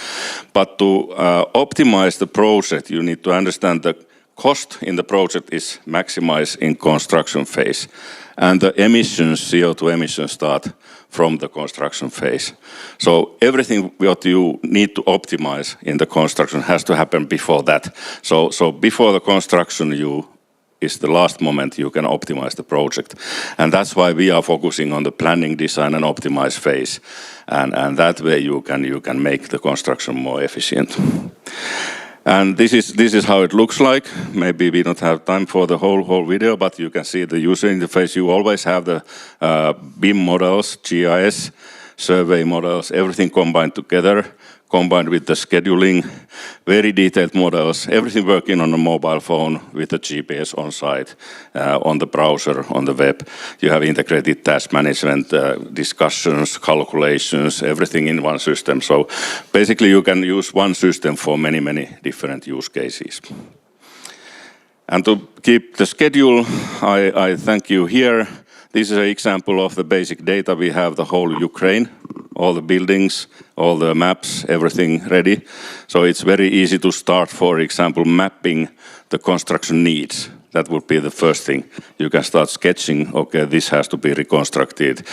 But to optimize the project, you need to understand the cost in the project is maximized in construction phase. And the emissions, CO2 emissions, start from the construction phase. So everything what you need to optimize in the construction has to happen before that. So before the construction is the last moment you can optimize the project. And that's why we are focusing on the planning, design and optimize phase. And that way you can make the construction more efficient. And this is how it looks like. Maybe we don't have time for the whole video, but you can see the user interface. You always have the BIM models, GIS, survey models, everything combined together, combined with the scheduling, very detailed models, everything working on a mobile phone with the GPS on site, on the browser, on the web. You have integrated task management, discussions, calculations, everything in one system. So basically you can use one system for many, many different use cases. And to keep the schedule, I thank you here. This is an example of the basic data. We have the whole Ukraine, all the buildings, all the maps, everything ready. So it's very easy to start, for example, mapping the construction needs. That would be the first thing. You can start sketching, okay, this has to be reconstructed.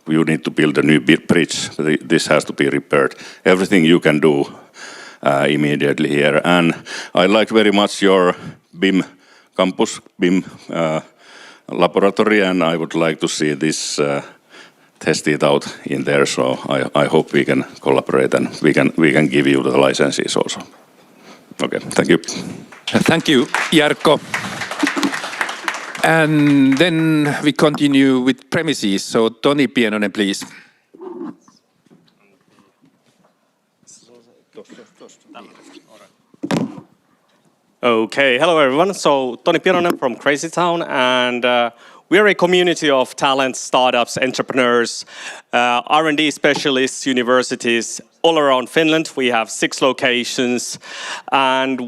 You need to build a new bridge. This has to be repaired. Everything you can do immediately here. And I like very much your BIM campus, BIM laboratory, and I would like to see this tested out in there. So I hope we can collaborate and we can give you the licenses also. Okay, thank you. Thank you, Jarkko. And then we continue with premises. So Toni Pienonen, please. Okay, hello everyone. So Toni Pienonen from Crazy Town, and we are a community of talents, startups, entrepreneurs, R&D specialists, universities all around Finland. We have 6 locations, and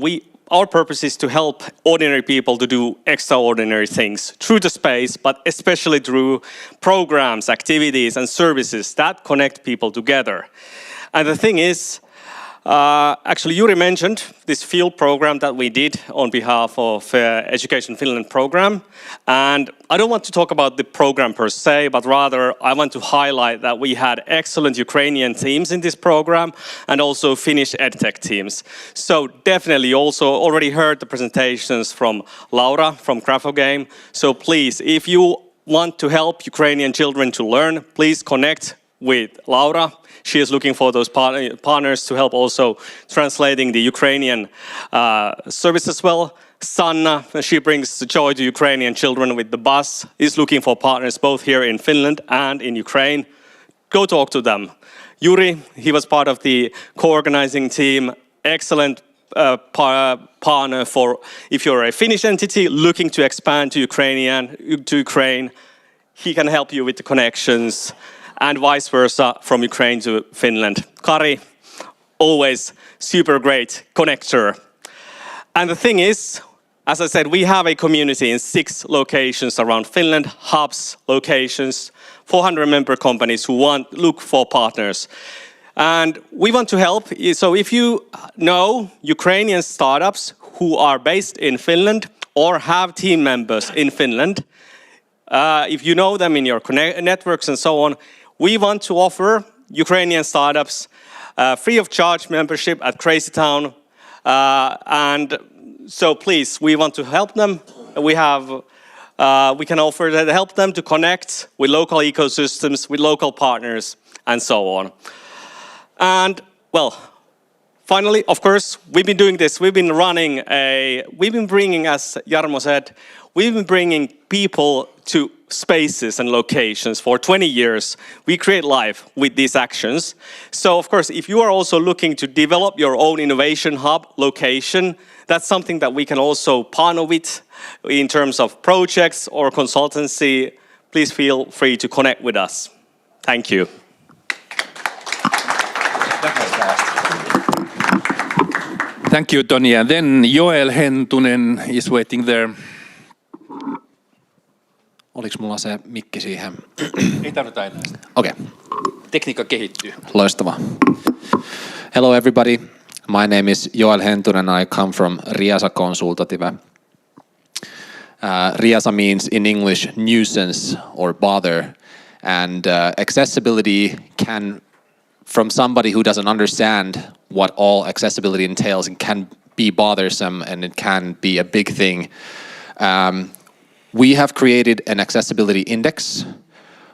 our purpose is to help ordinary people to do extraordinary things through the space, but especially through programs, activities, and services that connect people together. And the thing is, actually, Juri mentioned this field program that we did on behalf of Education Finland program. And I don't want to talk about the program per se, but rather I want to highlight that we had excellent Ukrainian teams in this program and also Finnish EdTech teams. So definitely also already heard the presentations from Laura from Grapho-Game. So please, if you want to help Ukrainian children to learn, please connect with Laura. She is looking for those partners to help also translating the Ukrainian service as well. Sanna, she brings joy to Ukrainian children with the bus, is looking for partners both here in Finland and in Ukraine. Go talk to them. Yuri, he was part of the co-organizing team. Excellent partner for if you're a Finnish entity looking to expand to Ukraine. He can help you with the connections. And vice versa from Ukraine to Finland. Kari, always super great connector. And the thing is, as I said, we have a community in 6 locations around Finland, hubs, locations, 400 member companies who look for partners. And we want to help. So if you know Ukrainian startups who are based in Finland or have team members in Finland, if you know them in your networks and so on, we want to offer Ukrainian startups free of charge membership at Crazy Town. And so please, we want to help them. We can offer to help them to connect with local ecosystems, with local partners, and so on. And well, finally, of course, we've been doing this. We've been bringing, as Jarmo said, we've been bringing people to spaces and locations for 20 years. We create life with these actions. So of course, if you are also looking to develop your own innovation hub location, that's something that we can also partner with in terms of projects or consultancy. Please feel free to connect with us. Thank you. Thank you, Toni. And then Joel Hentunen is waiting there. Oliko mulla se mikki siihen? Ei tarvita enää sitä. Okay. Tekniikka kehittyy. Loistavaa. Hello everybody. My name is Joel Hentunen. I come from Riasa Consultative. Riasa means in English nuisance or bother. And accessibility can, from somebody who doesn't understand what all accessibility entails, it can be bothersome and it can be a big thing. We have created an accessibility index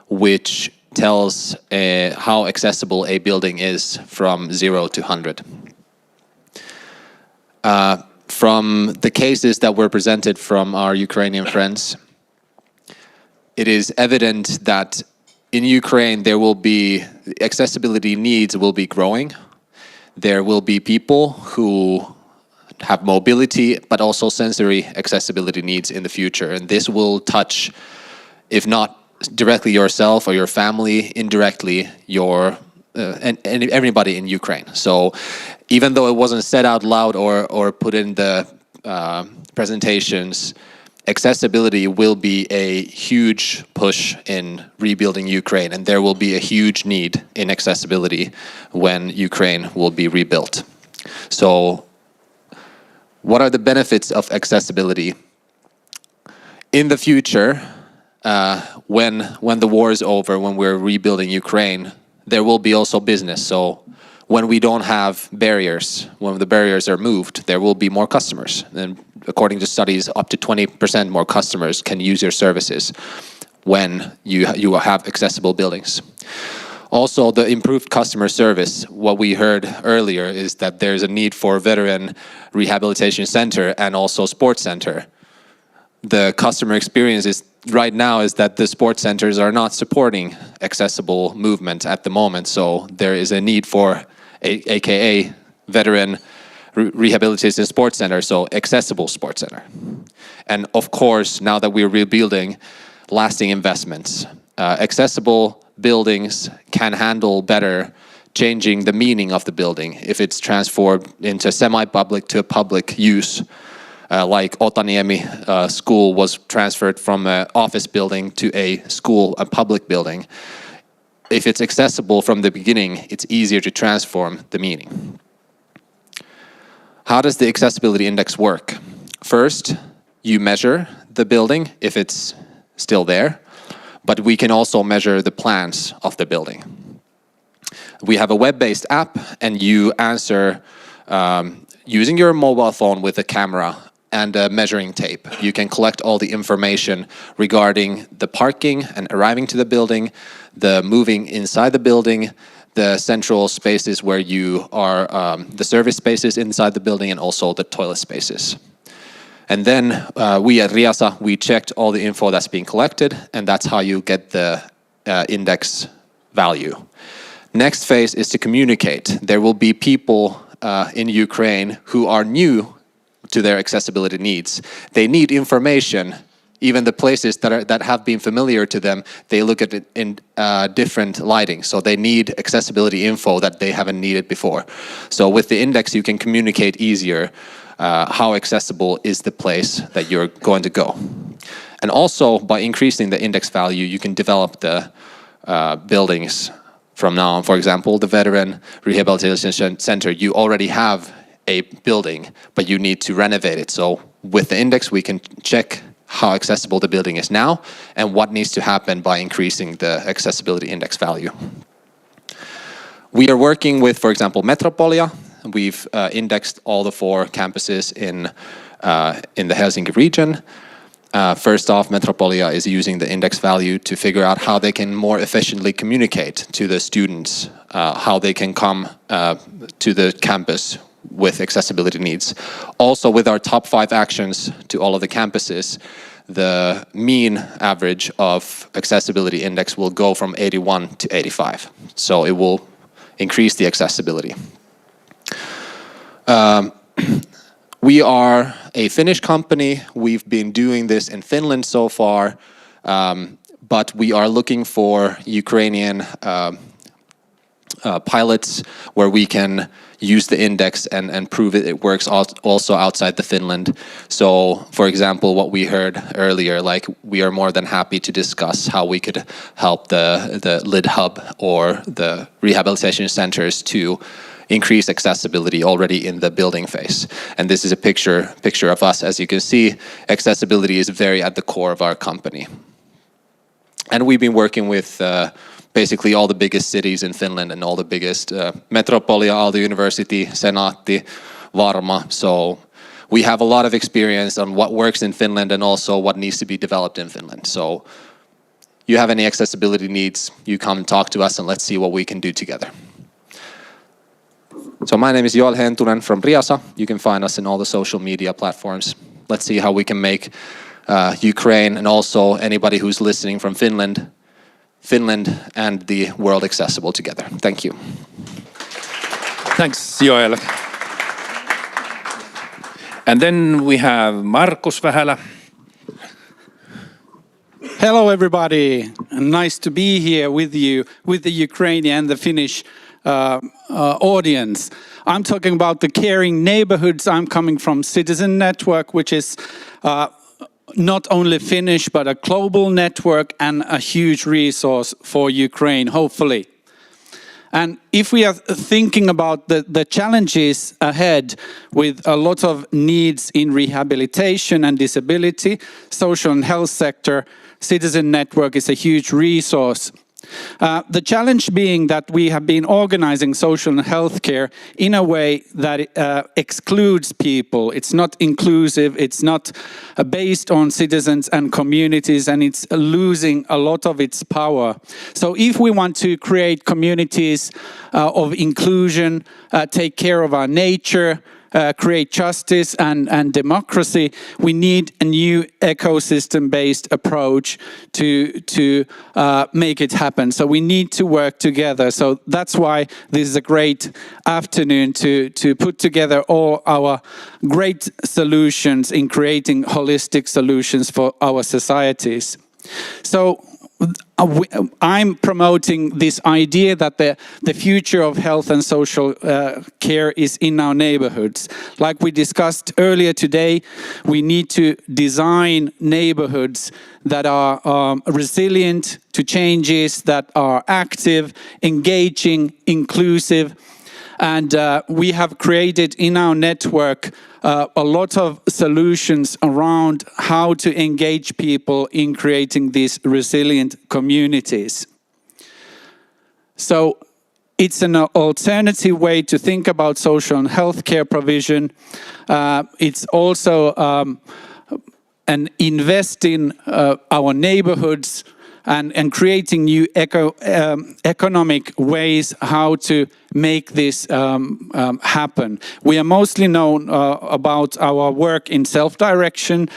which tells how accessible a building is from 0 to 100. From the cases that were presented from our Ukrainian friends, it is evident that in Ukraine there will be, accessibility needs will be growing. There will be people who have mobility, but also sensory accessibility needs in the future. And this will touch, if not directly yourself or your family, indirectly your and everybody in Ukraine. So even though it wasn't said out loud or put in the presentations, accessibility will be a huge push in rebuilding Ukraine, and there will be a huge need in accessibility when Ukraine will be rebuilt. So what are the benefits of accessibility? In the future, when the war is over, when we're rebuilding Ukraine, there will be also business. So when we don't have barriers, when the barriers are moved, there will be more customers. And according to studies, up to 20% more customers can use your services when you have accessible buildings. Also, the improved customer service, what we heard earlier is that there's a need for veteran rehabilitation center and also sports center. The customer experience is right now is that the sports centers are not supporting accessible movement at the moment, so there is a need for aka veteran rehabilitation sports center, so accessible sports center. And of course, now that we're rebuilding, lasting investments. Accessible buildings can handle better changing the meaning of the building if it's transformed into semi-public to a public use. Like Otaniemi school was transferred from an office building to a school, a public building. If it's accessible from the beginning, it's easier to transform the meaning. How does the accessibility index work? First, you measure the building if it's still there, but we can also measure the plans of the building. We have a web-based app, and you answer using your mobile phone with a camera and a measuring tape. You can collect all the information regarding the parking and arriving to the building, the moving inside the building, the central spaces where you are, the service spaces inside the building, and also the toilet spaces. And then we at Riasa, we checked all the info that's being collected, and that's how you get the index value. Next phase is to communicate. There will be people in Ukraine who are new to their accessibility needs. They need information. Even the places that have been familiar to them, they look at it in different lighting. So they need accessibility info that they haven't needed before. So with the index, you can communicate easier how accessible is the place that you're going to go. And also, by increasing the index value, you can develop the buildings from now on. For example, the Veteran Rehabilitation Center, you already have a building, but you need to renovate it. So with the index, we can check how accessible the building is now and what needs to happen by increasing the accessibility index value. We are working with, for example, Metropolia. We've indexed all the 4 campuses in the Helsinki region. First off, Metropolia is using the index value to figure out how they can more efficiently communicate to the students, how they can come to the campus with accessibility needs. Also, with our top 5 actions to all of the campuses, the mean average of accessibility index will go from 81 to 85. So it will increase the accessibility. We are a Finnish company. We've been doing this in Finland so far, but we are looking for Ukrainian pilots where we can use the index and prove it works also outside the Finland. So, for example, what we heard earlier, like we are more than happy to discuss how we could help the LID Hub or the rehabilitation centers to increase accessibility already in the building phase. And this is a picture of us. As you can see, accessibility is very at the core of our company. And we've been working with basically all the biggest cities in Finland and all the biggest Metropolia, Aalto University, Senaatti, Varma. So we have a lot of experience on what works in Finland and also what needs to be developed in Finland. So you have any accessibility needs, you come talk to us and let's see what we can do together. So my name is Joel Hentunen from Riasa. You can find us in all the social media platforms. Let's see how we can make Ukraine and also anybody who's listening from Finland and the world accessible together. Thank you. Thanks, Joel. And then we have Markus Vähälä. Hello, everybody. Nice to be here with you, with the Ukrainian and the Finnish audience. I'm talking about the caring neighborhoods. I'm coming from Citizen Network, which is not only Finnish, but a global network and a huge resource for Ukraine, hopefully. And if we are thinking about the challenges ahead with a lot of needs in rehabilitation and disability, social and health sector, Citizen Network is a huge resource. The challenge being that we have been organizing social and healthcare in a way that excludes people. It's not inclusive, it's not based on citizens and communities, and it's losing a lot of its power. So if we want to create communities of inclusion, take care of our nature, create justice and democracy, we need a new ecosystem-based approach to make it happen. So we need to work together. So that's why this is a great afternoon to put together all our great solutions in creating holistic solutions for our societies. So I'm promoting this idea that the future of health and social care is in our neighborhoods. Like we discussed earlier today, we need to design neighborhoods that are resilient to changes, that are active, engaging, inclusive. And we have created in our network a lot of solutions around how to engage people in creating these resilient communities. So it's an alternative way to think about social and healthcare provision. It's also an invest in our neighborhoods and creating new economic ways how to make this happen. We are mostly known about our work in self-direction,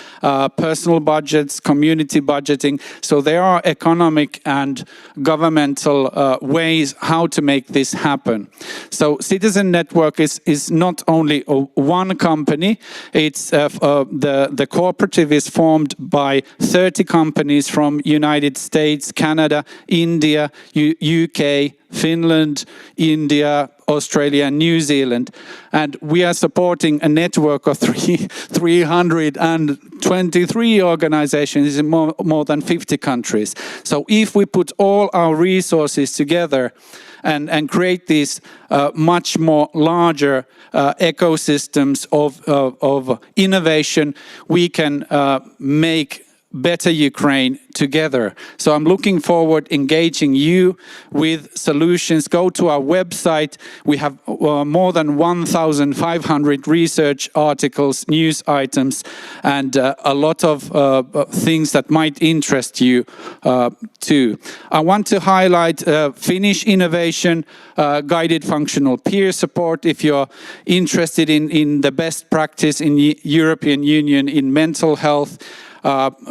personal budgets, community budgeting. So there are economic and governmental ways how to make this happen. So Citizen Network is not only one company. It's the cooperative is formed by 30 companies from United States, Canada, India, UK, Finland, India, Australia, and New Zealand. And we are supporting a network of 323 organizations in more than 50 countries. So if we put all our resources together and create these much more larger ecosystems of innovation, we can make better Ukraine together. So I'm looking forward engaging you with solutions. Go to our website. We have more than 1,500 research articles, news items, and a lot of things that might interest you too. I want to highlight Finnish innovation, guided functional peer support. If you're interested in the best practice in the European Union in mental health,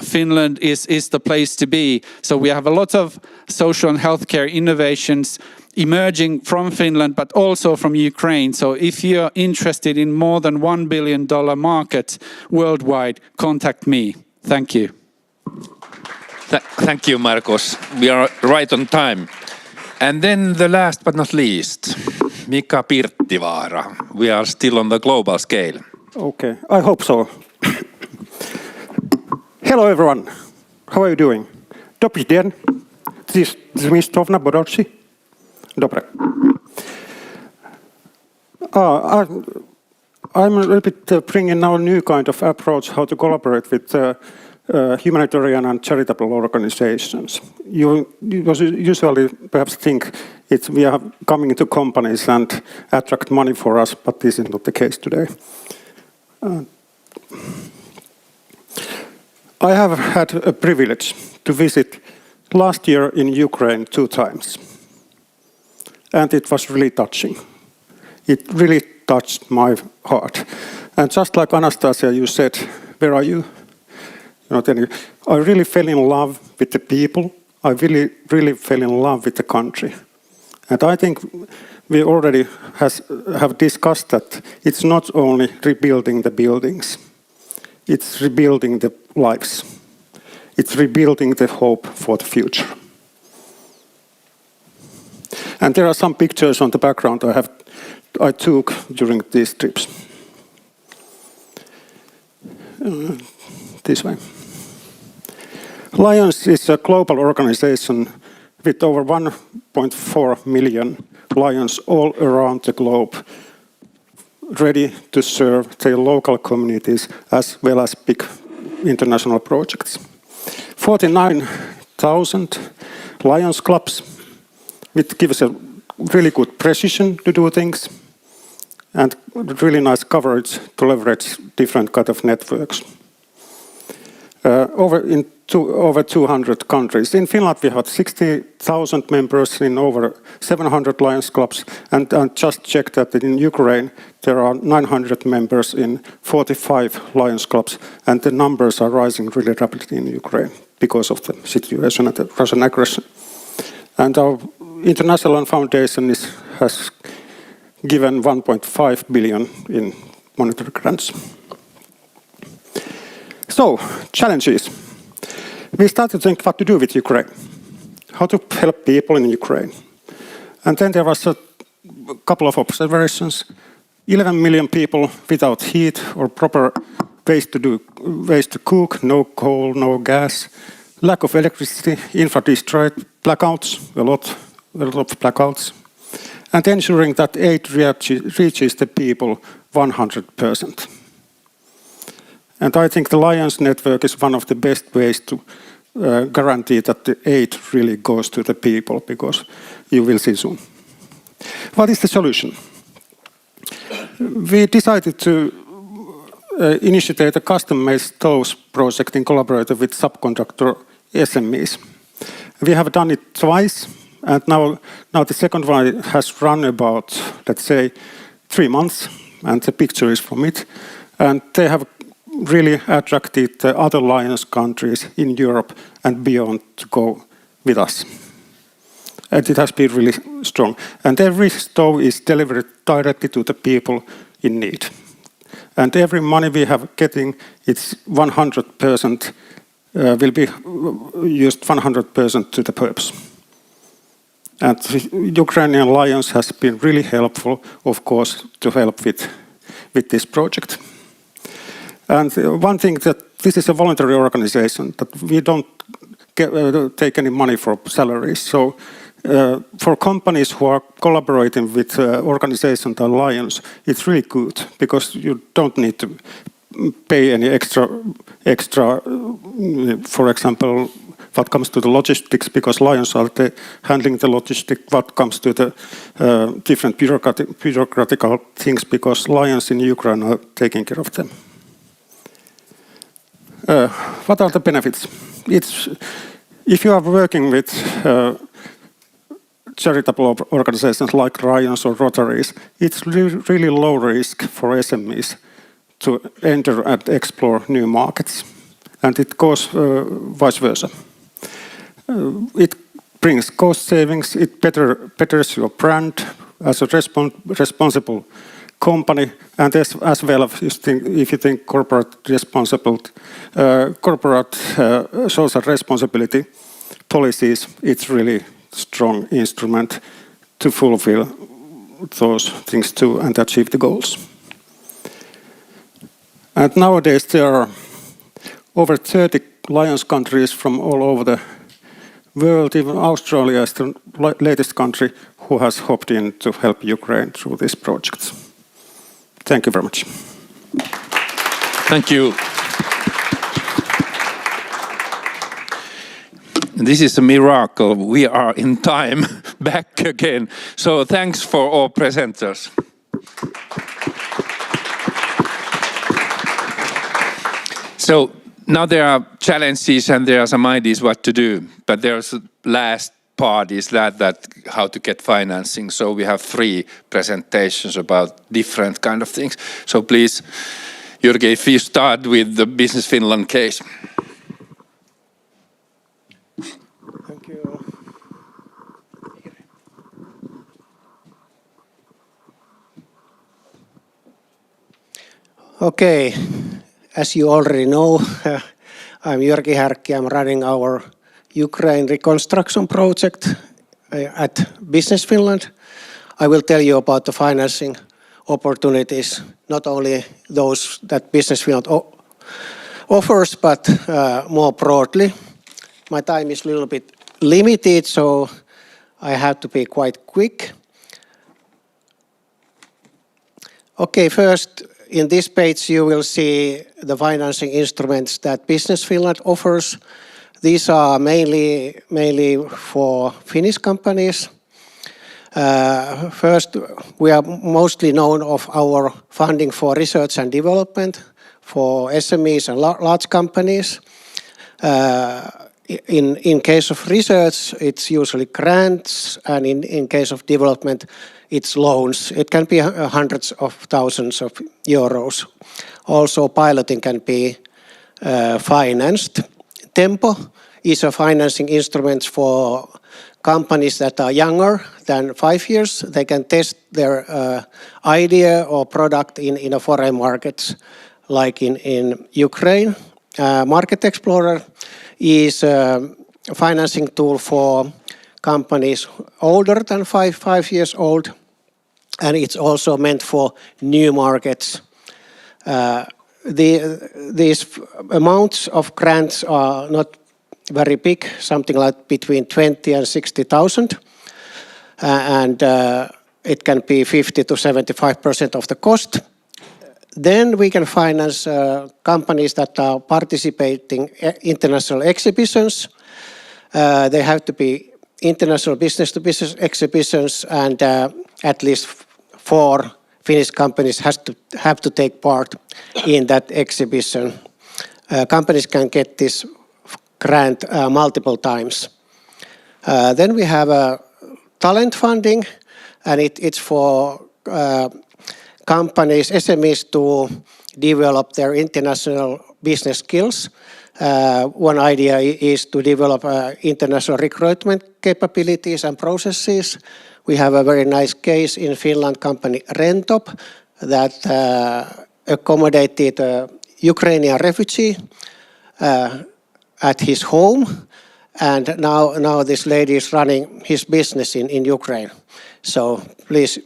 Finland is the place to be. So we have a lot of social and healthcare innovations emerging from Finland, but also from Ukraine. So if you're interested in more than $1 billion market worldwide, contact me. Thank you. Thank you, Markus. We are right on time. And then the last but not least, Mika Pirttivaara. We are still on the global scale. Okay, I hope so. Hello everyone, how are you doing? Dobrý den, z Mistovna Borodci. Dobre. I'm a little bit bringing now a new kind of approach how to collaborate with humanitarian and charitable organizations. You usually perhaps think we are coming into companies and attract money for us, but this is not the case today. I have had a privilege to visit last year in Ukraine 2 times. And it was really touching. It really touched my heart. And just like Anastasia, you said, where are you? I really fell in love with the people. I really fell in love with the country. And I think we already have discussed that it's not only rebuilding the buildings, it's rebuilding the lives. It's rebuilding the hope for the future. And there are some pictures on the background I took during these trips. This way. Lions is a global organization with over 1.4 million lions all around the globe, ready to serve their local communities as well as big international projects. 49,000 Lions clubs, which gives a really good precision to do things and really nice coverage to leverage different kind of networks. Over 200 countries. In Finland, we have 60,000 members in over 700 Lions clubs, and just checked that in Ukraine there are 900 members in 45 Lions clubs, and the numbers are rising really rapidly in Ukraine because of the situation and the Russian aggression. And our international foundation has given 1.5 billion in monetary grants. So, challenges. We started to think what to do with Ukraine, how to help people in Ukraine. And then there was a couple of observations. 11 million people without heat or proper ways to cook, no coal, no gas, lack of electricity, infra destroyed, blackouts, a lot of blackouts, and ensuring that aid reaches the people 100%. And I think the Lions Network is one of the best ways to guarantee that the aid really goes to the people, because you will see soon. What is the solution? We decided to initiate a custom-made stoves project in collaboration with subcontractor SMEs. We have done it twice, and now the second one has run about, let's say, 3 months, and the picture is from it. And they have really attracted the other Lions countries in Europe and beyond to go with us. And it has been really strong. And every stove is delivered directly to the people in need. And every money we have getting, it's 100%, will be used 100% to the purpose. And Ukrainian Lions has been really helpful, of course, to help with this project. And one thing that this is a voluntary organization, that we don't take any money for salaries. So for companies who are collaborating with organizations like Lions, it's really good, because you don't need to pay any extra, for example, what comes to the logistics, because Lions are handling the logistics, what comes to the different bureaucratical things, because Lions in Ukraine are taking care of them. What are the benefits? If you are working with charitable organizations like Lions or Rotaries, it's really low risk for SMEs to enter and explore new markets. and it goes vice versa. It brings cost savings, it betters your brand as a responsible company, and as well if you think corporate social responsibility policies, it's really strong instrument to fulfill those things too and achieve the goals. And nowadays there are over 30 alliance countries from all over the world. Even Australia is the latest country who has hopped in to help Ukraine through these projects. Thank you very much. Thank you. This is a miracle. We are in time back again. So thanks for all presenters. So now there are challenges and there are some ideas what to do, but there's last part is that how to get financing. So we have 3 presentations about different kind of things. So please, Jyrki, if you start with the Business Finland case. Thank you. Okay, as you already know, I'm Jyrki Härkki. I'm running our Ukraine Reconstruction project at Business Finland. I will tell you about the financing opportunities, not only those that Business Finland offers, but more broadly. My time is a little bit limited, so I have to be quite quick. Okay, first, in this page you will see the financing instruments that Business Finland offers. These are mainly for Finnish companies. First, we are mostly known of our funding for research and development for SMEs and large companies. In case of research, it's usually grants, and in case of development, it's loans. It can be hundreds of thousands of euros. Also, piloting can be financed. Tempo is a financing instrument for companies that are younger than 5 years. They can test their idea or product in a foreign markets, like in Ukraine. Market Explorer is a financing tool for companies older than 5 years old, and it's also meant for new markets. These amounts of grants are not very big, something like between 20 and 60,000, and it can be 50 to 75% of the cost. Then we can finance companies that are participating in international exhibitions. They have to be international business-to-business exhibitions, and at least 4 Finnish companies have to take part in that exhibition. Companies can get this grant multiple times. Then we have talent funding, and it's for companies, SMEs, to develop their international business skills. One idea is to develop international recruitment capabilities and processes. We have a very nice case in Finland, company Rentop, that accommodated a Ukrainian refugee at his home, and now this lady is running his business in Ukraine. So please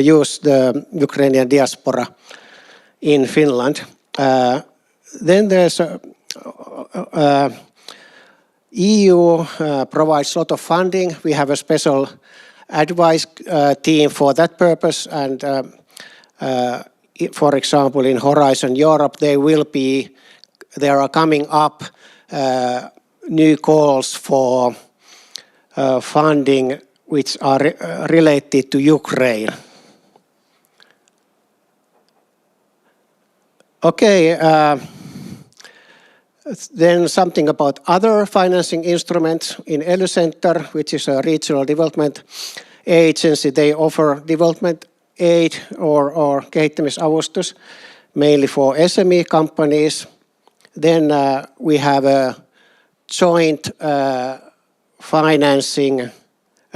use the Ukrainian diaspora in Finland. Then there's EU provides a lot of funding. We have a special advice team for that purpose, and for example in Horizon Europe there are coming up new calls for funding which are related to Ukraine. Okay, then something about other financing instruments. In ELY Center, which is a regional development agency, they offer development aid or kehittämisavustus mainly for SME companies. Then we have a joint financing.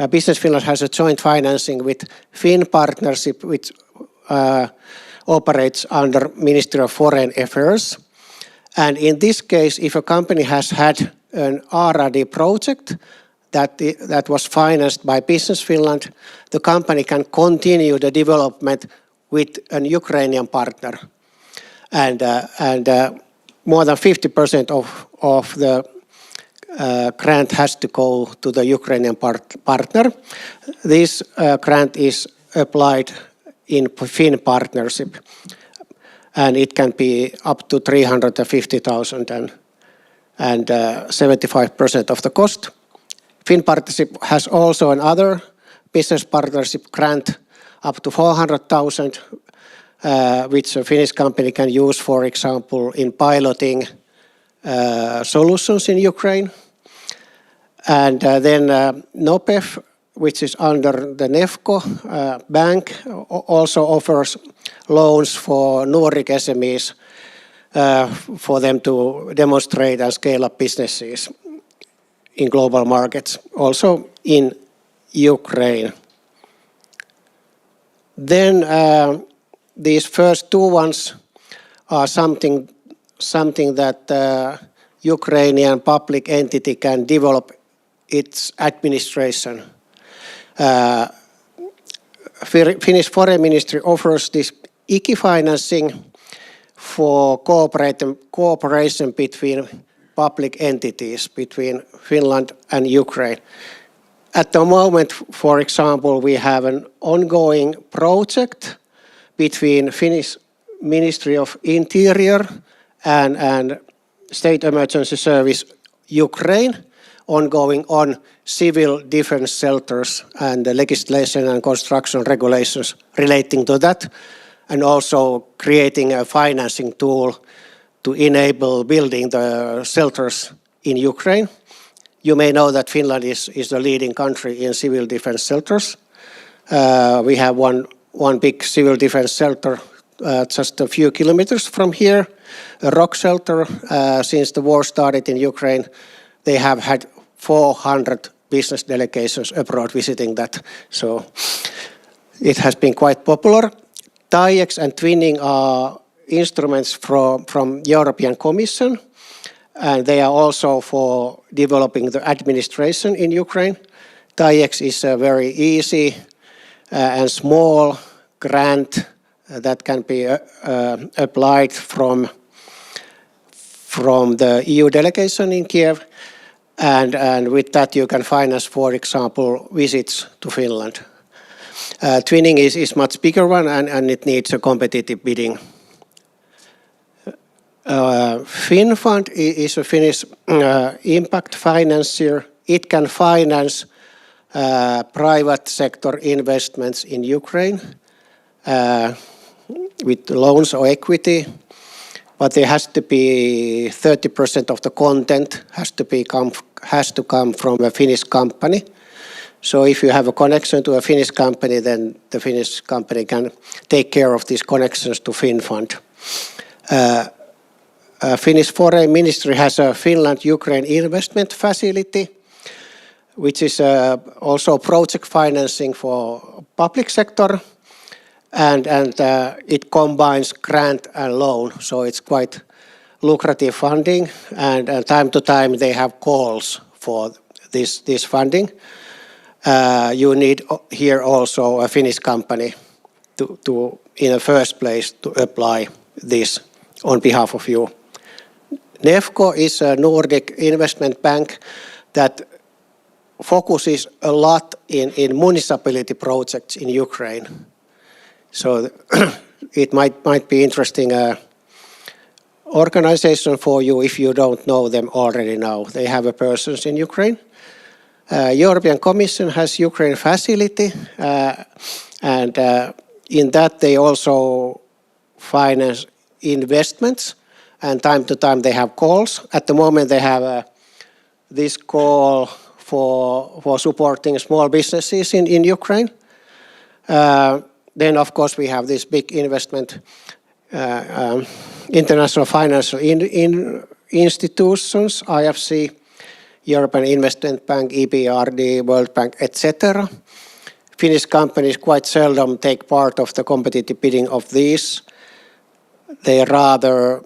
Business Finland has a joint financing with Finn Partnership, which operates under Ministry of Foreign Affairs. And in this case, if a company has had an R&D project that was financed by Business Finland, the company can continue the development with an Ukrainian partner. And more than 50% of the grant has to go to the Ukrainian partner. This grant is applied in Finn Partnership, and it can be up to 350,000 and 75% of the cost. Finn Partnership has also another business partnership grant up to 400,000, which a Finnish company can use, for example, in piloting solutions in Ukraine. And then NOPEF, which is under the Nefco bank, also offers loans for Nordic SMEs for them to demonstrate and scale up businesses in global markets, also in Ukraine. Then these first two ones are something that Ukrainian public entity can develop its administration. Finnish Foreign Ministry offers this IKI financing for cooperation between public entities, between Finland and Ukraine. At the moment, for example, we have an ongoing project between Finnish Ministry of Interior and State Emergency Service Ukraine, ongoing on civil defense shelters and the legislation and construction regulations relating to that, and also creating a financing tool to enable building the shelters in Ukraine. You may know that Finland is the leading country in civil defense shelters. We have one big civil defense shelter just a few kilometers from here, a rock shelter. Since the war started in Ukraine, they have had 400 business delegations abroad visiting that. So it has been quite popular. TAIEX and twinning are instruments from European Commission, and they are also for developing the administration in Ukraine. TAIEX is a very easy and small grant that can be applied from the EU delegation in Kiev, and with that you can finance, for example, visits to Finland. Twinning is much bigger one, and it needs a competitive bidding. FinFund is a Finnish impact financier. It can finance private sector investments in Ukraine with loans or equity, but there has to be 30% of the content has to come from a Finnish company. So if you have a connection to a Finnish company, then the Finnish company can take care of these connections to FinFund. Finnish Foreign Ministry has a Finland-Ukraine investment facility, which is also project financing for public sector, and it combines grant and loan, so it's quite lucrative funding, and time to time they have calls for this funding. You need here also a Finnish company to in the first place to apply this on behalf of you. Nefco is a Nordic investment bank that focuses a lot in municipality projects in Ukraine. So it might be interesting organization for you if you don't know them already now. They have a persons in Ukraine. European Commission has Ukraine facility, and in that they also finance investments, and time to time they have calls. At the moment they have this call for supporting small businesses in Ukraine. Then of course we have this big investment international financial institutions, IFC, European Investment Bank, EBRD, World Bank, etc. Finnish companies quite seldom take part of the competitive bidding of these. They rather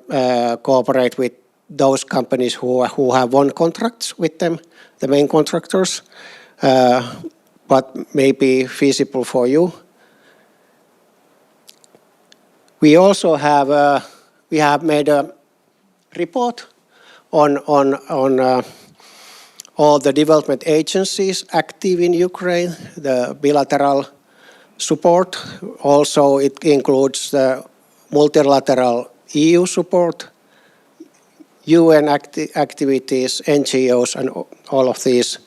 cooperate with those companies who have won contracts with them, the main contractors, but may be feasible for you. We also have made a report on all the development agencies active in Ukraine, the bilateral support. Also, it includes the multilateral EU support, UN activities, NGOs, and all of these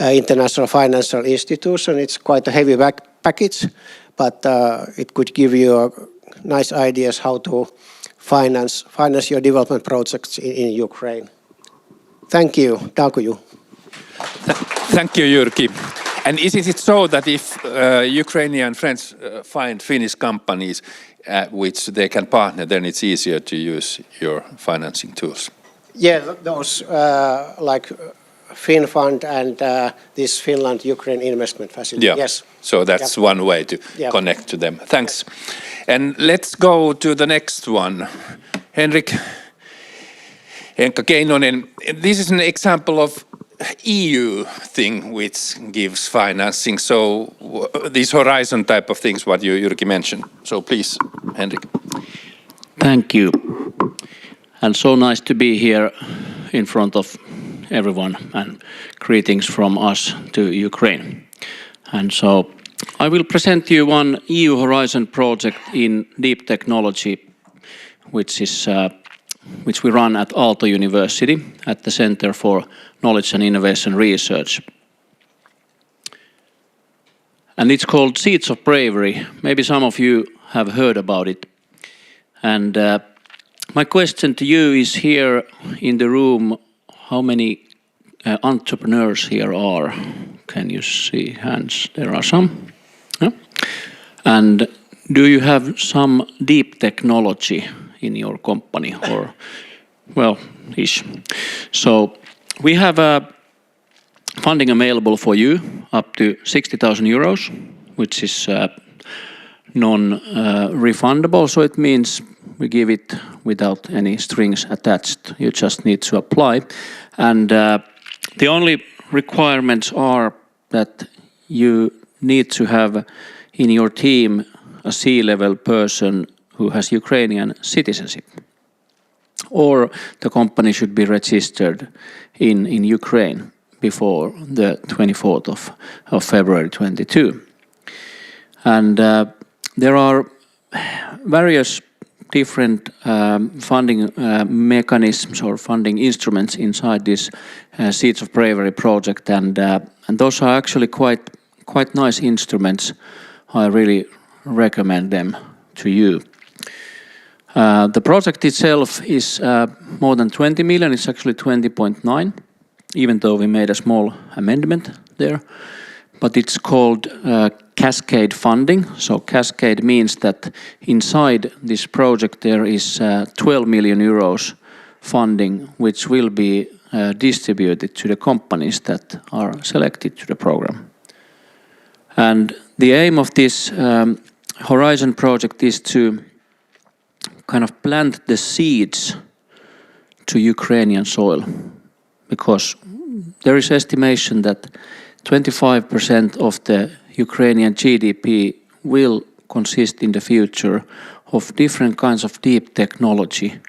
international financial institutions. It's quite a heavy package, but it could give you nice ideas how to finance your development projects in Ukraine. Thank you. Dakuju. Thank you, Jyrki. And is it so that if Ukrainian friends find Finnish companies which they can partner, then it's easier to use your financing tools? Yeah, those like FinFund and this Finland-Ukraine investment facility. Yeah. Yes. So that's one way to connect to them. Thanks. And let's go to the next one. Henrik Keinonen, this is an example of EU thing which gives financing. So these horizon type of things, what you, Jyrki, mentioned. So please, Henrik. Thank you. And so nice to be here in front of everyone, and greetings from us to Ukraine. And so I will present you one EU Horizon project in deep technology, which we run at Aalto University at the Center for Knowledge and Innovation Research. And it's called Seeds of Bravery. Maybe some of you have heard about it. And my question to you is, here in the room, how many entrepreneurs here are? Can you see hands? There are some. Yeah. And do you have some deep technology in your company, or, well, ish? So we have funding available for you up to 60,000 euros, which is non-refundable. So it means we give it without any strings attached. You just need to apply. And the only requirements are that you need to have in your team a C-level person who has Ukrainian citizenship, or the company should be registered in Ukraine before the 24th of February 22. And there are various different funding mechanisms or funding instruments inside this Seeds of Bravery project, and those are actually quite nice instruments. I really recommend them to you. The project itself is more than 20 million. It's actually 20.9, even though we made a small amendment there. But it's called cascade funding. So cascade means that inside this project there is 12 million euros funding, which will be distributed to the companies that are selected to the program. And the aim of this Horizon project is to kind of plant the seeds to Ukrainian soil, because there is estimation that 25% of the Ukrainian GDP will consist in the future of different kinds of deep technology.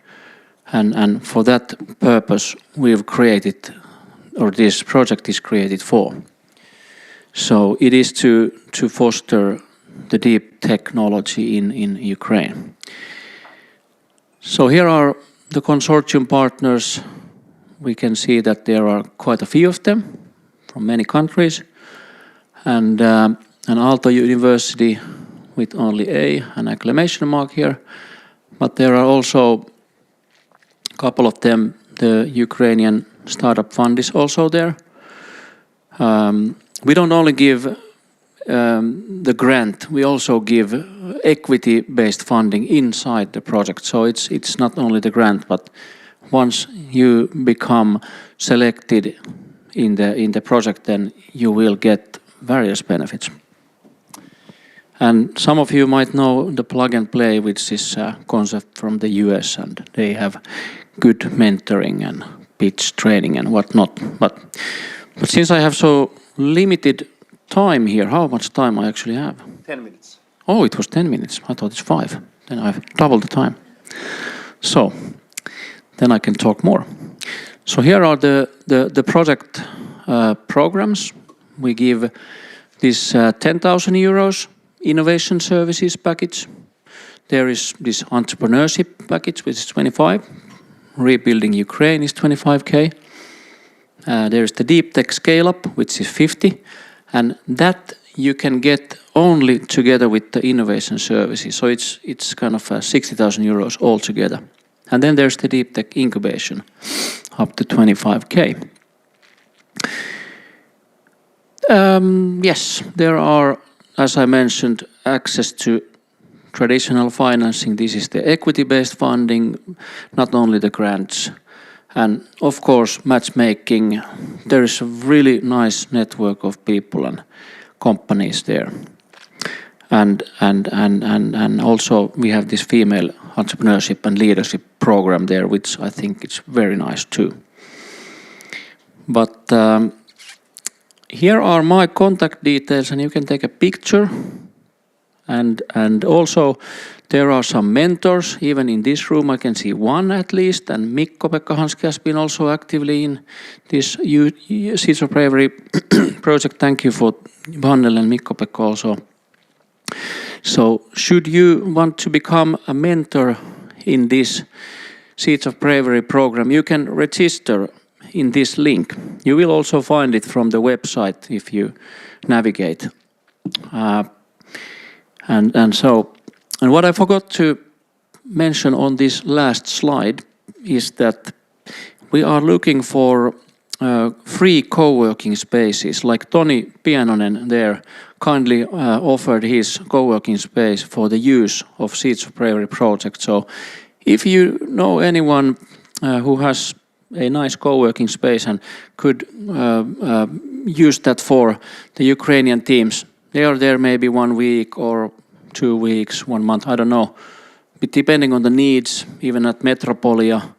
And for that purpose, we've created, or this project is created for. So it is to foster the deep technology in Ukraine. So here are the consortium partners. We can see that there are quite a few of them from many countries, and Aalto University with only an acclamation mark here, but there are also a couple of them. The Ukrainian Startup Fund is also there. We don't only give the grant, we also give equity-based funding inside the project. So it's not only the grant, but once you become selected in the project, then you will get various benefits. And some of you might know the plug and play, which is a concept from the US, and they have good mentoring and pitch training and whatnot. But since I have so limited time here, how much time I actually have? 10 minutes. Oh, it was 10 minutes. I thought it's 5. Then I've doubled the time. So then I can talk more. So here are the project programs. We give this 10,000 euros innovation services package. There is this entrepreneurship package, which is 25. Rebuilding Ukraine is 25K. There is the deep tech scale up, which is 50. And that you can get only together with the innovation services. So it's kind of 60,000 euros altogether. And then there's the deep tech incubation up to 25K. Yes, there are, as I mentioned, access to traditional financing. This is the equity-based funding, not only the grants. And of course, matchmaking. There is a really nice network of people and companies there. And also we have this female entrepreneurship and leadership program there, which I think is very nice too. But here are my contact details, and you can take a picture. And also there are some mentors. Even in this room I can see one at least, and Mikko-Pekka Hanski has been also actively in this Seeds of Bravery project. Thank you for Vannel and Mikko-Pekka also. So should you want to become a mentor in this Seeds of Bravery program, you can register in this link. You will also find it from the website if you navigate. And what I forgot to mention on this last slide is that we are looking for free co-working spaces. Like Toni Pienonen there kindly offered his co-working space for the use of Seeds of Bravery project. So if you know anyone who has a nice co-working space and could use that for the Ukrainian teams, they are there maybe 1 week or 2 weeks, 1 month, I don't know. But depending on the needs, even at Metropolia,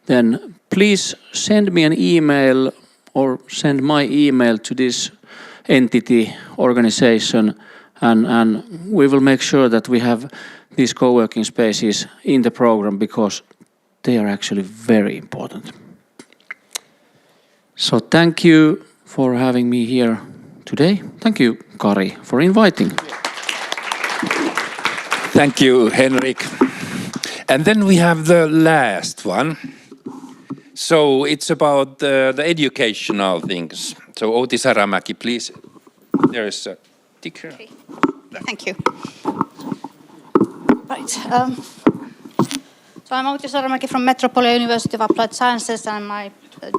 then please send me an email or send my email to this entity, organization, and we will make sure that we have these co-working spaces in the program, because they are actually very important. So thank you for having me here today. Thank you, Kari, for inviting. Thank you, Henrik. And then we have the last one. So it's about the educational things. So Outi Saramäki, please. There is a ticker. Okay. Thank you. Right. So I'm Outi Saramäki from Metropolia University of Applied Sciences, and my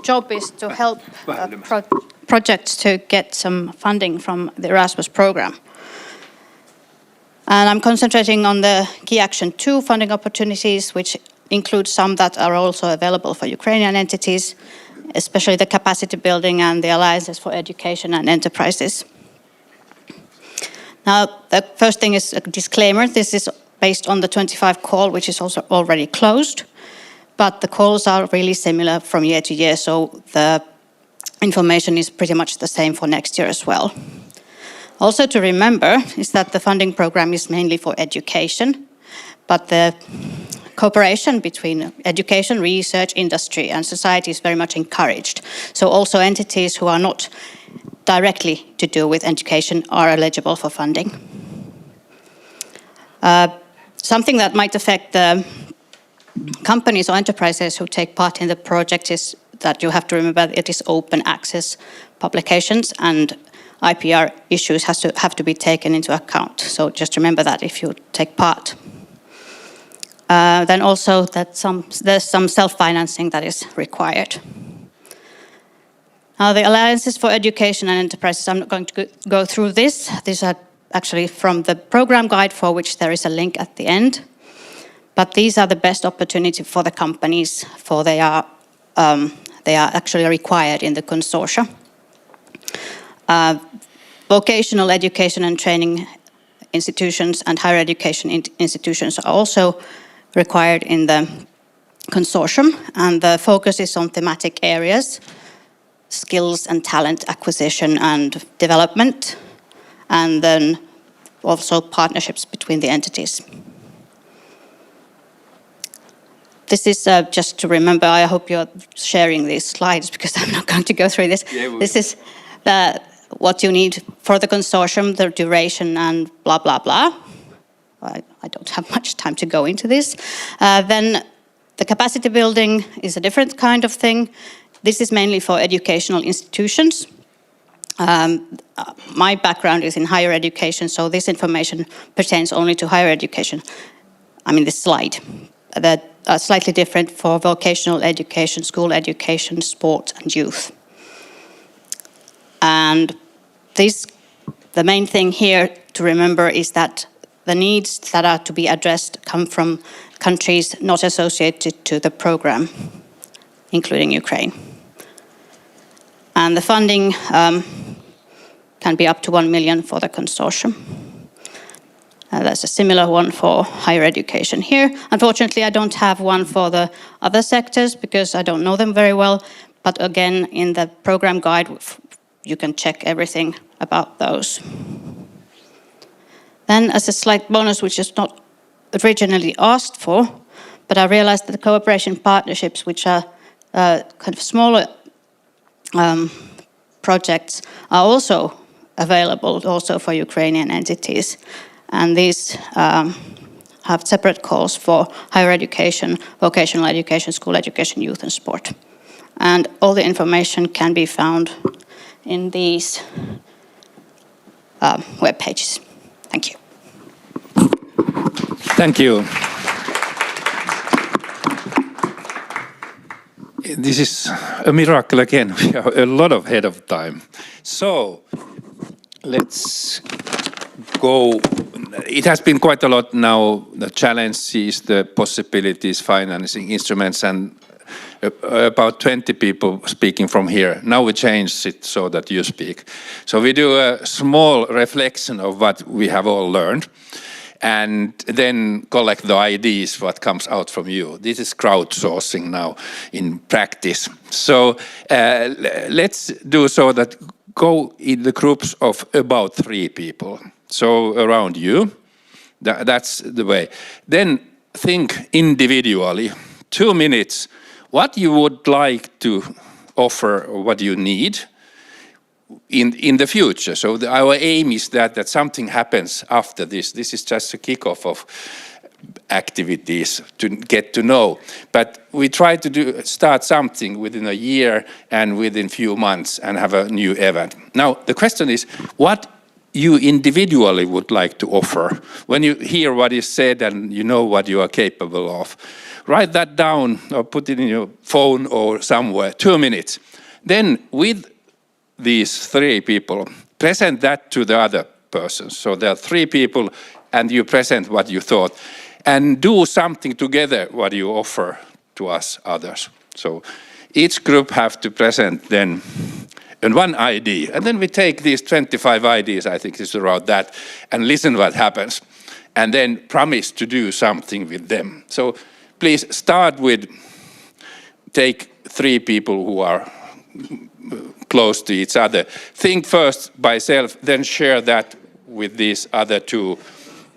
job is to help projects to get some funding from the Erasmus program. And I'm concentrating on the Key Action 2 funding opportunities, which include some that are also available for Ukrainian entities, especially the capacity building and the alliances for education and enterprises. Now, the first thing is a disclaimer. This is based on the 25 call, which is also already closed, but the calls are really similar from year to year, so the information is pretty much the same for next year as well. Also to remember is that the funding program is mainly for education, but the cooperation between education, research, industry, and society is very much encouraged. So also entities who are not directly to do with education are eligible for funding. Something that might affect the companies or enterprises who take part in the project is that you have to remember that it is open access publications, and IPR issues have to be taken into account. So just remember that if you take part. Then also that there's some self-financing that is required. Now the alliances for education and enterprises, I'm not going to go through this. These are actually from the program guide, for which there is a link at the end. But these are the best opportunity for the companies, for they are actually required in the consortia. Vocational education and training institutions and higher education institutions are also required in the consortium, and the focus is on thematic areas, skills and talent acquisition and development, and then also partnerships between the entities. This is just to remember, I hope you're sharing these slides because I'm not going to go through this. Yeah, this is what you need for the consortium, the duration and blah, blah, blah. I don't have much time to go into this. Then the capacity building is a different kind of thing. This is mainly for educational institutions. My background is in higher education, so this information pertains only to higher education. I mean, this slide. That are slightly different for vocational education, school education, sport, and youth. And the main thing here to remember is that the needs that are to be addressed come from countries not associated to the program, including Ukraine. And the funding can be up to 1 million for the consortium. There's a similar one for higher education here. Unfortunately, I don't have one for the other sectors because I don't know them very well. But again, in the program guide, you can check everything about those. Then as a slight bonus, which is not originally asked for, but I realized that the cooperation partnerships, which are kind of smaller projects, are also available also for Ukrainian entities. And these have separate calls for higher education, vocational education, school education, youth and sport. And all the information can be found in these web pages. Thank you. Thank you. This is a miracle again. We are a lot ahead of time. So let's go. It has been quite a lot now, the challenges, the possibilities, financing instruments, and about 20 people speaking from here. Now we change it so that you speak. So we do a small reflection of what we have all learned, and then collect the ideas, what comes out from you. This is crowdsourcing now in practice. So let's do so that go in the groups of about 3 people. So around you, that's the way. Then think individually, 2 minutes, what you would like to offer or what you need in the future. So our aim is that something happens after this. This is just a kickoff of activities to get to know. But we try to start something within a year and within few months and have a new event. Now, the question is, what you individually would like to offer? When you hear what is said and you know what you are capable of, write that down or put it in your phone or somewhere, 2 minutes. Then with these 3 people, present that to the other persons. So there are 3 people and you present what you thought and do something together what you offer to us others. So each group have to present then one idea, and then we take these 25 ideas, I think it's around that, and listen what happens, and then promise to do something with them. So please start with, take 3 people who are close to each other. Think first by self, then share that with these other 2.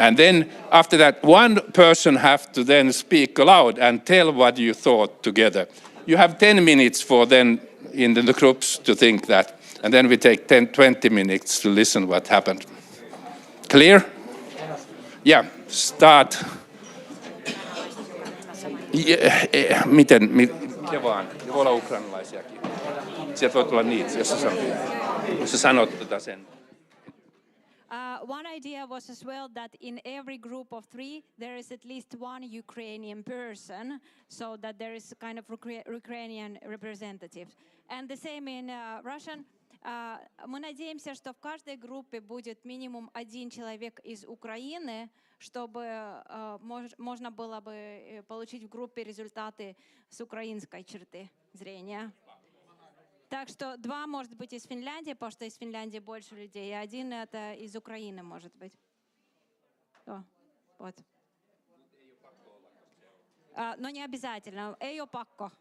And then after that, one person have to then speak aloud and tell what you thought together. You have 10 minutes for then in the groups to think that, and then we take 10-20 minutes to listen what happened. Clear? Yeah, start. Miten vaan? Voi olla ukrainalaisiakin. Sieltä voi tulla niitä, jos sä sanot sen. One idea was as well that in every group of 3 there is at least one Ukrainian person, so that there is kind of Ukrainian representative. And the same in Russian. Мы надеемся, что в каждой группе будет минимум один человек из Украины, чтобы можно было бы получить в группе результаты с украинской черты зрения. Так что 2 может быть из Финляндии, потому что из Финляндии больше людей, и 1 это из Украины может быть. Вот. Но не обязательно. Ei ole pakko.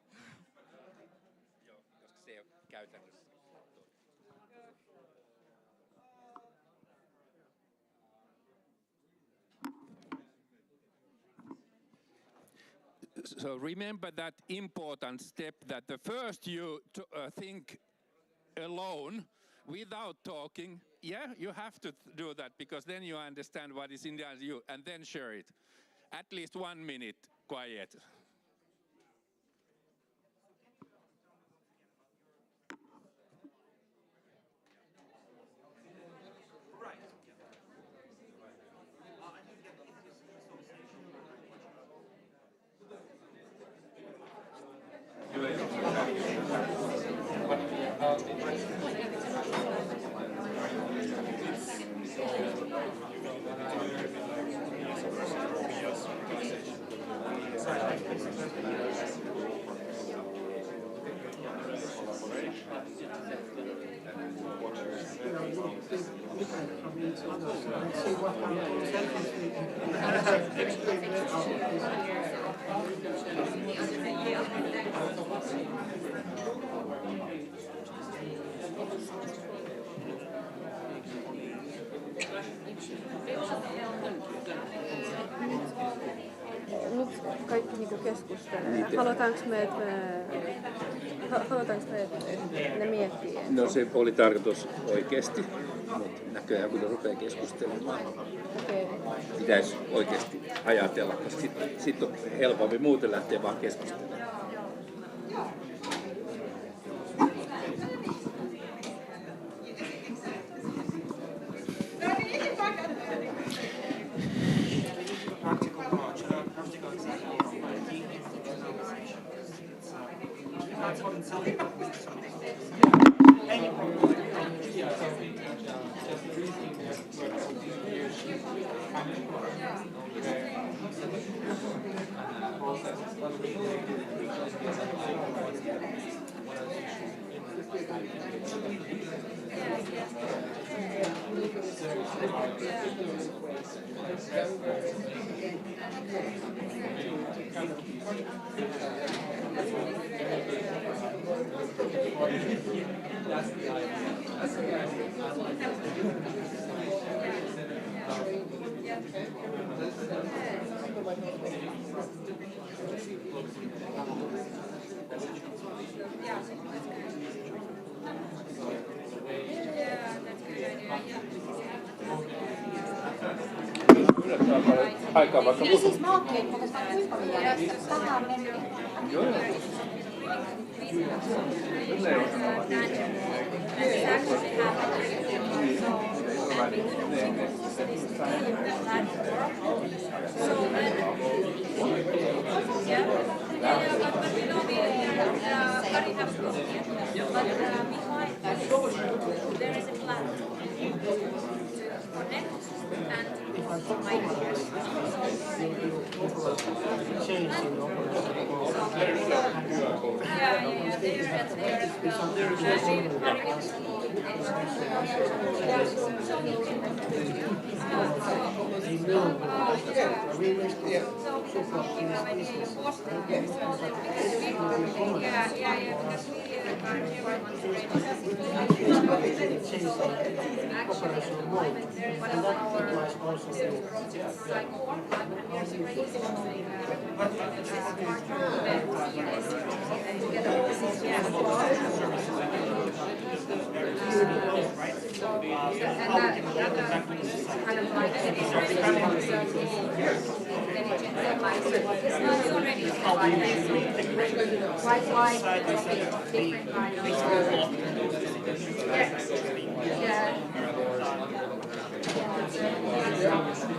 So remember that important step that the first you think alone without talking. Yeah, you have to do that because then you understand what is in you and then share it. At least 1 minute quiet. Nyt kaikki niinku keskustelee. Halutaanko me, että ne miettii? No se oli tarkoitus oikeasti, mutta näköjään kun ne rupeaa keskustelemaan, pitäisi oikeasti ajatella, koska sitten on helpompi muuten lähteä vaan keskustelemaan. Aikaa vaikka kyllä siis mä ajattelin, että kuinka me järjestetään. Tähän mennään. There is a plan to connect and ideas. Yeah.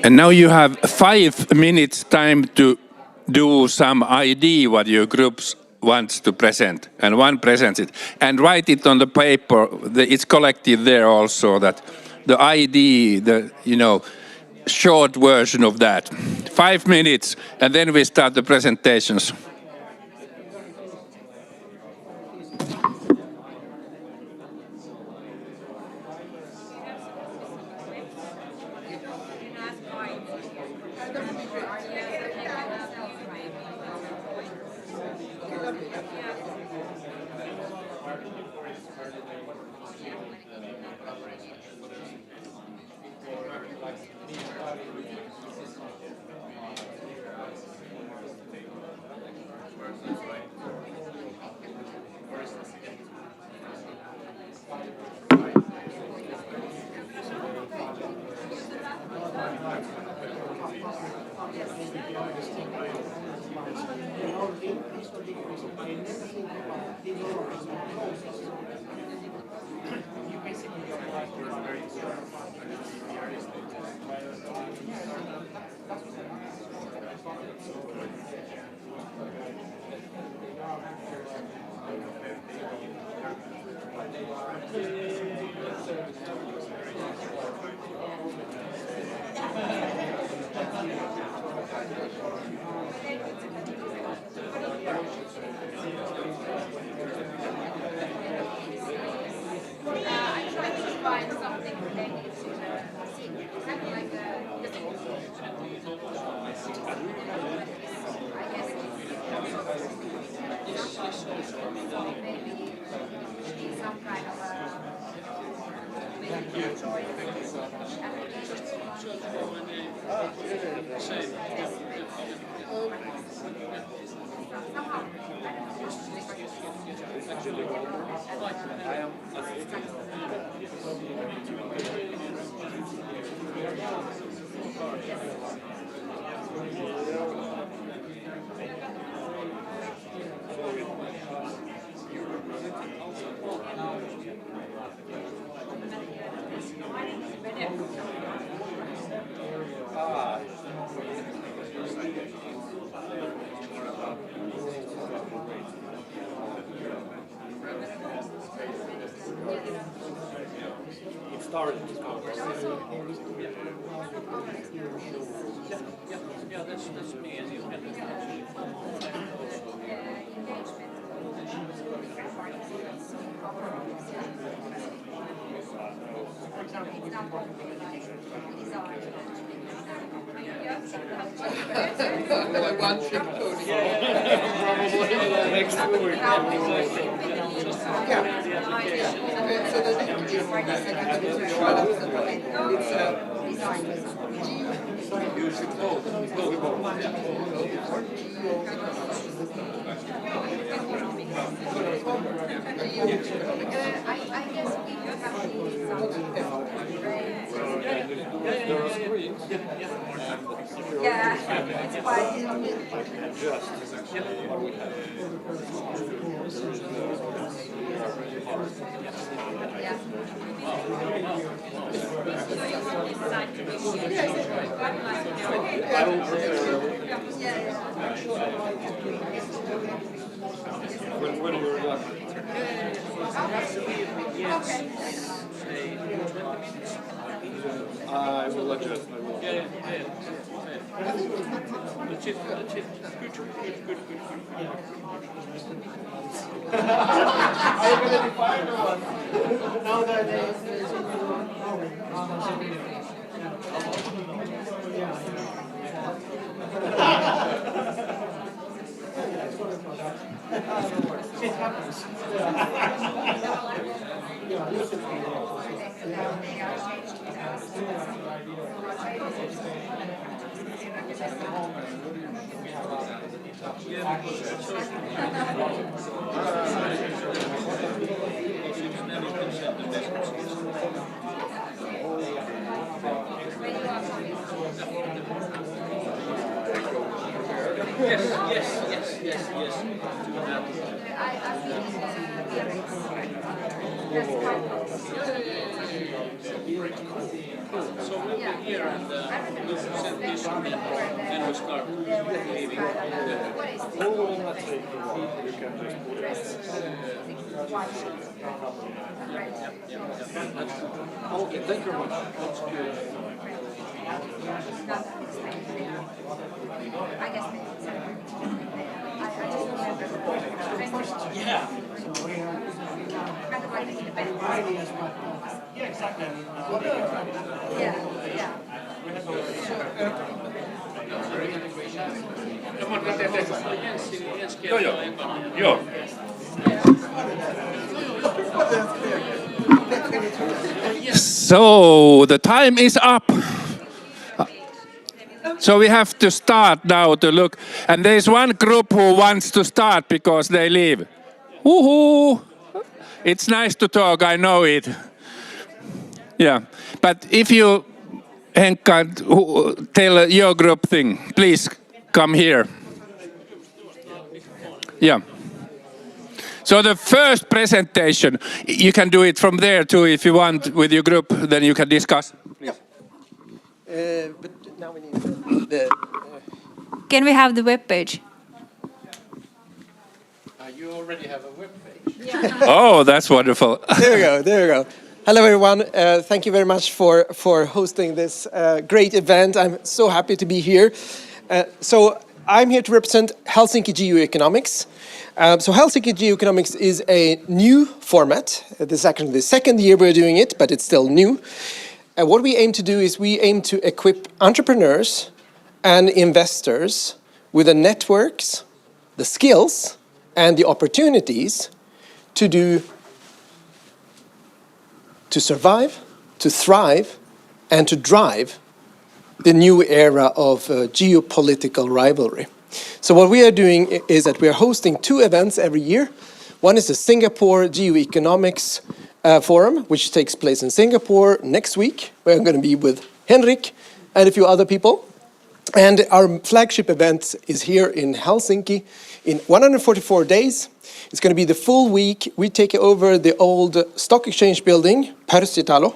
And now you have 5 minutes time to do some ID what your groups wants to present, and one presents it, and write it on the paper. It's collected there also, that the ID, the short version of that. 5 minutes, and then we start the presentations. That's me. I will adjust. Legit. Good. Are you going to define one? Now that it happens. So we'll be here and we'll present this and then we'll start leaving. Okay, thank you very much. That's good. Yeah. Yeah, exactly. Joo. So the time is up. So we have to start now to look. And there's one group who wants to start because they leave. Woohoo! It's nice to talk, I know it. Yeah, but if you, Henka, tell your group thing, please come here. Yeah. So the first presentation, you can do it from there too if you want with your group, then you can discuss. But now we need the Can we have the web page? you already have a web page. Oh, that's wonderful. There we go. Hello, everyone. Thank you very much for hosting this great event. I'm so happy to be here. So I'm here to represent Helsinki Geoeconomics. So Helsinki Geoeconomics is a new format. This is actually the second year we're doing it, but it's still new. What we aim to do is we aim to equip entrepreneurs and investors with the networks, the skills, and the opportunities to survive, to thrive, and to drive the new era of geopolitical rivalry. So what we are doing is that we are hosting 2 events every year. One is the Singapore Geoeconomics Forum, which takes place in Singapore next week. We're going to be with Henrik and a few other people. And our flagship event is here in Helsinki in 144 days. It's going to be the full week. We take over the old stock exchange building, Pörssitalo.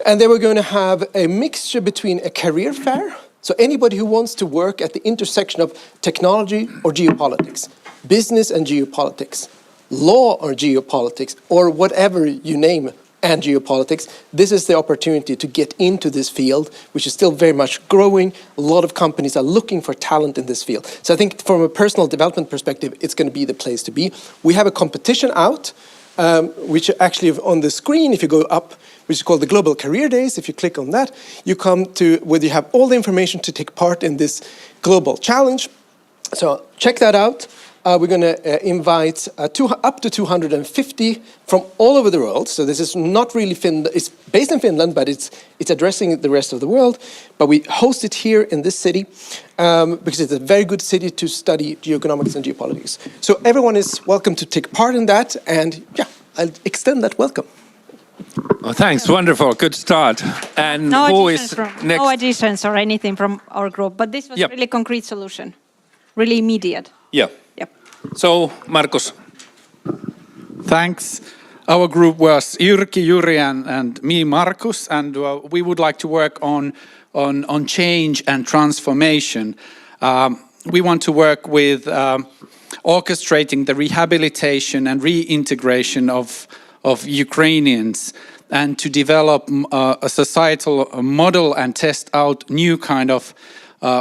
And then we're going to have a mixture between a career fair, so anybody who wants to work at the intersection of technology or geopolitics, business and geopolitics, law or geopolitics, or whatever you name and geopolitics, this is the opportunity to get into this field, which is still very much growing. A lot of companies are looking for talent in this field. So I think from a personal development perspective, it's going to be the place to be. We have a competition out, which actually on the screen, if you go up, which is called the Global Career Days. If you click on that, you come to where you have all the information to take part in this global challenge. So check that out. We're going to invite up to 250 from all over the world. So this is not really Finland. It's based in Finland, but it's addressing the rest of the world. But we host it here in this city because it's a very good city to study geoeconomics and geopolitics. So everyone is welcome to take part in that. And yeah, I'll extend that welcome. Well, thanks, wonderful, good start. And No who additions is next? No additions or anything from our group, but this was really concrete solution, really immediate. Yeah. Yep. So, Markus. Thanks. Our group was Jyrki, Juri, and me, Markus, and we would like to work on change and transformation. We want to work with orchestrating the rehabilitation and reintegration of Ukrainians, and to develop a societal model and test out new kind of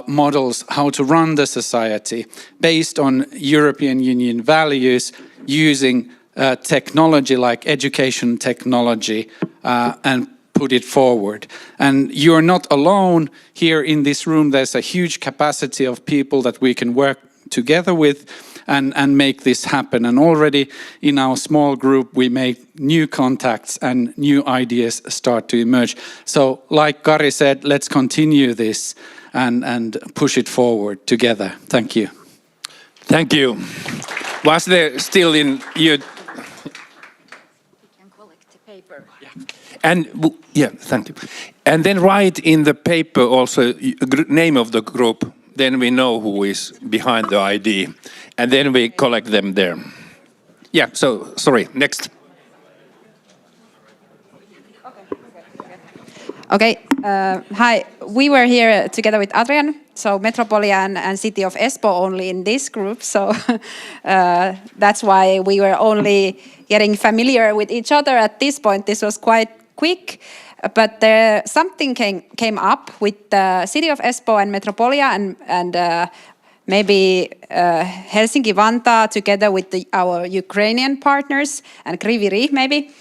models how to run the society based on European Union values, using technology like education technology and put it forward. And you're not alone here in this room. There's a huge capacity of people that we can work together with and make this happen. And already in our small group, we make new contacts and new ideas start to emerge. So like Kari said, let's continue this and push it forward together. Thank you. Thank you. Was there still in you? And yeah, thank you. And then write in the paper also name of the group. Then we know who is behind the ID, and then we collect them there. Yeah. So sorry. Next. Okay, hi. We were here together with Adrian, so Metropolitan and City of Espoo only in this group. So that's why we were only getting familiar with each other at this point. This was quite quick, but something came up with the City of Espoo and Metropolitan and maybe Helsinki-Vantaa together with our Ukrainian partners and Kriviri maybe.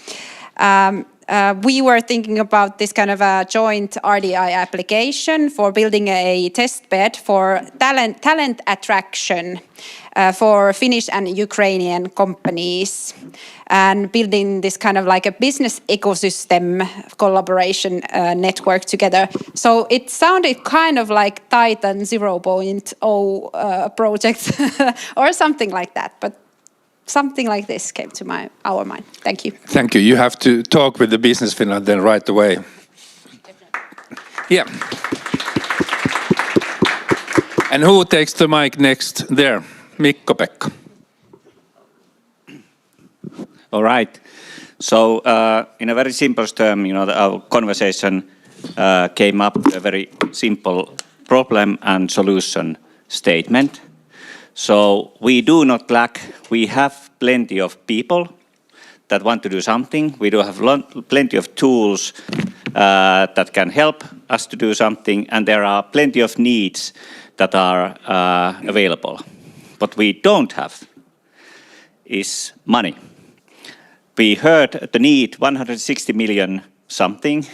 We were thinking about this kind of a joint RDI application for building a test bed for talent attraction for Finnish and Ukrainian companies, and building this kind of like a business ecosystem collaboration network together. So it sounded kind of like Titan 0.0 project or something like that, but something like this came to our mind. Thank you. Thank you. You have to talk with the Business Finland then right away. Yeah. And who takes the mic next there? Mikko-Pekka. All right. So in a very simple term, our conversation came up with a very simple problem and solution statement. So we do not lack, we have plenty of people that want to do something. We do have plenty of tools that can help us to do something, and there are plenty of needs that are available. What we don't have is money. We heard the need 160 million something,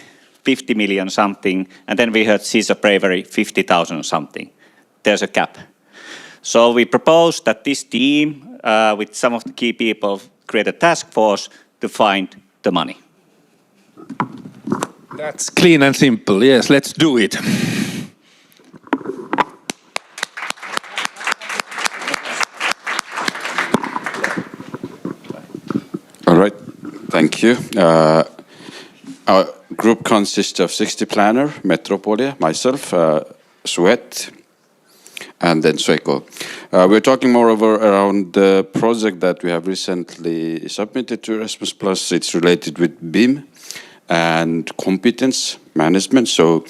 50 million something, and then we heard Seas of Bravery 50,000 something. There's a gap. So we propose that this team, with some of the key people, create a task force to find the money. That's clean and simple. Yes, let's do it. All right, thank you. Our group consists of 60 planner, Metropolia, myself, Suet, and then Sueko. We're talking moreover around the project that we have recently submitted to Erasmus+. It's related with BIM and competence management. So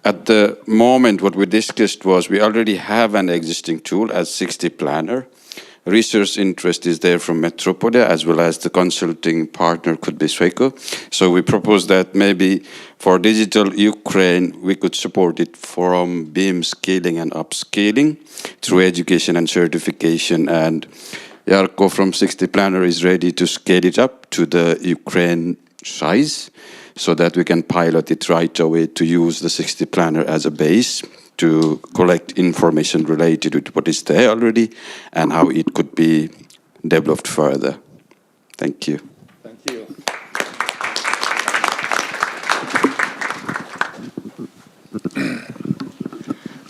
at the moment, what we discussed was we already have an existing tool as 60 planner. Research interest is there from Metropolia, as well as the consulting partner could be Sueko. So we propose that maybe for digital Ukraine, we could support it from BIM scaling and upscaling through education and certification. And Jarkko from 60 Planner is ready to scale it up to the Ukraine size. so that we can pilot it right away to use the 60 planner as a base to collect information related to what is there already and how it could be developed further. Thank you. Thank you.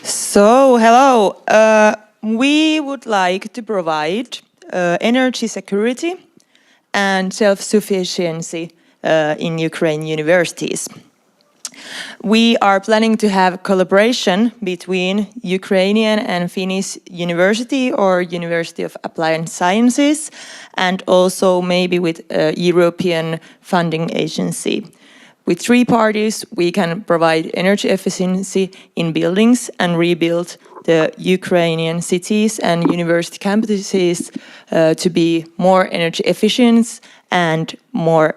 So, hello. We would like to provide energy security and self-sufficiency in Ukraine universities. We are planning to have collaboration between Ukrainian and Finnish university or University of Applied Sciences, and also maybe with a European funding agency. With 3 parties, we can provide energy efficiency in buildings and rebuild the Ukrainian cities and university campuses to be more energy efficient and more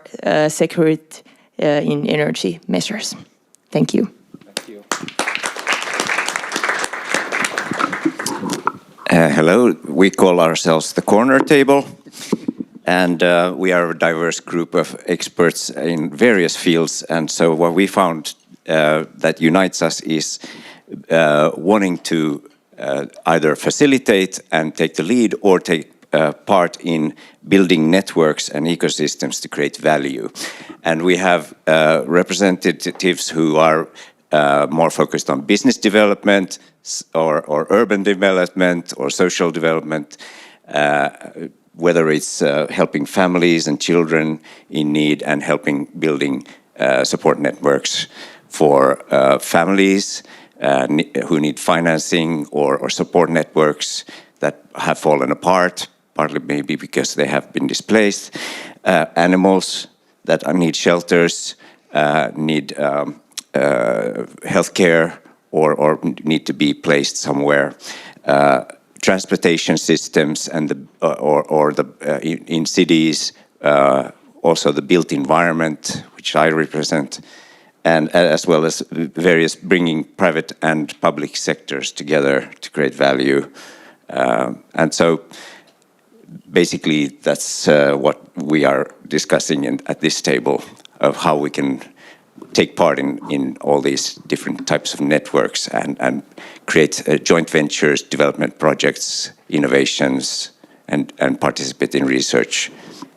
secure in energy measures. Thank you. Thank you. Hello, we call ourselves the Corner Table, and we are a diverse group of experts in various fields. And so what we found that unites us is wanting to either facilitate and take the lead or take part in building networks and ecosystems to create value. And we have representatives who are more focused on business development or urban development or social development, whether it's helping families and children in need and helping building support networks for families who need financing or support networks that have fallen apart, partly maybe because they have been displaced, animals that need shelters, need healthcare or need to be placed somewhere, transportation systems and in cities, also the built environment, which I represent, and as well as various bringing private and public sectors together to create value. And so basically that's what we are discussing at this table, of how we can take part in all these different types of networks and create joint ventures, development projects, innovations, and participate in research,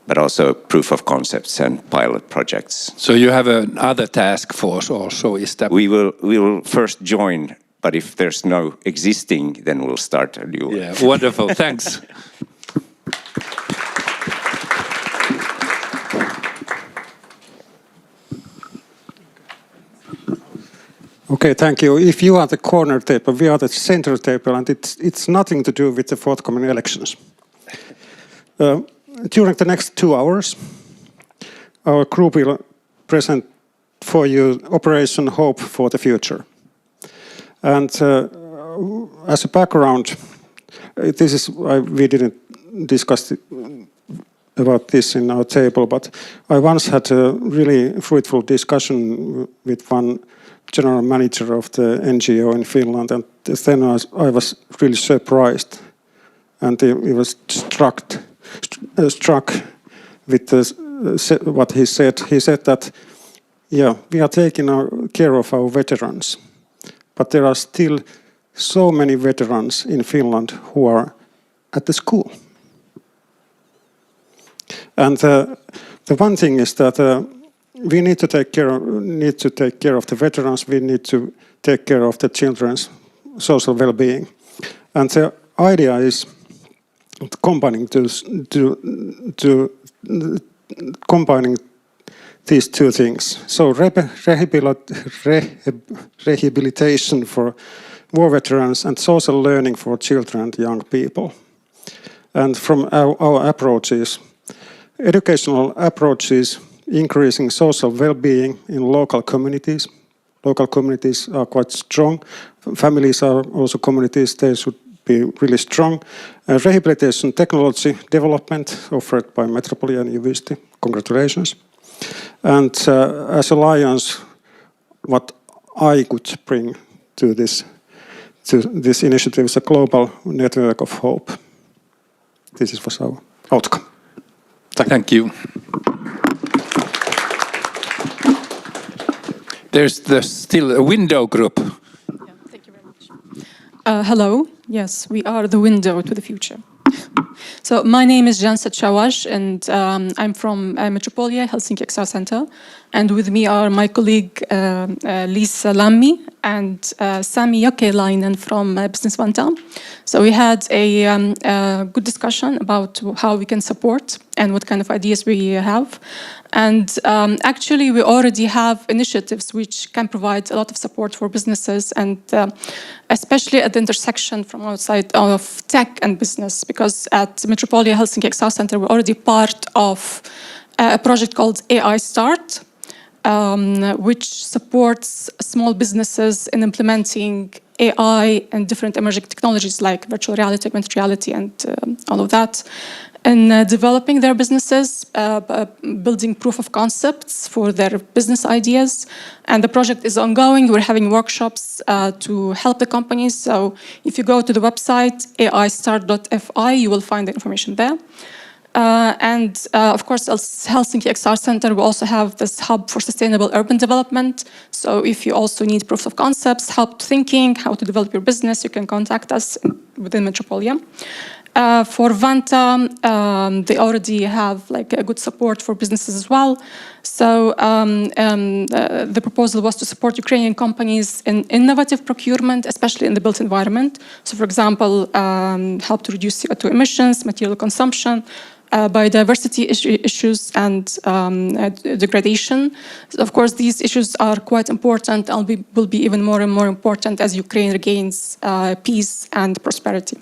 but also proof of concepts and pilot projects. So you have another task force also, is that? We will first join, but if there's no existing, then we'll start a new one. Yeah, wonderful, thanks. Okay, thank you. If you are the corner table, we are the center table, and it's nothing to do with the forthcoming elections. During the next 2 hours, our group will present for you Operation Hope for the Future. And as a background, we didn't discuss about this in our table, but I once had a really fruitful discussion with one general manager of the NGO in Finland, and then I was really surprised, and he was struck with what he said. He said that, yeah, we are taking care of our veterans, but there are still so many veterans in Finland who are at the school. And the one thing is that we need to take care of the veterans. We need to take care of the children's social well-being, and the idea is combining these two things. So rehabilitation for war veterans and social learning for children and young people. And from our approaches, educational approaches, increasing social well-being in local communities. Local communities are quite strong. Families are also communities, they should be really strong. Rehabilitation technology development offered by Metropolitan University. Congratulations. And as Alliance, what I could bring to this initiative is a global network of hope. This was our outcome. Thank you. There's still a window group. Hello. Yes, we are the window to the future. So my name is Janset Shawash, and I'm from Metropolia, Helsinki XR Center. And with me are my colleague Lisa Lammi and Sami Jokelainen from Business Vantaa. So we had a good discussion about how we can support and what kind of ideas we have. And actually, we already have initiatives which can provide a lot of support for businesses, and especially at the intersection from outside of tech and business, because at Metropolia Helsinki XR Center, we're already part of a project called AI Start, which supports small businesses in implementing AI and different emerging technologies like virtual reality, augmented reality, and all of that, and developing their businesses, building proof of concepts for their business ideas. And the project is ongoing. We're having workshops to help the companies. So if you go to the website, aistart.fi, you will find the information there. Of course, Helsinki XR Center, we also have this hub for sustainable urban development. So if you also need proofs of concepts, help thinking, how to develop your business, you can contact us within Metropolia. For Vantaa, they already have like a good support for businesses as well. So the proposal was to support Ukrainian companies in innovative procurement, especially in the built environment. So for example, help to reduce CO2 emissions, material consumption, biodiversity issues, and degradation. Of course, these issues are quite important and will be even more and more important as Ukraine regains peace and prosperity.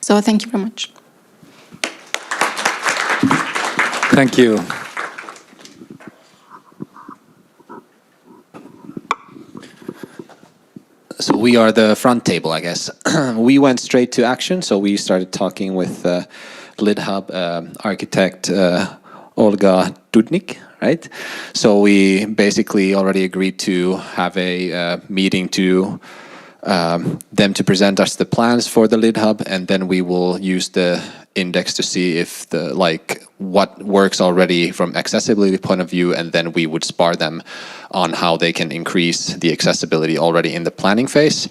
So thank you very much. Thank you. So we are the front table, I guess. We went straight to action. So we started talking with LidHub architect Olga Dudnik, right? So we basically already agreed to have a meeting to them to present us the plans for the LidHub, and then we will use the index to see if what works already from accessibility point of view, and then we would spar them on how they can increase the accessibility already in the planning phase,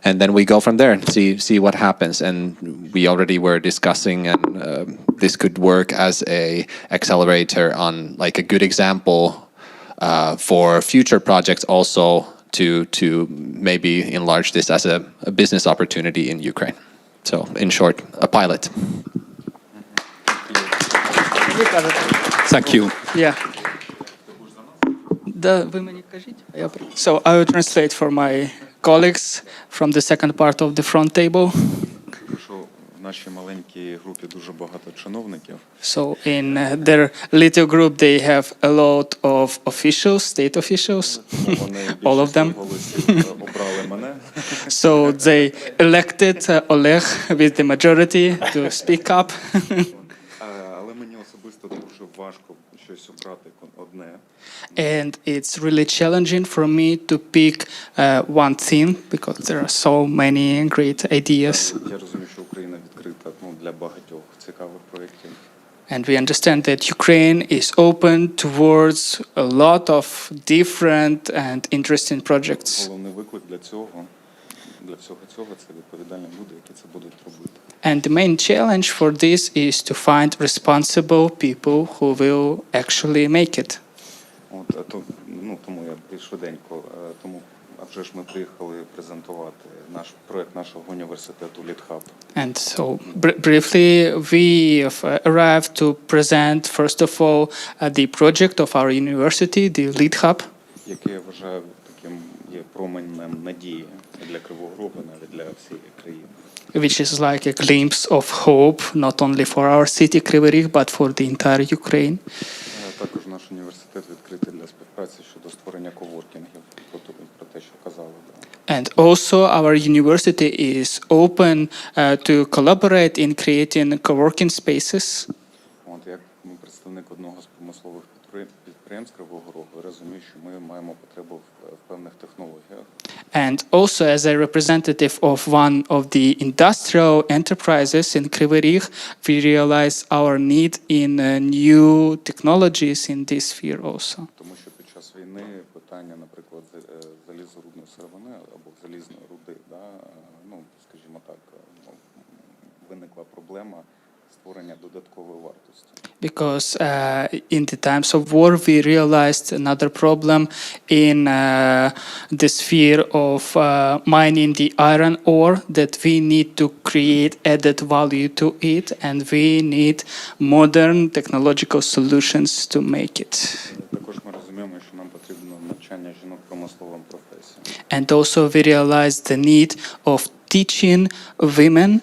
and then we go from there and see what happens. And we already were discussing, and this could work as a accelerator on like a good example for future projects also, to maybe enlarge this as a business opportunity in Ukraine. So in short, a pilot. Thank you. Yeah. So I will translate for my colleagues from the second part of the front table. So in their little group, they have a lot of officials, state officials, all of them. So they elected Oleg with the majority to speak up. And it's really challenging for me to pick one theme, because there are so many great ideas. And we understand that Ukraine is open towards a lot of different and interesting projects. And the main challenge for this is to find responsible people who will actually make it. And so briefly, we have arrived to present, first of all, the project of our university, the LidHub. Which is like a glimpse of hope, not only for our city Kryvyi Rih, but for the entire Ukraine. And also our university is open to collaborate in creating co-working spaces. And also, as a representative of one of the industrial enterprises in Kryvyi Rih, we realize our need in new technologies in this sphere also. час війни питання, наприклад, залізорудної сировини або залізної руди, да, ну, скажімо так, виникла проблема створення додаткової вартості. Because in the times of war, we realized another problem in the sphere of mining the iron ore, that we need to create added value to it, and we need modern technological solutions to make it. Також ми розуміємо, що нам потрібно навчання жінок промисловим професіям. And also we realized the need of teaching women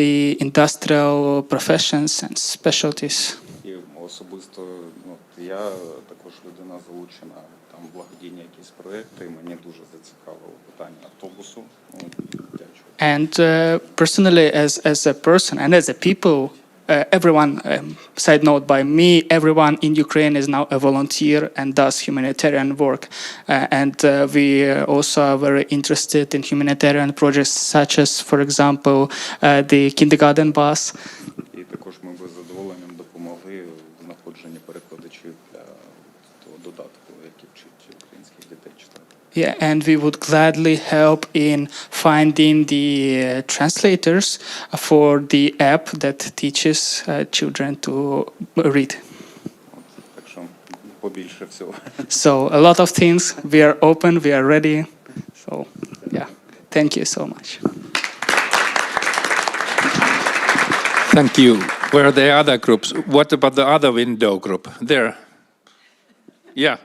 the industrial professions and specialties. І особисто я також людина залучена там в благодійні якісь проекти, і мені дуже зацікавило питання автобусу. And personally, as a person and as a people, everyone, side note by me, everyone in Ukraine is now a volunteer and does humanitarian work. And we also are very interested in humanitarian projects such as, for example, the kindergarten bus. І також ми би з задоволенням допомогли в знаходженні перекладачів для того додатку, який вчить українських дітей читати. Yeah, and we would gladly help in finding the translators for the app that teaches children to read. Так що побільше всього. So a lot of things, we are open, we are ready. So yeah, thank you so much. Thank you. Where are the other groups? What about the other window group? There. Yeah.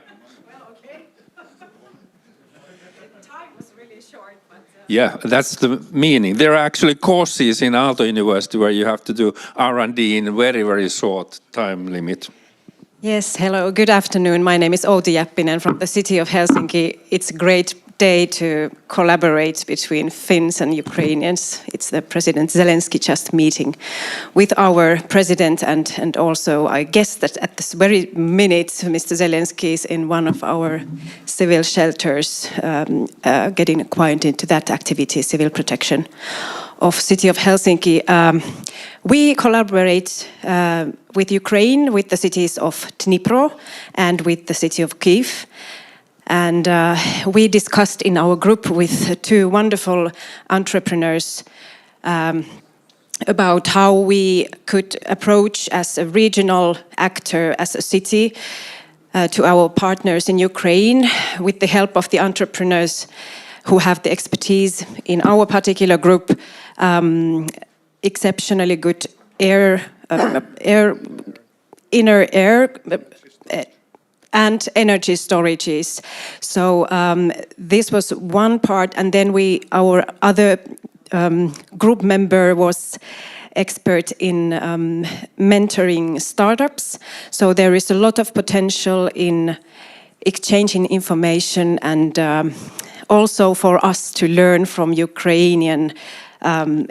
Yeah, that's the meaning. There are actually courses in Aalto University where you have to do R&D in a very, very short time limit. Yes, hello, good afternoon. My name is Outi Jäppinen from the city of Helsinki. It's a great day to collaborate between Finns and Ukrainians. It's the President Zelensky just meeting with our president, and also I guess that at this very minute Mr. Zelensky is in one of our civil shelters getting acquainted to that activity, civil protection of city of Helsinki. We collaborate with Ukraine, with the cities of Dnipro and with the city of Kyiv. And we discussed in our group with two wonderful entrepreneurs about how we could approach as a regional actor, as a city, to our partners in Ukraine with the help of the entrepreneurs who have the expertise in our particular group, exceptionally good inner air and energy storages. So this was one part, and then our other group member was expert in mentoring startups. So there is a lot of potential in exchanging information and also for us to learn from Ukrainian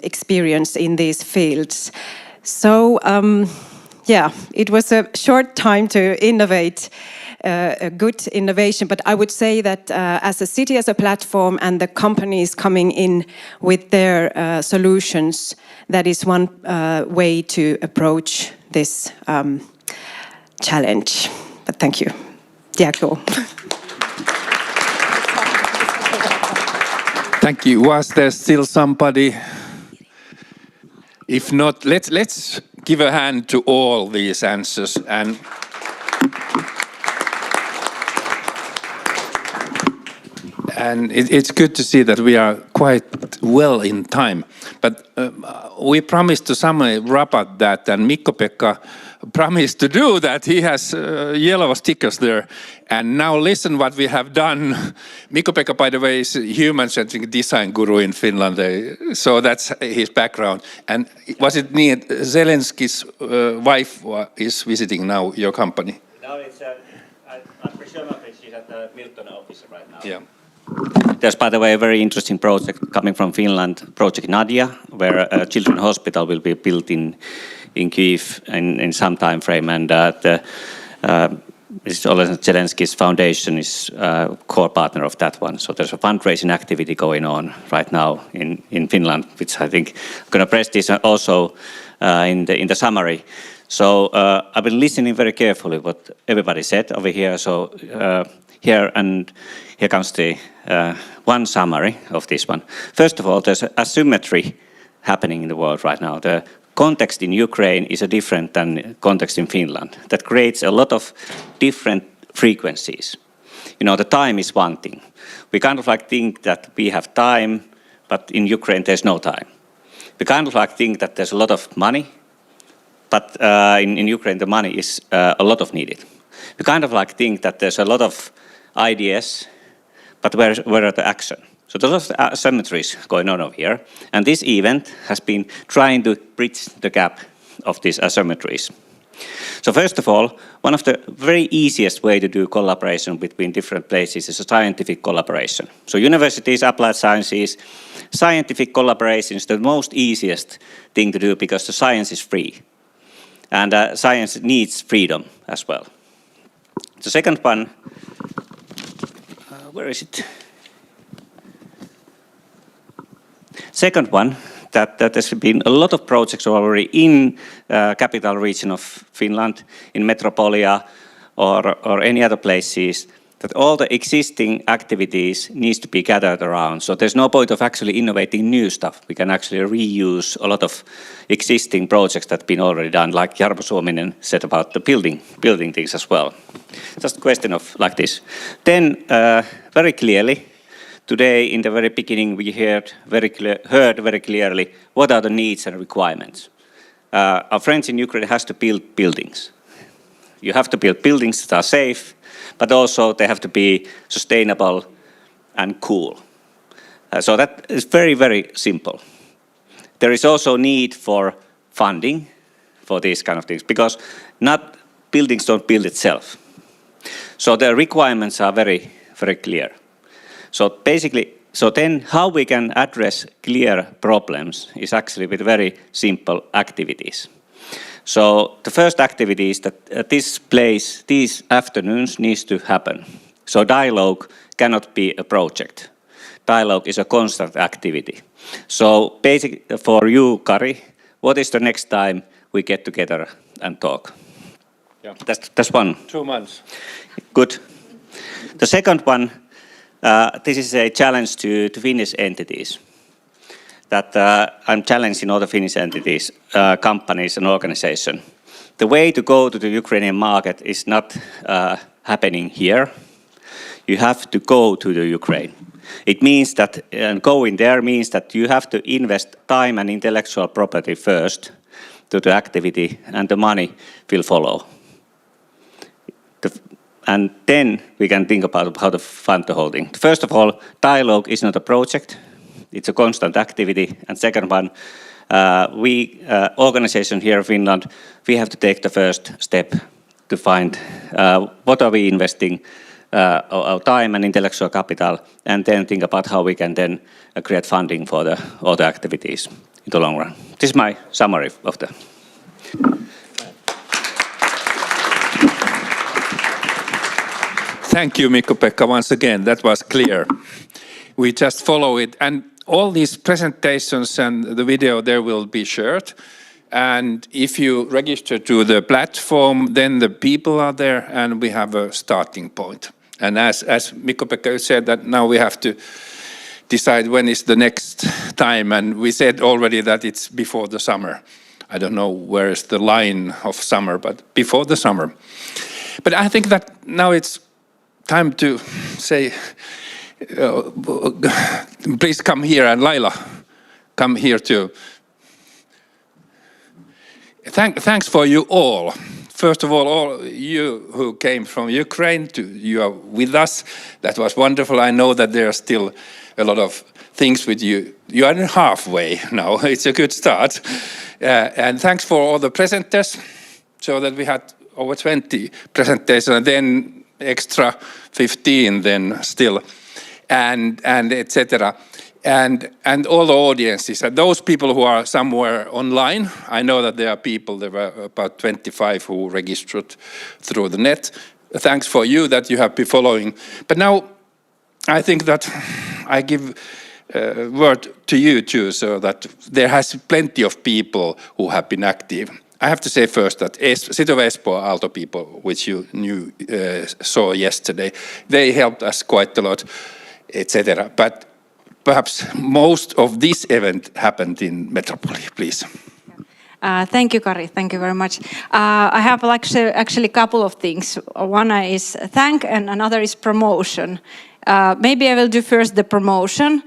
experience in these fields. So yeah, it was a short time to innovate a good innovation, but I would say that as a city, as a platform, and the companies coming in with their solutions, that is one way to approach this challenge. But thank you. Diako. Thank you. Was there still somebody? If not, let's give a hand to all these answers. And it's good to see that we are quite well in time. But we promised to somehow wrap up that, and Mikko-Pekka promised to do that. He has yellow stickers there. And now listen what we have done. Mikko-Pekka, by the way, is a human-centric design guru in Finland. So that's his background. And was it neat? Zelensky's wife is visiting now your company. Now it's, I'm presumably she's at the Milton office right now. Yeah. There's, by the way, a very interesting project coming from Finland, Project Nadia, where a children's hospital will be built in Kyiv in some time frame. And Mrs. Olena Zelensky's foundation is a core partner of that one. So there's a fundraising activity going on right now in Finland, which I think I'm going to press this also in the summary. So I've been listening very carefully what everybody said over here. So here comes the one summary of this one. First of all, there's asymmetry happening in the world right now. The context in Ukraine is a different than context in Finland. That creates a lot of different frequencies. You know, the time is one thing. We kind of like think that we have time, but in Ukraine there's no time. We kind of like think that there's a lot of money, but in Ukraine the money is a lot of needed. We kind of like think that there's a lot of ideas, but where are the action? So there's a lot of asymmetries going on over here, and this event has been trying to bridge the gap of these asymmetries. So first of all, one of the very easiest way to do collaboration between different places is a scientific collaboration. So universities, applied sciences, scientific collaboration is the most easiest thing to do because the science is free. And science needs freedom as well. The second one, where is it? Second one, that there's been a lot of projects already in capital region of Finland, in Metropolia or any other places, that all the existing activities needs to be gathered around. So there's no point of actually innovating new stuff. We can actually reuse a lot of existing projects that have been already done, like Jarmo Suominen said about the building things as well. Just a question of like this. Then very clearly, today, in the very beginning, we heard very clearly what are the needs and requirements. Our friends in Ukraine has to build buildings. You have to build buildings that are safe, but also they have to be sustainable and cool. So that is very, very simple. There is also need for funding for these kind of things, because not buildings don't build itself. So the requirements are very, very clear. So basically, so then how we can address clear problems is actually with very simple activities. So the first activity is that these afternoons needs to happen. So dialogue cannot be a project. Dialogue is a constant activity. So basically for you, Kari, what is the next time we get together and talk? Yeah. That's one. 2 months. Good. The second one, this is a challenge to Finnish entities. That I'm challenging all the Finnish entities, companies and organizations. The way to go to the Ukrainian market is not happening here. You have to go to the Ukraine. It means that going there means that you have to invest time and intellectual property first to the activity, and the money will follow. And then we can think about how to fund the whole thing. First of all, dialogue is not a project. It's a constant activity. And second one, organization here in Finland, we have to take the first step to find what are we investing our time and intellectual capital, and then think about how we can then create funding for all the activities in the long run. This is my summary of the... Thank you, Mikko-Pekka, once again. That was clear. We just follow it. And all these presentations and the video there will be shared. And if you register to the platform, then the people are there and we have a starting point. And as Mikko-Pekka said, that now we have to decide when is the next time. And we said already that it's before the summer. I don't know where is the line of summer, but before the summer. But I think that now it's time to say, please come here, and Laila, come here too. Thanks for you all. First of all you who came from Ukraine, you are with us. That was wonderful. I know that there are still a lot of things with you. You are halfway now. It's a good start. And thanks for all the presenters, so that we had over 20 presentations, and then extra 15 then still, and etc. And all the audiences, and those people who are somewhere online. I know that there are people, there were about 25 who registered through the net. thanks for you that you have been following. But now I think that I give word to you too, so that there has plenty of people who have been active. I have to say first that City of Espoo Aalto people, which you saw yesterday, they helped us quite a lot, etc. But perhaps most of this event happened in Metropolia, please. Thank you, Kari. Thank you very much. I have actually a couple of things. One is thank and another is promotion. Maybe I will do first the promotion.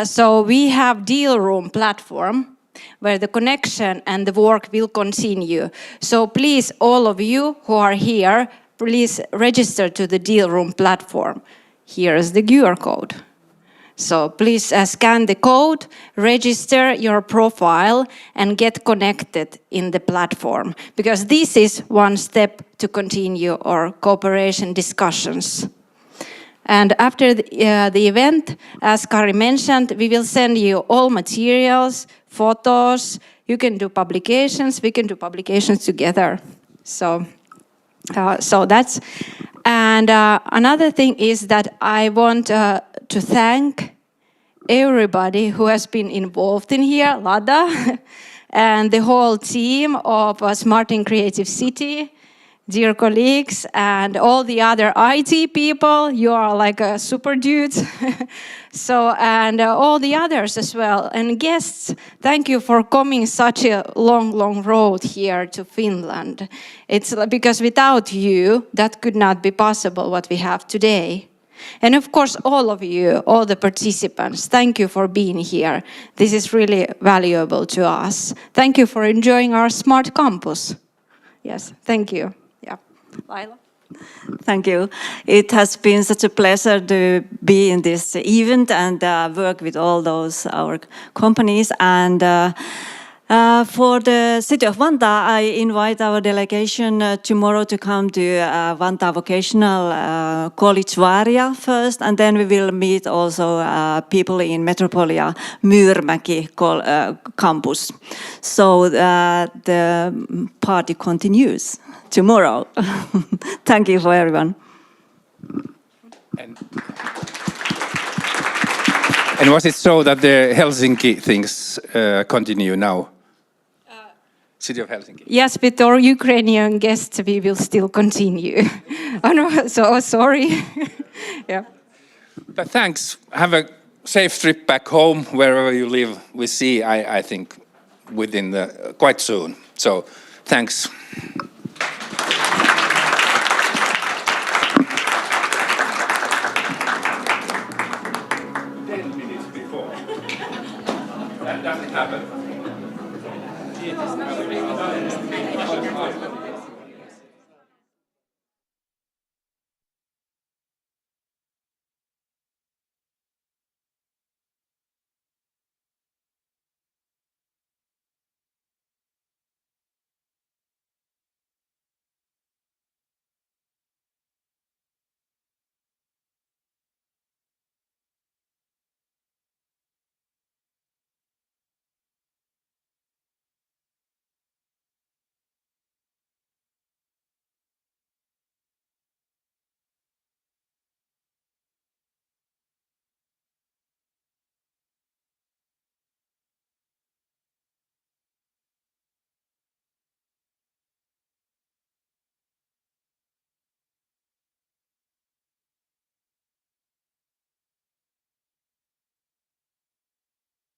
So we have Deal Room platform where the connection and the work will continue. So please, all of you who are here, please register to the Deal Room platform. Here is the QR code. So please scan the code, register your profile, and get connected in the platform, because this is one step to continue our cooperation discussions. And after the event, as Kari mentioned, we will send you all materials, photos. You can do publications. We can do publications together. So that's. And another thing is that I want to thank everybody who has been involved in here, Lada, and the whole team of Smart and Creative City, dear colleagues, and all the other IT people. You are like super dudes. So, and all the others as well. And guests, thank you for coming such a long road here to Finland. It's because without you, that could not be possible what we have today. And of course, all of you, all the participants, thank you for being here. This is really valuable to us. Thank you for enjoying our smart campus. Yes, thank you. Yeah, Laila. Thank you. It has been such a pleasure to be in this event and work with all those our companies. And for the city of Vantaa, I invite our delegation tomorrow to come to Vantaa Vocational College Varia first, and then we will meet also people in Metropolia Myyrmäki campus. So the party continues tomorrow. Thank you for everyone. And was it so that the Helsinki things continue now? City of Helsinki. Yes, with our Ukrainian guests, we will still continue. Oh no, so sorry. Yeah. But thanks. Have a safe trip back home, wherever you live. We see, I think, within quite soon. So, thanks. That doesn't happen.